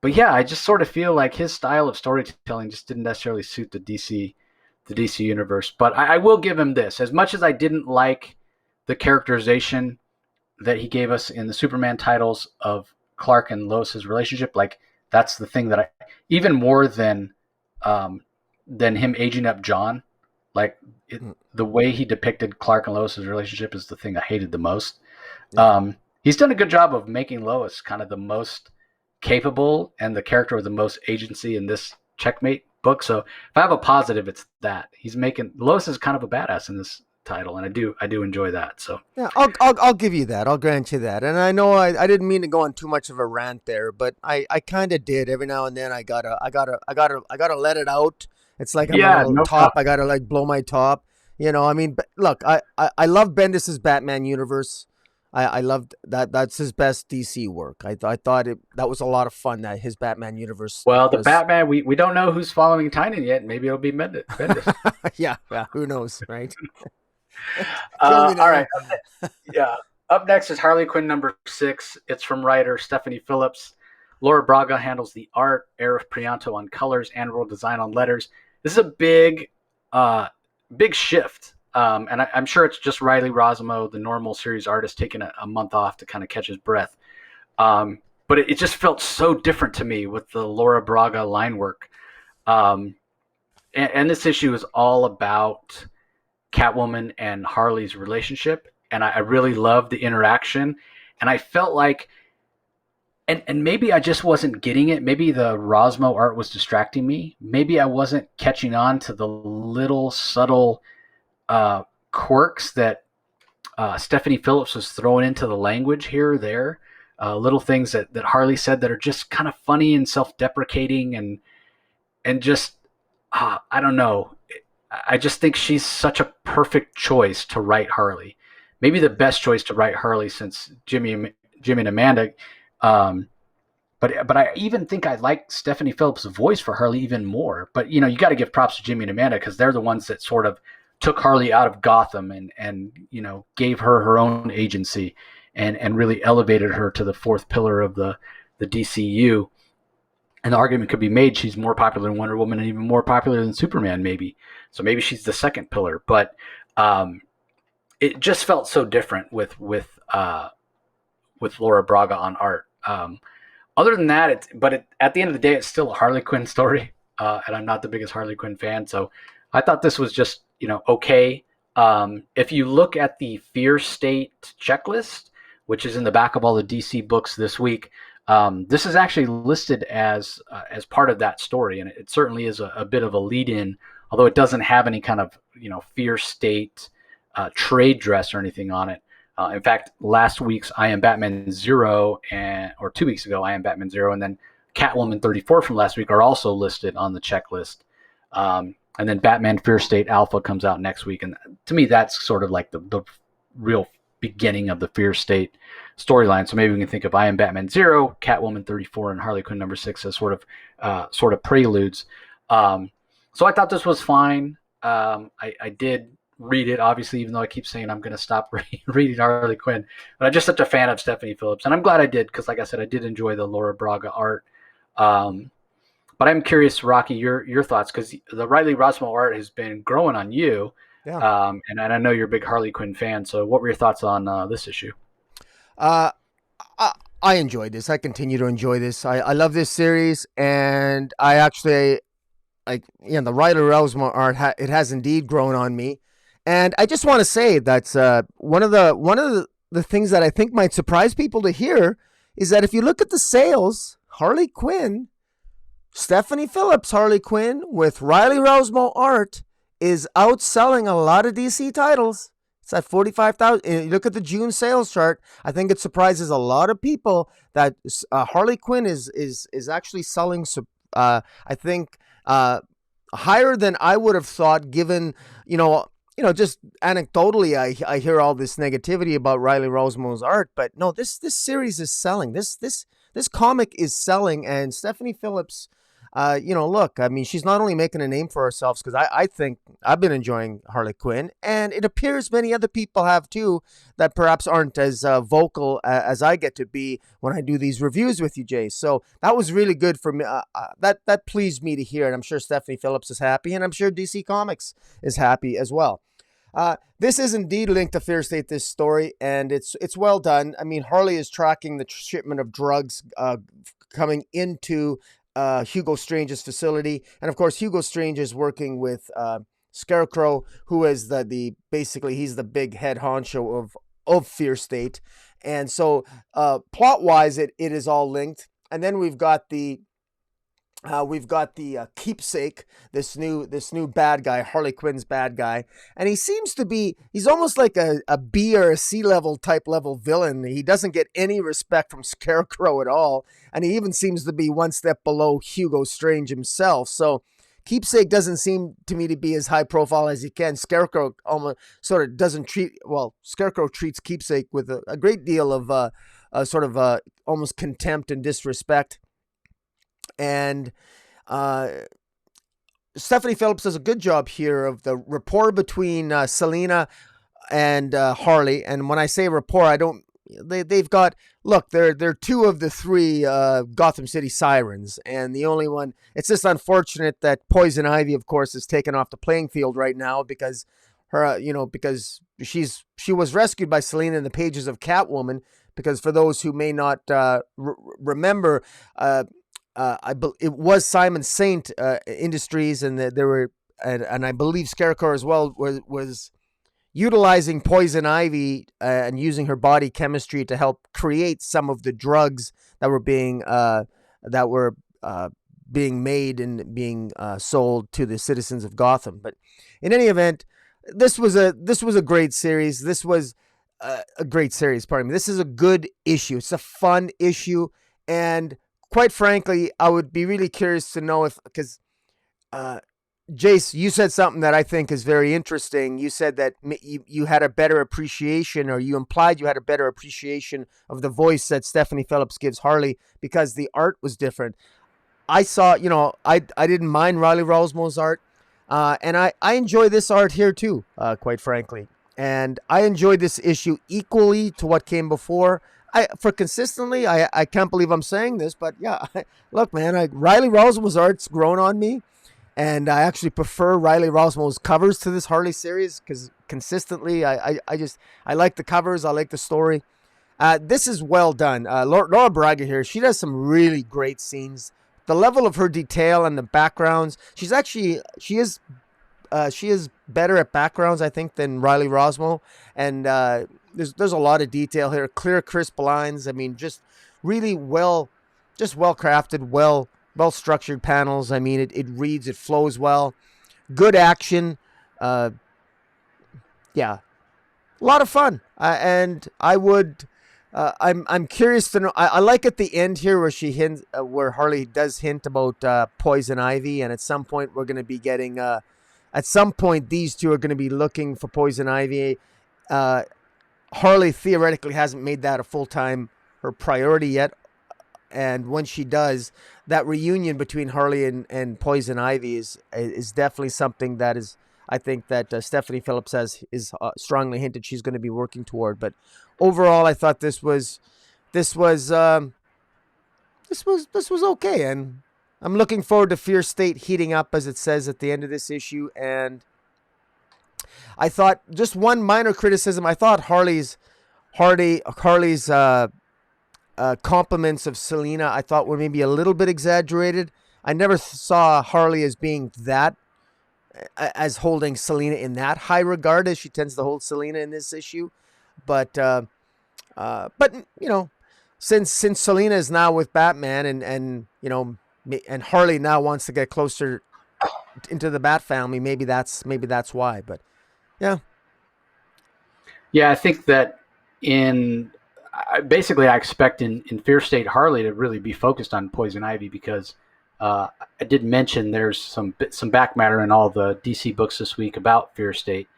S1: But yeah, I just sort of feel like his style of storytelling just didn't necessarily suit the DC universe. But I will give him this. As much as I didn't like the characterization that he gave us in the Superman titles of Clark and Lois's relationship, like that's the thing that even more than him aging up John, like the way he depicted Clark and Lois's relationship is the thing I hated the most. Yeah. He's done a good job of making Lois kind of the most capable and the character with the most agency in this Checkmate book. So if I have a positive, it's that he's making Lois is kind of a badass in this title, and I do enjoy that. So
S2: yeah, I'll give you that. I'll grant you that. And I know I didn't mean to go on too much of a rant there, but I kind of did. Every now and then I gotta let it out. It's like I'm a little top. I gotta blow my top. I mean, but look, I love Bendis's Batman universe. I loved that. That's his best DC work. I thought that was a lot of fun. That his Batman universe
S1: Well, the
S2: was.
S1: Batman, we don't know who's following Tynion yet. Maybe it'll be Bendis.
S2: Yeah, yeah. Who knows, right? Kill me
S1: All right.
S2: now.
S1: Yeah. Up next is Harley Quinn number 6. It's from writer Stephanie Phillips. Laura Braga handles the art, Arif Prianto on colors, and world design on letters. This is a big shift. And I'm sure it's just Riley Rosmo, the normal series artist, taking a month off to kind of catch his breath. But it just felt so different to me with the Laura Braga line work. And this issue is all about Catwoman and Harley's relationship. And I really loved the interaction. And I felt like, and maybe I just wasn't getting it. Maybe the Rosmo art was distracting me. Maybe I wasn't catching on to the little subtle quirks that Stephanie Phillips was throwing into the language here or there. Little things that Harley said that are just kind of funny and self-deprecating and just, I don't know. I just think she's such a perfect choice to write Harley. Maybe the best choice to write Harley since Jimmy and Amanda. But I even think I like Stephanie Phillips' voice for Harley even more. But you got to give props to Jimmy and Amanda because they're the ones that sort of took Harley out of Gotham and gave her own agency and really elevated her to the fourth pillar of the DCU. And the argument could be made she's more popular than Wonder Woman and even more popular than Superman, maybe. So maybe she's the second pillar. But it just felt so different with Laura Braga on art. Other than that, at the end of the day, it's still a Harley Quinn story, and I'm not the biggest Harley Quinn fan. So I thought this was just okay. If you look at the Fear State checklist, which is in the back of all the DC books this week, this is actually listed as part of that story, and it certainly is a bit of a lead-in, although it doesn't have any kind of Fear State trade dress or anything on it. In fact, last week's I Am Batman 0 or 2 weeks ago I Am Batman 0, and then Catwoman 34 from last week are also listed on the checklist. And then Batman Fear State Alpha comes out next week, and to me that's sort of like the real beginning of the Fear State storyline. So maybe we can think of I Am Batman 0, Catwoman 34, and Harley Quinn number 6 as sort of preludes. So I thought this was fine. I did read it, obviously, even though I keep saying I'm going to stop reading Harley Quinn. But I'm just such a fan of Stephanie Phillips, and I'm glad I did because, like I said, I did enjoy the Laura Braga art. But I'm curious, Rocky, your thoughts, because the Riley Rosmo art has been growing on you.
S2: Yeah.
S1: And I know you're a big Harley Quinn fan. So what were your thoughts on this issue?
S2: I enjoyed this. I continue to enjoy this. I love this series, and I actually the Riley Rosmo art. It has indeed grown on me, and I just want to say that one of the things that I think might surprise people to hear is that if you look at the sales, Harley Quinn, Stephanie Phillips Harley Quinn with Riley Rosmo art is outselling a lot of DC titles. It's at 45,000. You look at the June sales chart. I think it surprises a lot of people that Harley Quinn is actually selling. I think higher than I would have thought, given just anecdotally, I hear all this negativity about Riley Rosmo's art, but no, this series is selling. This comic is selling, and Stephanie Phillips. Look, I mean, she's not only making a name for herself, because I think I've been enjoying Harley Quinn, and it appears many other people have too, that perhaps aren't as vocal as I get to be when I do these reviews with you, Jay. So that was really good for me. That pleased me to hear, and I'm sure Stephanie Phillips is happy, and I'm sure DC Comics is happy as well. This is indeed linked to Fear State, this story, and it's well done. I mean, Harley is tracking the shipment of drugs coming into Hugo Strange's facility, and of course Hugo Strange is working with Scarecrow, who is basically he's the big head honcho of Fear State, and so plot wise it is all linked. And then we've got the keepsake, this new bad guy, Harley Quinn's bad guy, and he's almost like a B or a C level villain. He doesn't get any respect from Scarecrow at all, and he even seems to be one step below Hugo Strange himself. So Keepsake doesn't seem to me to be as high profile as he can. Scarecrow almost sort of doesn't treat, Scarecrow treats Keepsake with a great deal of almost contempt and disrespect. And Stephanie Phillips does a good job here of the rapport between Selena and Harley. And when I say rapport, I don't. They've got, look, they're two of the three Gotham City sirens, and the only one. It's just unfortunate that Poison Ivy, of course, is taken off the playing field right now because because she was rescued by Selena in the pages of Catwoman. Because for those who may not remember, it was Simon Saint Industries, and there were, and I believe Scarecrow as well was utilizing Poison Ivy and using her body chemistry to help create some of the drugs that were being made and being sold to the citizens of Gotham. But in any event, this was a great series. This was a great series. Pardon me. This is a good issue. It's a fun issue, and quite frankly, I would be really curious to know because Jace, you said something that I think is very interesting. You said that you had a better appreciation, or you implied you had a better appreciation of the voice that Stephanie Phillips gives Harley because the art was different. I saw, I didn't mind Riley Rosmo's art, and I enjoy this art here too, quite frankly. And I enjoyed this issue equally to what came before. I can't believe I'm saying this, but yeah, look, man, Riley Rosmo's art's grown on me. And I actually prefer Riley Rosmo's covers to this Harley series because consistently, I like the covers. I like the story. This is well done. Laura Braga here, she does some really great scenes. The level of her detail and the backgrounds, she is better at backgrounds, I think, than Riley Rosmo. And there's a lot of detail here. Clear, crisp lines. I mean, just really well crafted, well-structured panels. I mean, it reads, it flows well. Good action. Yeah. A lot of fun. And I would, I'm curious to know, I like at the end here where she hints, where Harley does hint about Poison Ivy. And at some point we're going to be getting, these two are going to be looking for Poison Ivy. Harley theoretically hasn't made that a full-time, her priority yet. And when she does, that reunion between Harley and Poison Ivy is definitely something that is, I think that Stephanie Phillips is strongly hinted she's going to be working toward. But overall, I thought this was okay, and I'm looking forward to Fear State heating up, as it says at the end of this issue. And I thought just one minor criticism. I thought Harley's compliments of Selena, I thought were maybe a little bit exaggerated. I never saw Harley as being as holding Selena in that high regard as she tends to hold Selena in this issue. But since Selena is now with Batman and Harley now wants to get closer into the Bat family, maybe that's why. But yeah,
S1: I think that basically, I expect in Fear State Harley to really be focused on Poison Ivy because I did mention there's some back matter in all the DC books this week about Fear State.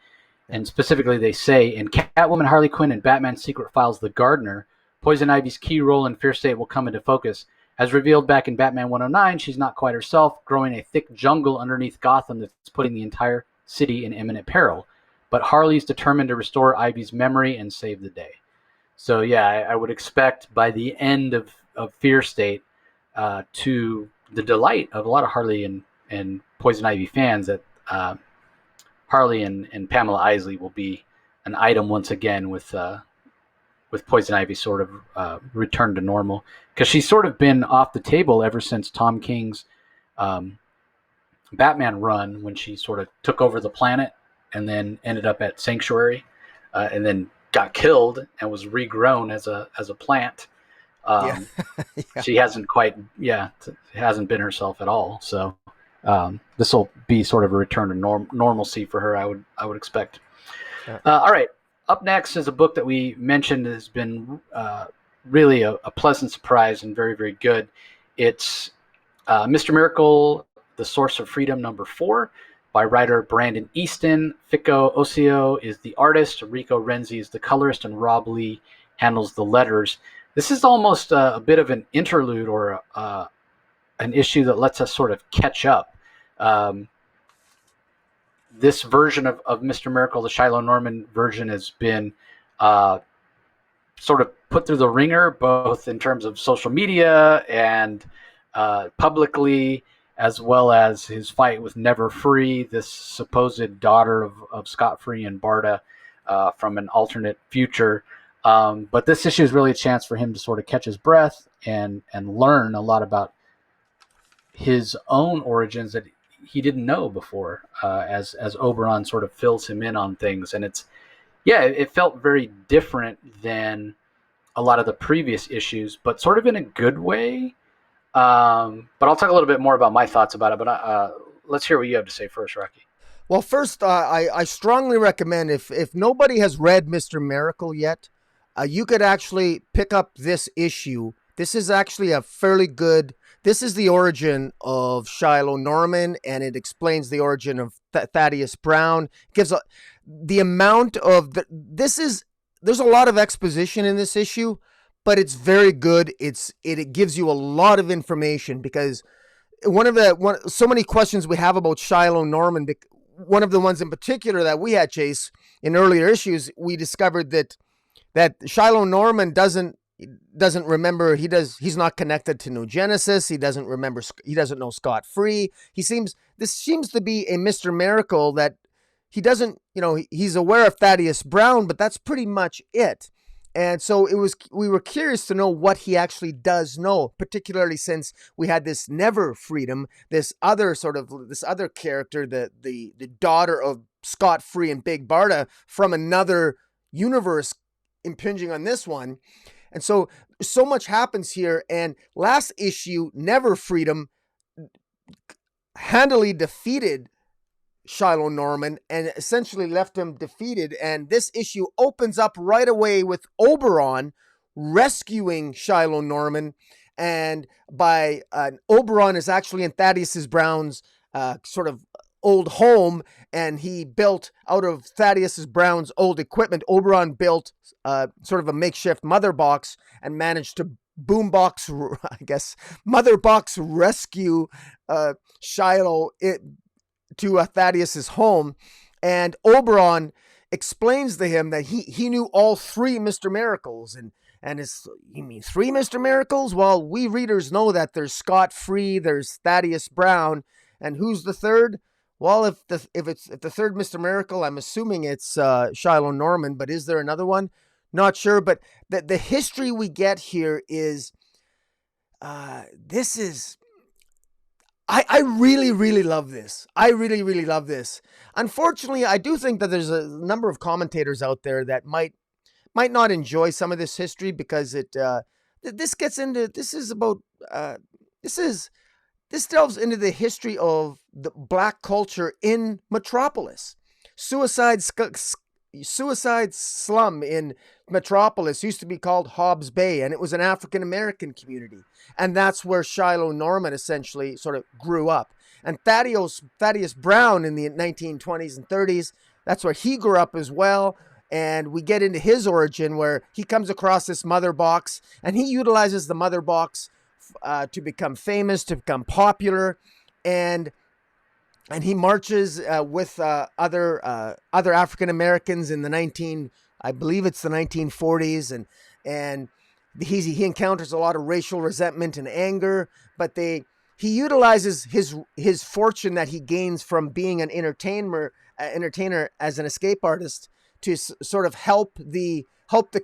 S1: And specifically, they say in Catwoman, Harley Quinn, and Batman Secret Files, The Gardener, Poison Ivy's key role in Fear State will come into focus. As revealed back in Batman 109, she's not quite herself, growing a thick jungle underneath Gotham that's putting the entire city in imminent peril. But Harley's determined to restore Ivy's memory and save the day. So, yeah, I would expect by the end of Fear State, to the delight of a lot of Harley and Poison Ivy fans, that Harley and Pamela Isley will be an item once again with Poison Ivy sort of return to normal. Because she's sort of been off the table ever since Tom King's Batman run, when she sort of took over the planet and then ended up at Sanctuary and then got killed and was regrown as a plant. Yeah. She hasn't hasn't been herself at all. So this will be sort of a return to normalcy for her, I would expect. Yeah. All right. Up next is a book that we mentioned has been really a pleasant surprise and very, very good. It's Mr. Miracle, The Source of Freedom #4 by writer Brandon Easton. Fico Ossio is the artist, Rico Renzi is the colorist, and Rob Lee handles the letters. This is almost a bit of an interlude or an issue that lets us sort of catch up. This version of Mr. Miracle, the Shiloh Norman version, has been sort of put through the ringer, both in terms of social media and publicly, as well as his fight with Never Free, this supposed daughter of Scott Free and Barda from an alternate future. But this issue is really a chance for him to sort of catch his breath and learn a lot about his own origins that he didn't know before, as Oberon sort of fills him in on things. And it felt very different than a lot of the previous issues, but sort of in a good way. But I'll talk a little bit more about my thoughts about it, but let's hear what you have to say first, Rocky.
S2: Well, first, I strongly recommend, if nobody has read Mr. Miracle yet, you could actually pick up this issue. This is actually a fairly good... This is the origin of Shiloh Norman, and it explains the origin of Thaddeus Brown. It gives the amount of... There's a lot of exposition in this issue, but it's very good. It gives you a lot of information, because so many questions we have about Shiloh Norman. One of the ones in particular that we had, Chase, in earlier issues, we discovered that Shiloh Norman doesn't remember. He's not connected to New Genesis. He doesn't remember. He doesn't know Scott Free. This seems to be a Mr. Miracle that he doesn't, he's aware of Thaddeus Brown, but that's pretty much it. And so we were curious to know what he actually does know, particularly since we had this Never Freedom, this other character, the daughter of Scott Free and Big Barda from another universe impinging on this one. And so much happens here. And last issue, Never Freedom handily defeated Shiloh Norman and essentially left him defeated. And this issue opens up right away with Oberon rescuing Shiloh Norman. And Oberon is actually in Thaddeus Brown's sort of old home, and he built out of Thaddeus Brown's old equipment. Oberon built sort of a makeshift mother box and managed to mother box rescue Shiloh to Thaddeus's home. And Oberon explains to him that he knew all three Mr. Miracles. And you mean three Mr. Miracles? Well, we readers know that there's Scott Free, there's Thaddeus Brown, and who's the third? Well, if the third Mr. Miracle, I'm assuming it's Shiloh Norman, but is there another one? Not sure, but the history we get here is, I really, really love this. I really, really love this. Unfortunately, I do think that there's a number of commentators out there that might not enjoy some of this history, because this delves into the history of the black culture in Metropolis. Suicide slum in Metropolis used to be called Hobbs Bay, and it was an African American community, and that's where Shiloh Norman essentially sort of grew up. And Thaddeus Brown in the 1920s and 30s, that's where he grew up as well. And we get into his origin, where he comes across this mother box, and he utilizes the mother box to become famous, to become popular, and he marches with other African Americans in the I believe it's the 1940s, and he encounters a lot of racial resentment and anger, but he utilizes his fortune that he gains from being an entertainer as an escape artist to sort of help the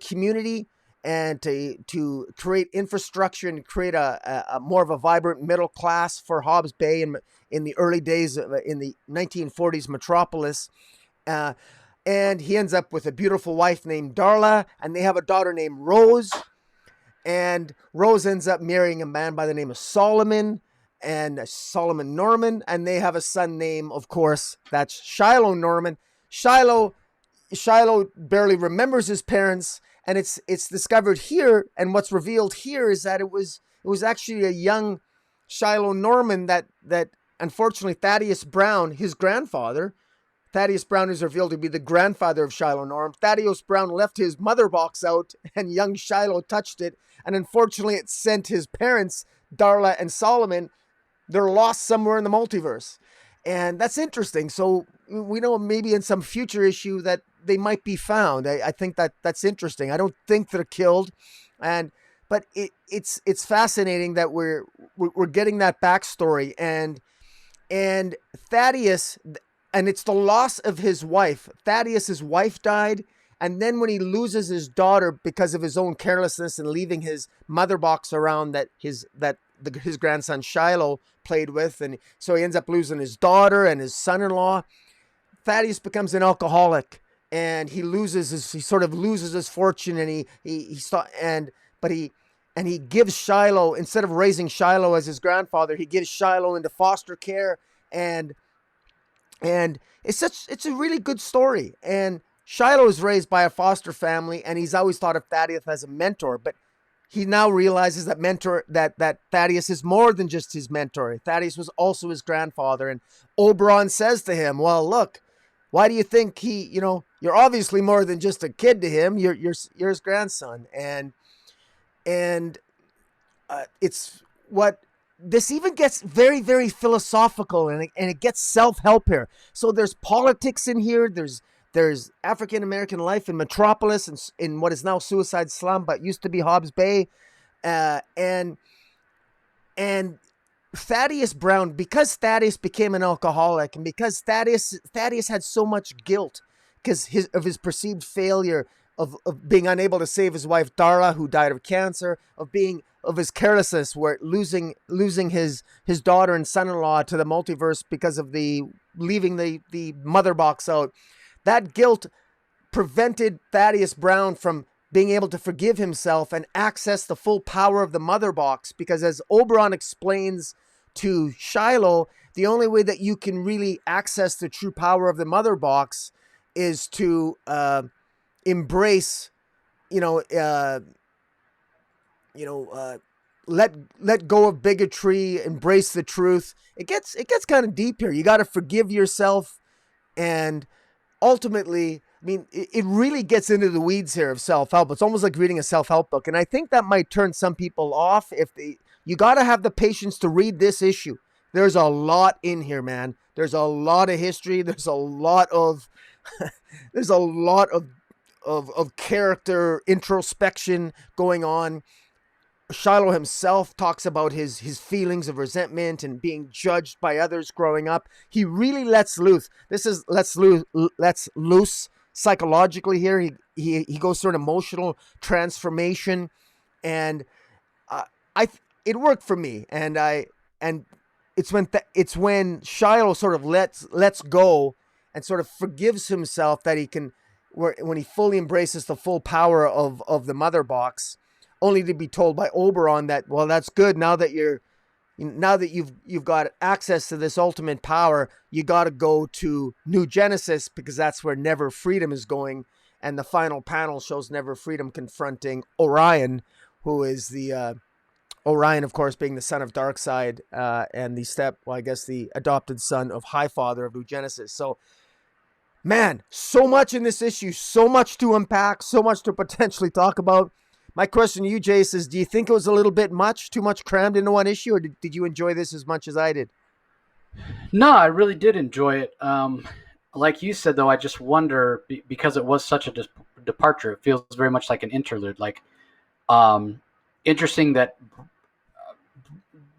S2: community, and to create infrastructure and create a more of a vibrant middle class for Hobbs Bay in the early days in the 1940s Metropolis. And he ends up with a beautiful wife named Darla, and they have a daughter named Rose. And Rose ends up marrying a man by the name of Solomon Norman, and they have a son named, of course, that's Shiloh Norman. Shiloh barely remembers his parents, and it's discovered here, and what's revealed here is that it was actually a young Shiloh Norman that unfortunately, Thaddeus Brown, his grandfather, Thaddeus Brown is revealed to be the grandfather of Shiloh Norm. Thaddeus Brown left his mother box out, and young Shiloh touched it, and unfortunately it sent his parents, Darla and Solomon, they're lost somewhere in the multiverse. And that's interesting. So we know maybe in some future issue that they might be found. I think that's interesting. I don't think they're killed, but it's fascinating that we're getting that backstory, and Thaddeus, and it's the loss of his wife. Thaddeus's wife died, and then when he loses his daughter because of his own carelessness and leaving his mother box around that his grandson Shiloh played with, and so he ends up losing his daughter and his son-in-law. Thaddeus becomes an alcoholic, and he sort of loses his fortune, and he gives Shiloh, instead of raising Shiloh as his grandfather, he gives Shiloh into foster care, and it's a really good story. And Shiloh is raised by a foster family, and he's always thought of Thaddeus as a mentor, but he now realizes that Thaddeus is more than just his mentor. Thaddeus was also his grandfather, and Oberon says to him, "Well, look, why do you think you're obviously more than just a kid to him. You're his grandson." And it's what this even gets very, very philosophical, and it gets self-help here. So there's politics in here. There's African American life in Metropolis and in what is now Suicide Slum, but used to be Hobbs Bay, and Thaddeus Brown, because Thaddeus became an alcoholic, and because Thaddeus had so much guilt because of his perceived failure of being unable to save his wife Darla, who died of cancer, of his carelessness, where losing his daughter and son-in-law to the multiverse because of leaving the mother box out. That guilt prevented Thaddeus Brown from being able to forgive himself and access the full power of the mother box, because as Oberon explains to Shiloh, the only way that you can really access the true power of the mother box is to embrace, let go of bigotry, embrace the truth. It gets kind of deep here. You got to forgive yourself, and ultimately, I mean, it really gets into the weeds here of self-help. It's almost like reading a self-help book, and I think that might turn some people off. You got to have the patience to read this issue. There's a lot in here, man. There's a lot of history. There's a lot of of character introspection going on. Shiloh himself talks about his feelings of resentment and being judged by others growing up. He really lets loose. Lets loose psychologically here. He goes through an emotional transformation, and it worked for me. And it's when Shiloh sort of lets go and sort of forgives himself that he can, when he fully embraces the full power of the mother box, only to be told by Oberon that, well, that's good. Now that you've got access to this ultimate power, you got to go to New Genesis, because that's where Never Freedom is going. And the final panel shows Never Freedom confronting Orion, who is Orion, of course, being the son of Darkseid, and the adopted son of Highfather of New Genesis. So, man, so much in this issue, so much to unpack, so much to potentially talk about. My question to you, Jace, is do you think it was a little bit too much crammed into one issue, or did you enjoy this as much as I did?
S1: No, I really did enjoy it. Like you said, though, I just wonder, because it was such a departure, it feels very much like an interlude. Like, interesting that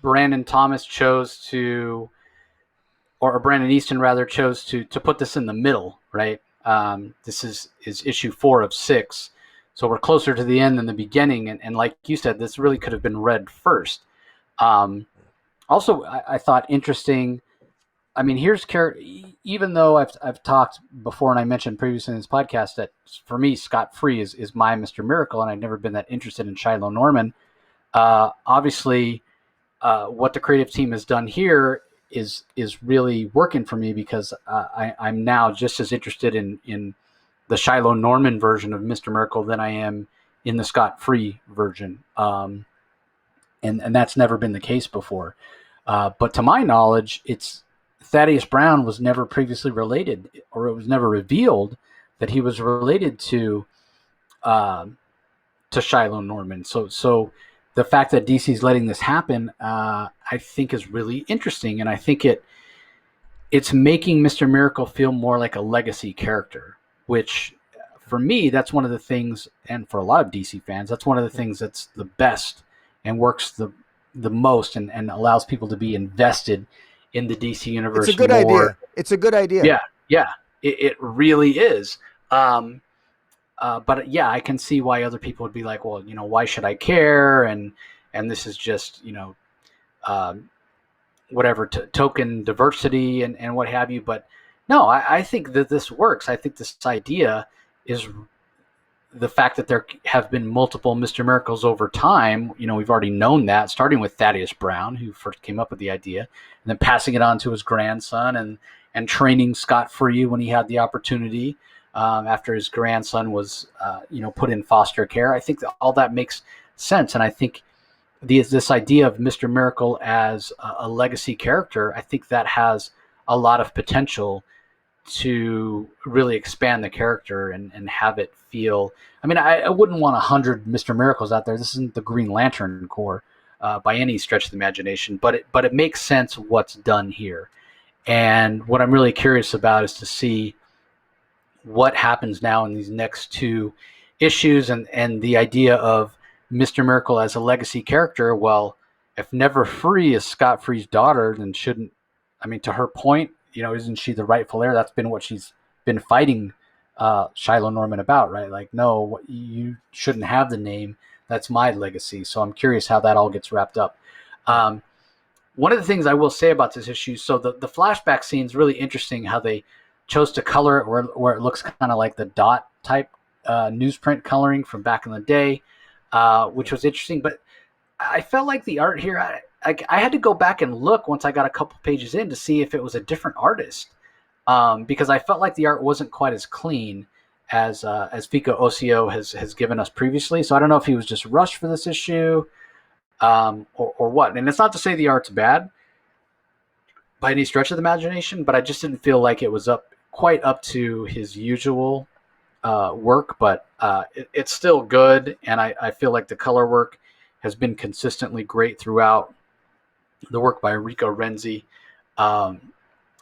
S1: Brandon Thomas chose to, or Brandon Easton rather, chose to put this in the middle, right? This is issue 4 of 6. So we're closer to the end than the beginning. And like you said, this really could have been read first. Also, I thought interesting. I mean, here's even though I've talked before, and I mentioned previously in this podcast that for me, Scott Free is my Mr. Miracle, and I've never been that interested in Shiloh Norman. Obviously, what the creative team has done here is really working for me, because I'm now just as interested in the Shiloh Norman version of Mr. Miracle than I am in the Scott Free version. And that's never been the case before. But to my knowledge, it's Thaddeus Brown was never previously related, or it was never revealed that he was related to Shiloh Norman. So the fact that DC is letting this happen, I think is really interesting, and I think it's making Mr. Miracle feel more like a legacy character, which for me, that's one of the things, and for a lot of DC fans, that's one of the things that's the best and works the most and allows people to be invested in the DC universe.
S2: It's a good idea. It's a good idea.
S1: Yeah, it really is. But yeah, I can see why other people would be like, well, why should I care? And this is just, whatever, token diversity and what have you. But no, I think that this works. I think this idea is the fact that there have been multiple Mr. Miracles over time. We've already known that, starting with Thaddeus Brown, who first came up with the idea, and then passing it on to his grandson and training scot-free when he had the opportunity. After his grandson was, put in foster care. I think that all that makes sense. And I think this idea of Mr. Miracle as a legacy character, I think that has a lot of potential to really expand the character and have it feel. I mean, I wouldn't want 100 Mr. Miracles out there. This isn't the Green Lantern Corps by any stretch of the imagination, but it makes sense what's done here. And what I'm really curious about is to see what happens now in these next two issues, and the idea of Mr. Miracle as a legacy character. Well, if Never Free is Scott Free's daughter, then shouldn't, to her point, isn't she the rightful heir? That's been what she's been fighting Shiloh Norman about, right? Like, no, you shouldn't have the name. That's my legacy. So I'm curious how that all gets wrapped up. One of the things I will say about this issue, so the flashback scene is really interesting, how they chose to color it where it looks kind of like the dot type newsprint coloring from back in the day, which was interesting. But I felt like the art here, I had to go back and look once I got a couple pages in to see if it was a different artist, because I felt like the art wasn't quite as clean as Fico Ocio has given us previously. So I don't know if he was just rushed for this issue or what. And it's not to say the art's bad by any stretch of the imagination, but I just didn't feel like it was quite up to his usual work, but it's still good, and I feel like the color work has been consistently great throughout. The work by Rico Renzi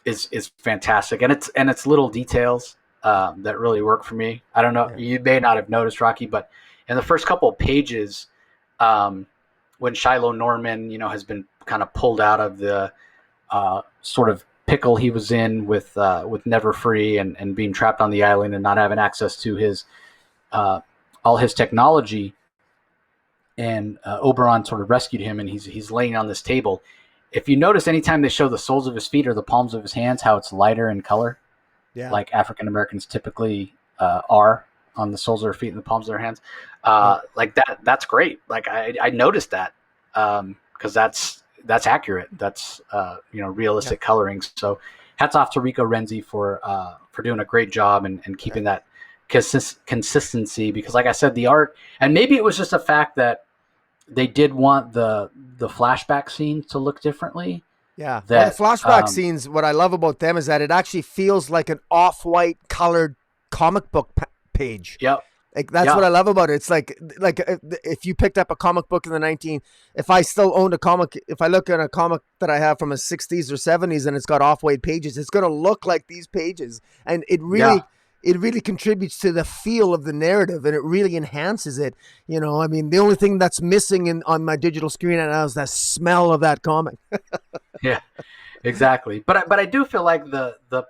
S1: is fantastic, and it's little details that really work for me. I don't know, you may not have noticed, Rocky, but in the first couple of pages, when Shiloh Norman, has been kind of pulled out of the sort of pickle he was in with Never Free and being trapped on the island and not having access to his all his technology, and Oberon sort of rescued him, and he's laying on this table. If you notice, anytime they show the soles of his feet or the palms of his hands, how it's lighter in color, like African Americans typically are on the soles of their feet and the palms of their hands, like that's great. Like I noticed that because that's accurate. That's realistic coloring. So hats off to Rico Renzi for doing a great job and keeping that consistency, because like I said, the art, and maybe it was just a fact that they did want the flashback scenes to look differently.
S2: Yeah. The flashback scenes, what I love about them is that it actually feels like an off-white colored comic book page.
S1: Yep.
S2: Like that's what I love about it. It's like if you picked up a comic book in the if I still owned a comic, if I look at a comic that I have from the 60s or 70s and it's got off-white pages, it's going to look like these pages. And it really contributes to the feel of the narrative, and it really enhances it. The only thing that's missing on my digital screen right now is that smell of that comic.
S1: Yeah, exactly. But I do feel like the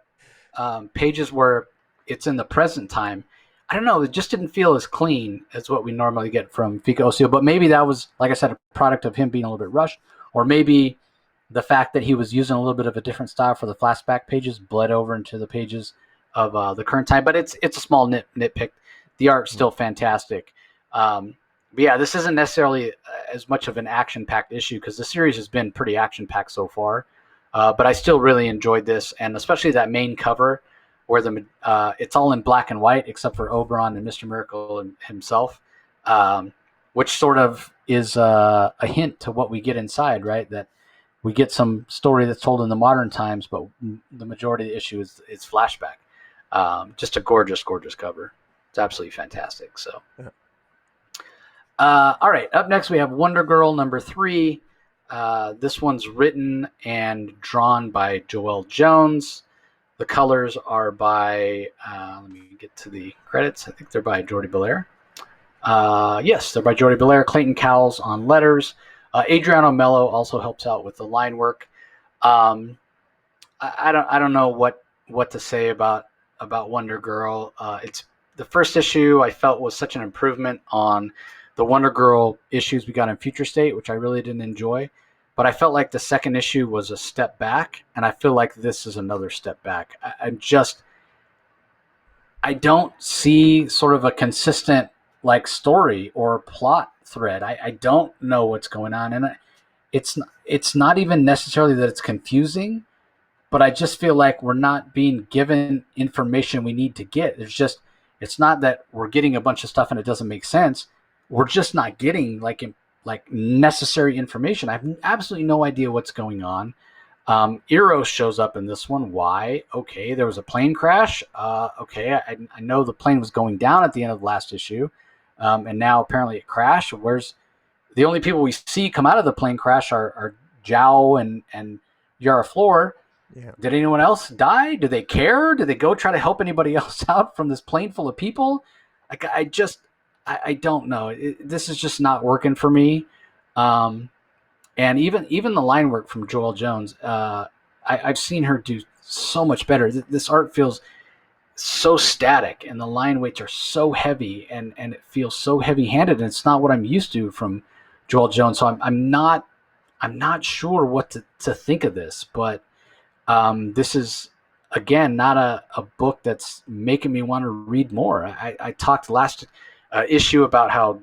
S1: pages where it's in the present time, I don't know, it just didn't feel as clean as what we normally get from Fico Ocio. But maybe that was, like I said, a product of him being a little bit rushed, or maybe the fact that he was using a little bit of a different style for the flashback pages bled over into the pages of the current time. But it's a small nitpick. The art's still fantastic. But yeah, this isn't necessarily as much of an action-packed issue because the series has been pretty action-packed so far. But I still really enjoyed this, and especially that main cover where it's all in black and white except for Oberon and Mr. Miracle himself, which sort of is a hint to what we get inside, right? That we get some story that's told in the modern times, but the majority of the issue is flashback. Just a gorgeous, gorgeous cover. It's absolutely fantastic. So, all right. Up next, we have Wonder Girl number 3. This one's written and drawn by Joelle Jones. The colors are by, let me get to the credits. I think they're by Jordi Belair. Yes, they're by Jordi Belair. Clayton Cowles on letters. Adriana Melo also helps out with the line work. I don't know what to say about Wonder Girl. It's the first issue I felt was such an improvement on the Wonder Girl issues we got in Future State, which I really didn't enjoy. But I felt like the second issue was a step back, and I feel like this is another step back. I don't see sort of a consistent like story or plot thread. I don't know what's going on, and it's not even necessarily that it's confusing, but I just feel like we're not being given information we need to get. It's not that we're getting a bunch of stuff and it doesn't make sense. We're just not getting like necessary information. I have absolutely no idea what's going on. Eros shows up in this one. Why? Okay, there was a plane crash. Okay, I know the plane was going down at the end of the last issue, and now apparently it crashed. Where's the only people we see come out of the plane crash are Zhao and Yara Flor.
S2: Yeah.
S1: Did anyone else die? Do they care? Did they go try to help anybody else out from this plane full of people? I don't know. This is just not working for me. And even the line work from Joelle Jones, I've seen her do so much better. This art feels so static, and the line weights are so heavy, and it feels so heavy-handed, and it's not what I'm used to from Joelle Jones. So I'm not sure what to think of this, but this is, again, not a book that's making me want to read more. I talked last issue about how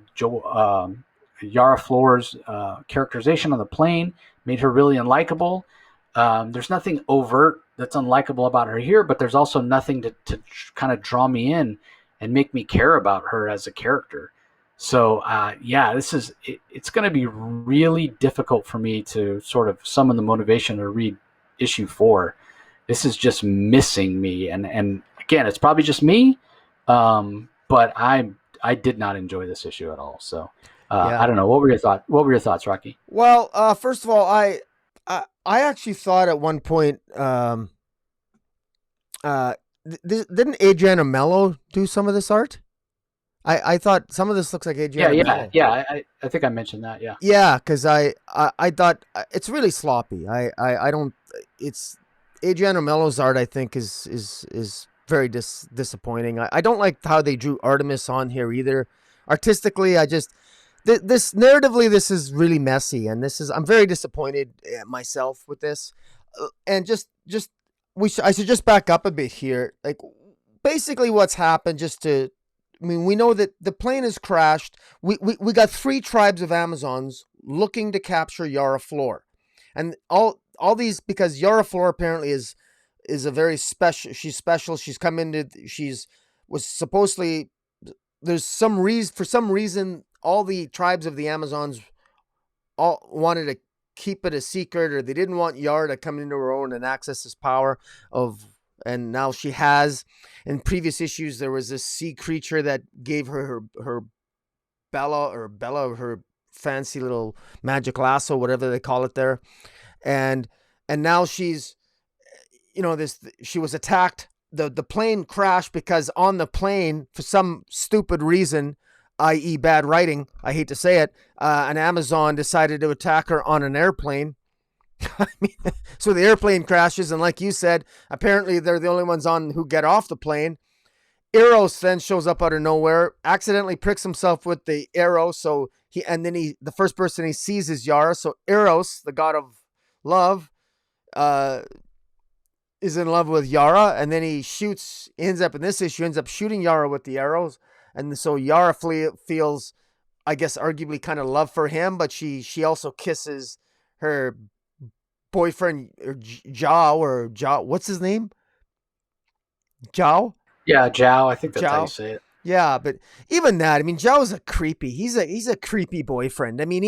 S1: Yara Flor's characterization on the plane made her really unlikable. There's nothing overt that's unlikable about her here, but there's also nothing to kind of draw me in and make me care about her as a character. So, it's going to be really difficult for me to sort of summon the motivation to read issue 4. This is just missing me. And again, it's probably just me, but I did not enjoy this issue at all. So I don't know. What were your thoughts? What were your thoughts, Rocky?
S2: Well, first of all, I actually thought at one point, didn't Adriana Melo do some of this art? I thought some of this looks like Adriana Melo.
S1: Yeah. I think I mentioned that. Yeah.
S2: Yeah, because I thought it's really sloppy. I don't. It's Adriana Melo's art. I think is very disappointing. I don't like how they drew Artemis on here either. Artistically, I just this narratively this is really messy, and I'm very disappointed myself with this. And I should just back up a bit here. Like basically what's happened. We know that the plane has crashed. We got 3 tribes of Amazons looking to capture Yara Flor, and all these because Yara Flor apparently is a very special. She's special. She's come into. Was supposedly there's some reason for some reason all the tribes of the Amazons all wanted to keep it a secret, or they didn't want Yara to come into her own and access this power of. And now she has. In previous issues, there was this sea creature that gave her Bella, her fancy little magic lasso, whatever they call it there. And now she's, she was attacked. The plane crashed because on the plane, for some stupid reason, i.e. bad writing, I hate to say it, an Amazon decided to attack her on an airplane. So the airplane crashes, and like you said, apparently they're the only ones on who get off the plane. Eros then shows up out of nowhere, accidentally pricks himself with the arrow, the first person he sees is Yara. So Eros, the god of love, is in love with Yara, and then he ends up shooting Yara with the arrows, and so Yara feels, I guess, arguably kind of love for him, but she also kisses her boyfriend Zhao, what's his name? Zhao?
S1: Yeah, Zhao. I think that's how you say it.
S2: Yeah, but even that, I mean, Joe's a creepy. He's a creepy boyfriend. I mean,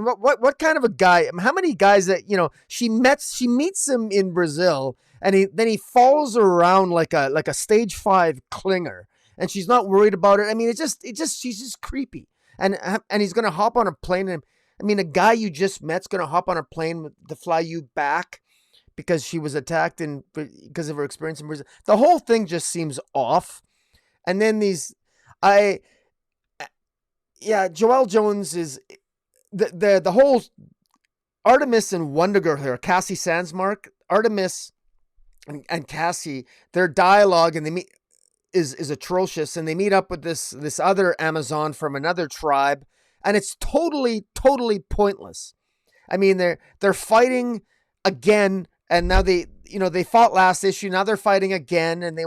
S2: what kind of a guy? How many guys that she meets him in Brazil, and then he follows her around like a stage 5 clinger, and she's not worried about it. I mean, she's just creepy, and he's gonna hop on a plane, and I mean, a guy you just met's gonna hop on a plane to fly you back because she was attacked and because of her experience in Brazil. The whole thing just seems off. And then I, Joelle Jones is the whole Artemis and Wonder Girl here, Cassie Sandsmark, Artemis and Cassie, their dialogue and they meet is atrocious, and they meet up with this other Amazon from another tribe, and it's totally pointless. I mean, they're fighting again, and now they fought last issue. Now they're fighting again, and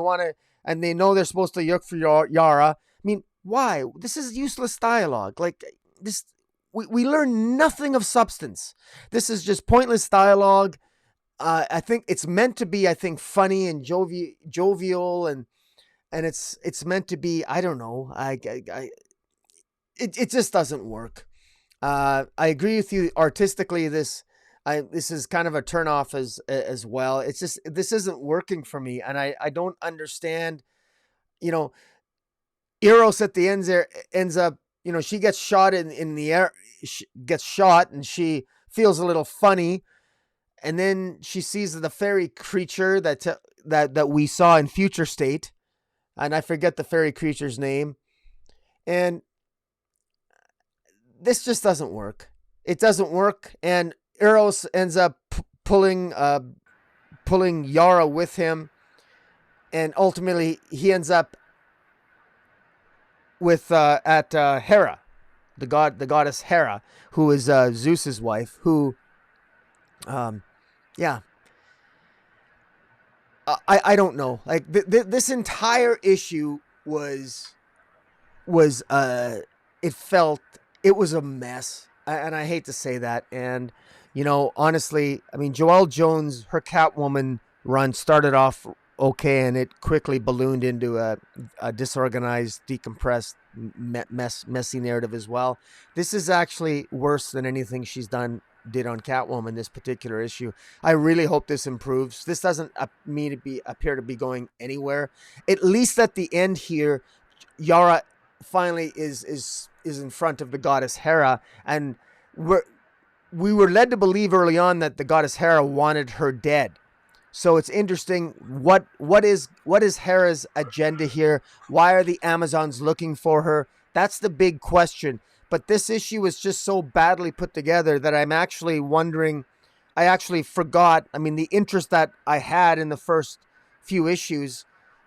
S2: they know they're supposed to look for Yara. I mean, why? This is useless dialogue. Like this, we learn nothing of substance. This is just pointless dialogue. I think it's meant to be, funny and jovial, and it's meant to be. I don't know. It just doesn't work. I agree with you artistically. This is kind of a turnoff as well. It's just, this isn't working for me, and I don't understand. Eros at the end there ends up, she gets shot in the air, gets shot, and she feels a little funny, and then she sees the fairy creature that we saw in Future State, and I forget the fairy creature's name, and this just doesn't work. It doesn't work, and Eros ends up pulling Yara with him, and ultimately he ends up with at Hera, the goddess Hera, who is Zeus's wife. Who, yeah, I don't know. Like this entire issue was it was a mess, and I hate to say that. And honestly, I mean, Joelle Jones, her Catwoman run started off okay, and it quickly ballooned into a disorganized, decompressed, messy narrative as well. This is actually worse than anything she's did on Catwoman, this particular issue. I really hope this improves. This doesn't appear to be going anywhere. At least at the end here, Yara finally is in front of the goddess Hera, and we were led to believe early on that the goddess Hera wanted her dead. So it's interesting. What is Hera's agenda here? Why are the Amazons looking for her? That's the big question. But this issue is just so badly put together that I'm actually wondering. I actually forgot. I mean, the interest that I had in the first few issues,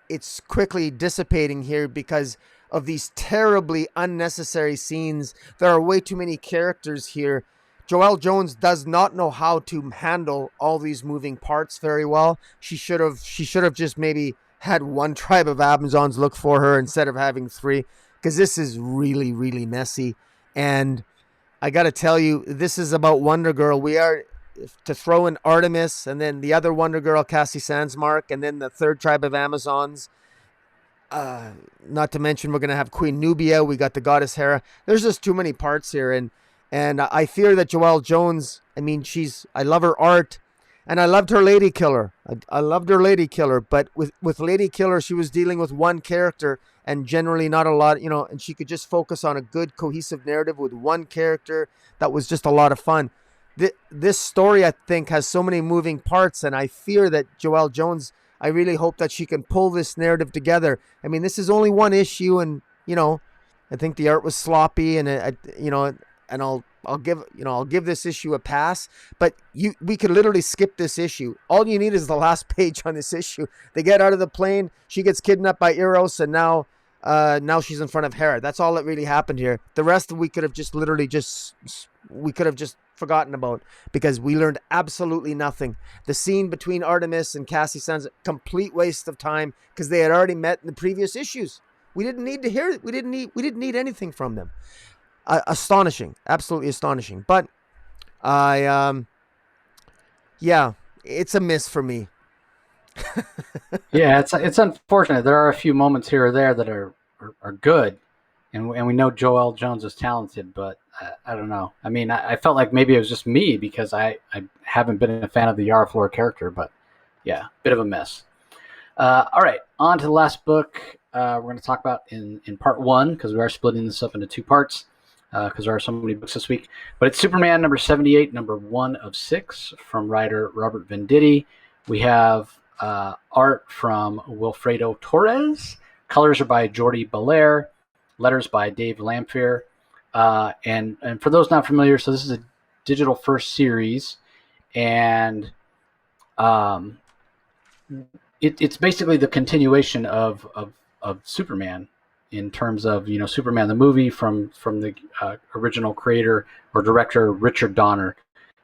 S2: it's quickly dissipating here because of these terribly unnecessary scenes. There are way too many characters here. Joelle Jones does not know how to handle all these moving parts very well. She should have just maybe had one tribe of Amazons look for her instead of having 3, because this is really, really messy. And I got to tell you, this is about Wonder Girl. We are to throw in Artemis, and then the other Wonder Girl, Cassie Sandsmark, and then the 3rd tribe of Amazons. Not to mention, we're going to have Queen Nubia. We got the goddess Hera. There's just too many parts here, and I fear that Joelle Jones, I mean, I love her art, and I loved her Lady Killer. I loved her Lady Killer, but with Lady Killer, she was dealing with one character and generally not a lot, and she could just focus on a good cohesive narrative with one character that was just a lot of fun. This story, I think, has so many moving parts, and I fear that Joelle Jones, I really hope that she can pull this narrative together. I mean, this is only one issue, and, I think the art was sloppy, and, and I'll give this issue a pass, but we could literally skip this issue. All you need is the last page on this issue. They get out of the plane, she gets kidnapped by Eros, and now she's in front of Hera. That's all that really happened here. The rest we could have just forgotten about, because we learned absolutely nothing. The scene between Artemis and Cassie sounds a complete waste of time, because they had already met in the previous issues. We didn't need to hear it. We didn't need anything from them. Astonishing, absolutely astonishing. But it's a miss for me.
S1: Yeah, it's unfortunate. There are a few moments here or there that are are good, and we know Joelle Jones is talented, but I don't know. I mean, I felt like maybe it was just me because I haven't been a fan of the Yara Flor character, but yeah, bit of a mess. All right, on to the last book we're going to talk about in part one, because we are splitting this up into two parts because there are so many books this week. But it's Superman number 78, number 1 of 6 from writer Robert Venditti. We have art from Wilfredo Torres. Colors are by Jordi Belair. Letters by Dave Lamphere. And for those not familiar, so this is a digital first series, and it's basically the continuation of Superman in terms of, you know, Superman the movie from the original creator or director Richard Donner,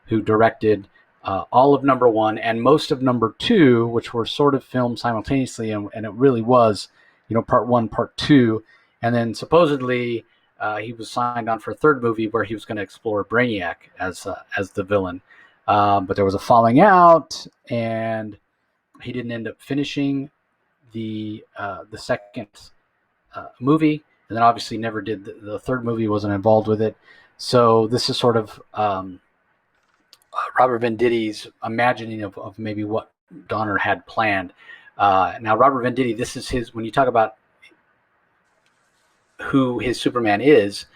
S1: who directed all of number 1 and most of number 2, which were sort of filmed simultaneously, and it really was, you know, part 1, part 2, and then supposedly he was signed on for a third movie where he was going to explore Brainiac as the villain, but there was a falling out, and he didn't end up finishing the second movie, and then obviously never did the third movie, wasn't involved with it. So this is sort of Robert Venditti's imagining of maybe what Donner had planned. Now, Robert Venditti, this is his, when you talk about who his Superman is,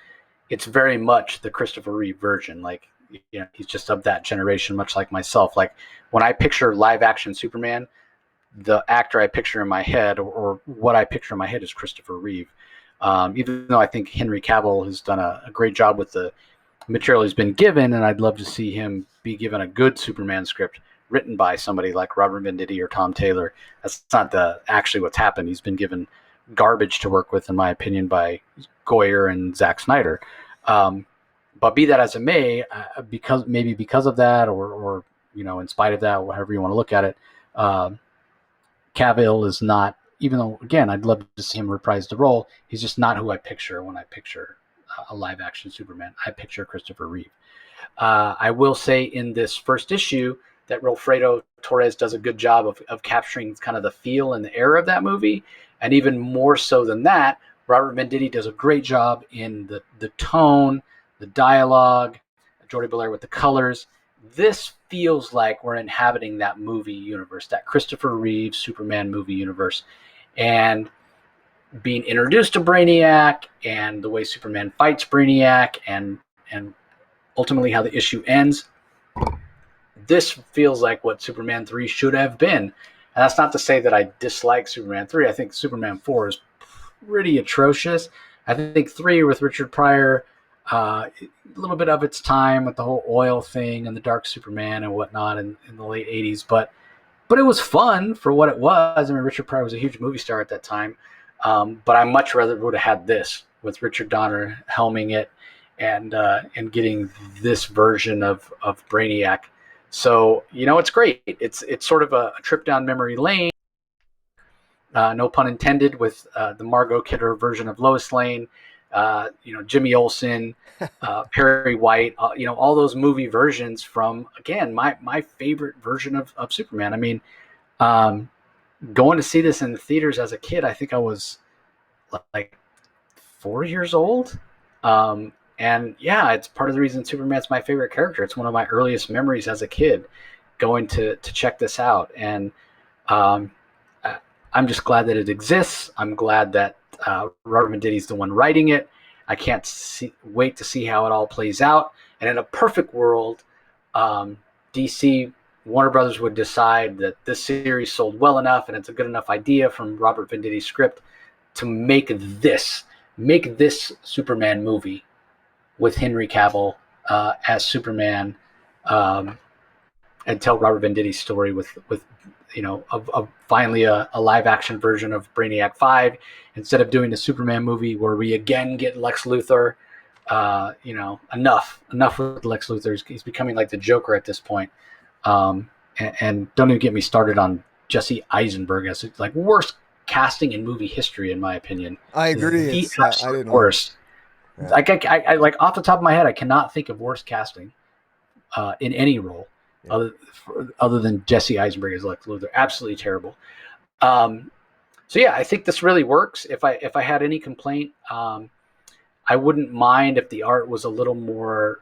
S1: it's very much the Christopher Reeve version. Like, you know, he's just of that generation, much like myself. Like, when I picture live action Superman, the actor I picture in my head, or what I picture in my head, is Christopher Reeve. Even though I think Henry Cavill has done a great job with the material he's been given, and I'd love to see him be given a good Superman script written by somebody like Robert Venditti or Tom Taylor. That's not actually what's happened. He's been given garbage to work with, in my opinion, by Goyer and Zack Snyder. But be that as it may, because of that, or you know, in spite of that, however you want to look at it, Cavill is not, even though, again, I'd love to see him reprise the role, he's just not who I picture when I picture a live-action Superman. I picture Christopher Reeve. I will say in this first issue that Wilfredo Torres does a good job of capturing kind of the feel and the air of that movie, and even more so than that, Robert Venditti does a great job in the tone, the dialogue, Jordi Belair with the colors. This feels like we're inhabiting that movie universe, that Christopher Reeve Superman movie universe, and being introduced to Brainiac and the way Superman fights Brainiac, and ultimately how the issue ends. This feels like what Superman 3 should have been. And that's not to say that I dislike Superman 3. I think Superman 4 is pretty atrocious. I think 3 with Richard Pryor, a little bit of its time with the whole oil thing and the Dark Superman and whatnot in the late 80s, but it was fun for what it was. I mean, Richard Pryor was a huge movie star at that time, but I much rather would have had this with Richard Donner helming it and getting this version of Brainiac. So, you know, it's great. It's sort of a trip down memory lane. No pun intended, with the Margot Kidder version of Lois Lane, you know, Jimmy Olsen, Perry White, you know, all those movie versions from, again, my favorite version of Superman. I mean, going to see this in the theaters as a kid, I think I was like 4 years old. And yeah, it's part of the reason Superman's my favorite character. It's one of my earliest memories as a kid, going to check this out. And I'm just glad that it exists. I'm glad that Robert Venditti's the one writing it. I can't wait to see how it all plays out. And in a perfect world, DC, Warner Brothers would decide that this series sold well enough and it's a good enough idea from Robert Venditti's script to make this Superman movie with Henry Cavill as Superman, and tell Robert Venditti's story with you know, of finally a live action version of Brainiac 5, instead of doing the Superman movie where we again get Lex Luthor. You know, enough with Lex Luthor. He's becoming like the Joker at this point. And don't even get me started on Jesse Eisenberg as like worst casting in movie history, in my opinion.
S2: I agree.
S1: The
S2: I didn't
S1: worst.
S2: Yeah.
S1: I like, off the top of my head, I cannot think of worse casting in any role. Yeah. Other than Jesse Eisenberg as Lex Luthor. Absolutely terrible. So yeah, I think this really works. If I had any complaint, I wouldn't mind if the art was a little more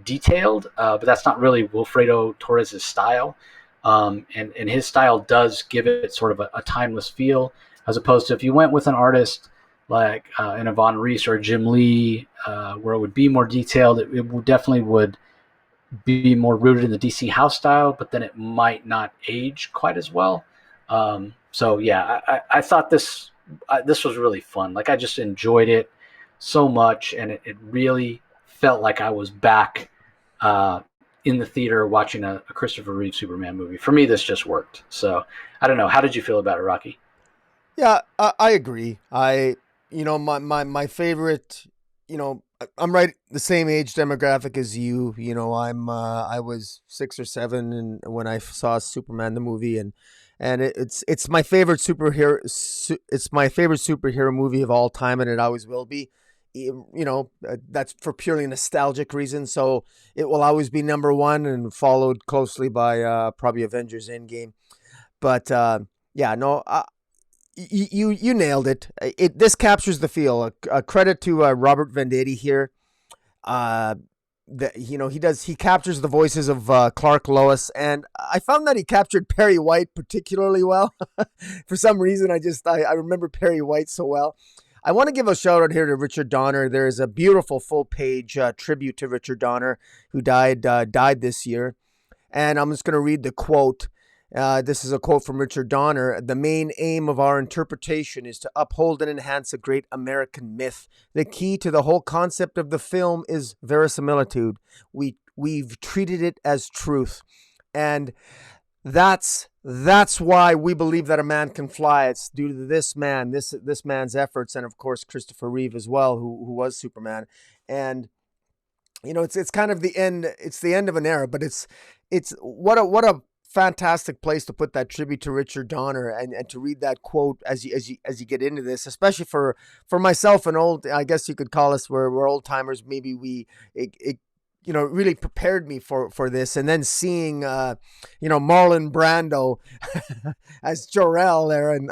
S1: detailed, but that's not really Wilfredo Torres' style. And his style does give it sort of a timeless feel, as opposed to if you went with an artist like an Yvonne Reese or a Jim Lee, where it would be more detailed. It definitely would be more rooted in the DC house style, but then it might not age quite as well. So yeah, I thought this was really fun. Like I just enjoyed it so much, and it really felt like I was back in the theater watching a Christopher Reeve Superman movie. For me, this just worked. So I don't know. How did you feel about it, Rocky?
S2: Yeah, I agree. My favorite, I'm right the same age demographic as you. I was 6 or 7 and when I saw Superman the movie, and it's my favorite superhero. It's my favorite superhero movie of all time, and it always will be. That's for purely nostalgic reasons. So it will always be number one, and followed closely by probably Avengers Endgame. But yeah, no. You nailed it. This captures the feel. A credit to Robert Venditti here. That he captures the voices of Clark, Lois, and I found that he captured Perry White particularly well. For some reason, I remember Perry White so well. I want to give a shout out here to Richard Donner. There is a beautiful full page tribute to Richard Donner, who died this year, and I'm just going to read the quote. This is a quote from Richard Donner. "The main aim of our interpretation is to uphold and enhance a great American myth. The key to the whole concept of the film is verisimilitude. We've treated it as truth, and that's why we believe that a man can fly. It's due to this man's efforts, and of course Christopher Reeve as well, who was Superman. And it's kind of the end. It's the end of an era, but it's what a fantastic place to put that tribute to Richard Donner, and to read that quote as you get into this, especially for myself and old, I guess you could call us, we're old timers. Maybe it really prepared me for this, and then seeing Marlon Brando as Joelle there, and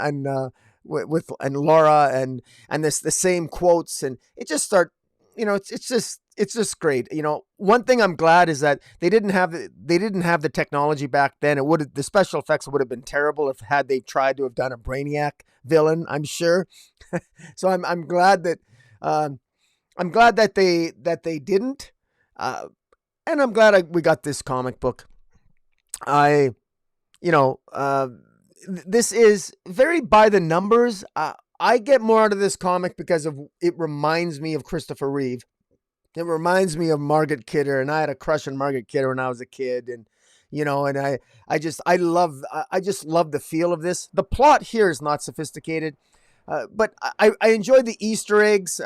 S2: with Laura, and the same quotes, and it just start, it's just great. One thing I'm glad is that they didn't have the technology back then. The special effects would have been terrible if had they tried to have done a Brainiac villain, I'm sure. So I'm glad that they didn't, and I'm glad we got this comic book. This is very by the numbers. I get more out of this comic because it reminds me of Christopher Reeve. It reminds me of Margaret Kidder, and I had a crush on Margaret Kidder when I was a kid, and I just love the feel of this. The plot here is not sophisticated, but I enjoy the Easter eggs.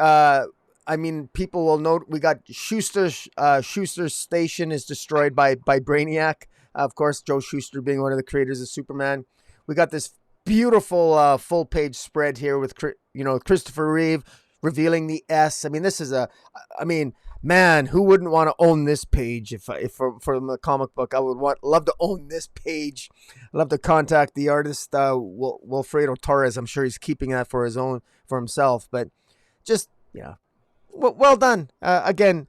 S2: People will note we got Schuster's station is destroyed by Brainiac. Of course, Joe Shuster being one of the creators of Superman. We got this beautiful full page spread here with Christopher Reeve revealing the S. This is man, who wouldn't want to own this page? If for the comic book, I would love to own this page. I'd love to contact the artist, Wilfredo Torres. I'm sure he's keeping that for himself. But just well done. Again,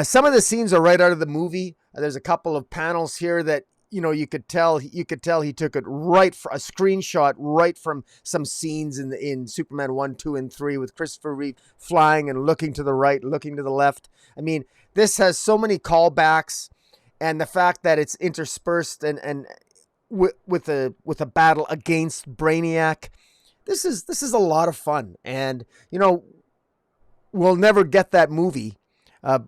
S2: some of the scenes are right out of the movie. There's a couple of panels here that you could tell he took it right for a screenshot right from some scenes in Superman 1, 2, and 3 with Christopher Reeve flying and looking to the right, looking to the left. This has so many callbacks, and the fact that it's interspersed and with a battle against Brainiac. This is a lot of fun, and we'll never get that movie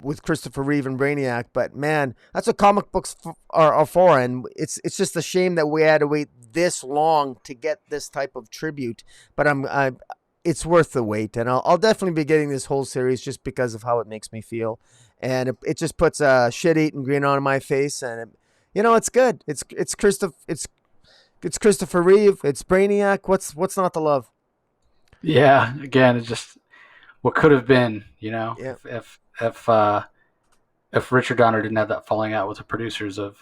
S2: with Christopher Reeve and Brainiac, but man, that's what comic books are for, and it's just a shame that we had to wait this long to get this type of tribute. But it's worth the wait, and I'll definitely be getting this whole series just because of how it makes me feel, and it just puts a shit-eating grin on my face, and it's good. It's Christopher Reeve, it's Brainiac. What's not to love?
S1: Yeah, again, it's just what could have been.
S2: Yeah.
S1: If Richard Donner didn't have that falling out with the producers of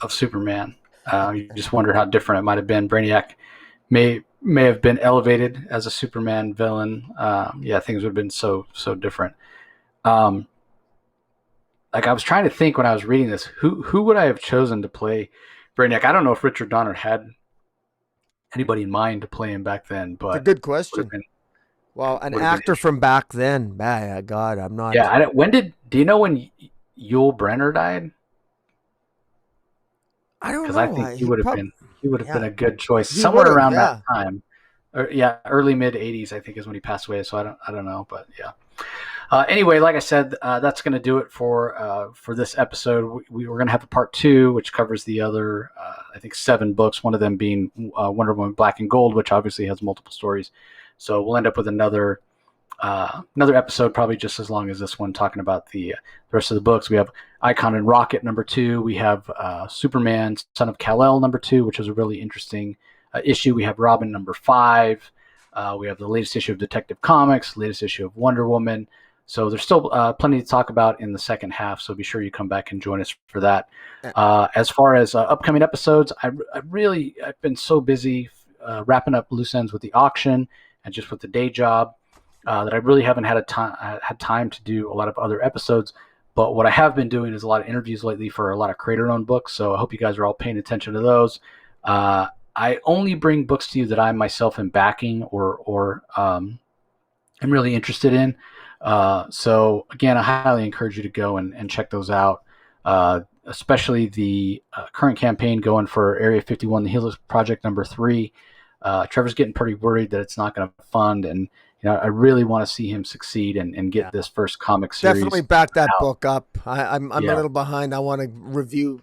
S1: Superman, you just wonder how different it might have been. Brainiac may may have been elevated as a Superman villain, things would have been so different. Like I was trying to think when I was reading this, who would I have chosen to play Brainiac? I don't know if Richard Donner had anybody in mind to play him back then, but
S2: It's a good question. Well, an actor from back then. God, I'm not.
S1: Yeah, do you know when Yul Brynner died?
S2: I don't know.
S1: Because I think he would have been a good choice somewhere around that time. Early mid '80s, I think, is when he passed away. So I don't know, but yeah. Anyway, like I said, that's going to do it for this episode. We're going to have a part 2, which covers the other, I think, 7 books. One of them being Wonder Woman Black and Gold, which obviously has multiple stories. So we'll end up with another episode, probably just as long as this one, talking about the rest of the books. We have Icon and Rocket number 2. We have Superman, Son of Kal-El number 2, which is a really interesting issue. We have Robin number 5. We have the latest issue of Detective Comics, latest issue of Wonder Woman. So there's still plenty to talk about in the second half, so be sure you come back and join us for that. As far as upcoming episodes, I've been so busy wrapping up loose ends with the auction and just with the day job that I really haven't had time to do a lot of other episodes. But what I have been doing is a lot of interviews lately for a lot of creator-owned books, so I hope you guys are all paying attention to those. I only bring books to you that I myself am backing or am really interested in. So again, I highly encourage you to go and check those out, especially the current campaign going for Area 51, the Helix Project number 3. Trevor's getting pretty worried that it's not going to fund, and I really want to see him succeed and get this first comic series.
S2: Definitely back that book up. I'm a little behind. I want to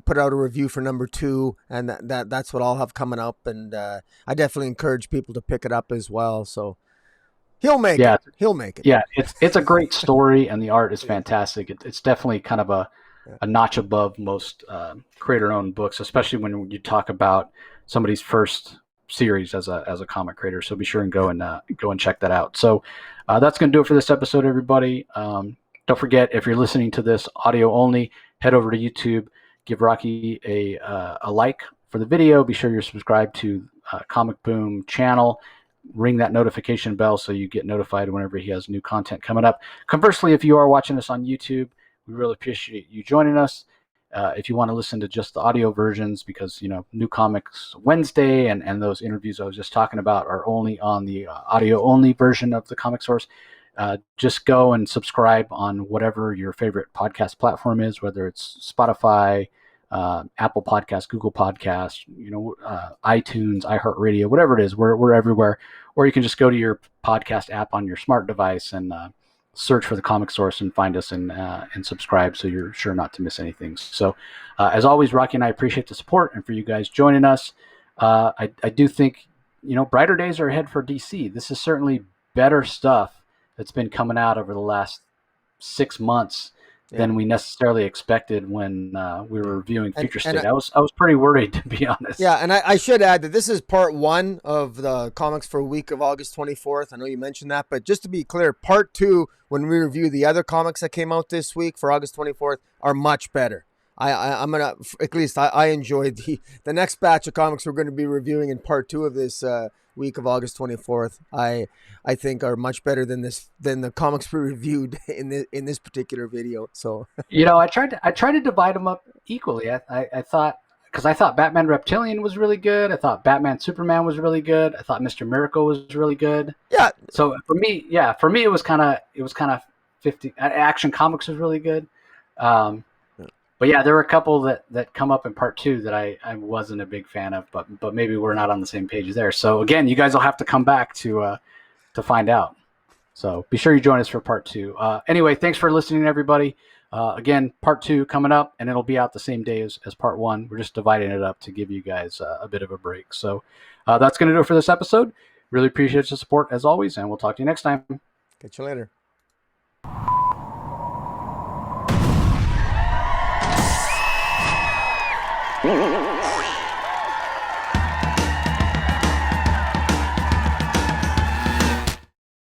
S2: put out a review for number 2, and that's what I'll have coming up. And I definitely encourage people to pick it up as well. So. He'll make it. He'll make it.
S1: Yeah, it's a great story, and the art is fantastic. It's definitely kind of a notch above most creator-owned books, especially when you talk about somebody's first series as a comic creator. So be sure and go and check that out. So that's going to do it for this episode, everybody. Don't forget, if you're listening to this audio only, head over to YouTube, give Rocky a like for the video. Be sure you're subscribed to Comic Boom channel. Ring that notification bell so you get notified whenever he has new content coming up. Conversely, if you are watching us on YouTube, we really appreciate you joining us. If you want to listen to just the audio versions, because New Comics Wednesday and those interviews I was just talking about are only on the audio only version of the Comic Source, just go and subscribe on whatever your favorite podcast platform is, whether it's Spotify, Apple Podcasts, Google Podcasts, iTunes, iHeartRadio, whatever it is, we're everywhere. Or you can just go to your podcast app on your smart device and search for the Comic Source and find us and subscribe, so you're sure not to miss anything. So as always, Rocky and I appreciate the support and for you guys joining us. I do think brighter days are ahead for DC. This is certainly better stuff that's been coming out over the last 6 months than we necessarily expected when we were reviewing Future State. I was pretty worried, to be honest.
S2: Yeah, and I should add that this is part 1 of the comics for a week of August 24th. I know you mentioned that, but just to be clear, part 2, when we review the other comics that came out this week for August 24th, are much better. I'm gonna, at least I enjoyed the next batch of comics we're going to be reviewing in part 2 of this week of August 24th. I think are much better than the comics we reviewed in this particular video. So
S1: I tried to divide them up equally. I thought, because I thought Batman Reptillian was really good. I thought Batman Superman was really good. I thought Mr. Miracle was really good.
S2: Yeah.
S1: So for me it was kind of 50. Action Comics was really good. But yeah, there were a couple that come up in part 2 that I wasn't a big fan of, but maybe we're not on the same page there. So again, you guys will have to come back to find out. So be sure you join us for part 2. Anyway, thanks for listening, everybody. Again, part 2 coming up, and it'll be out the same day as part 1. We're just dividing it up to give you guys a bit of a break. So that's going to do it for this episode. Really appreciate your support as always, and we'll talk to you next time.
S2: Catch you later.
S3: Mm-hmm.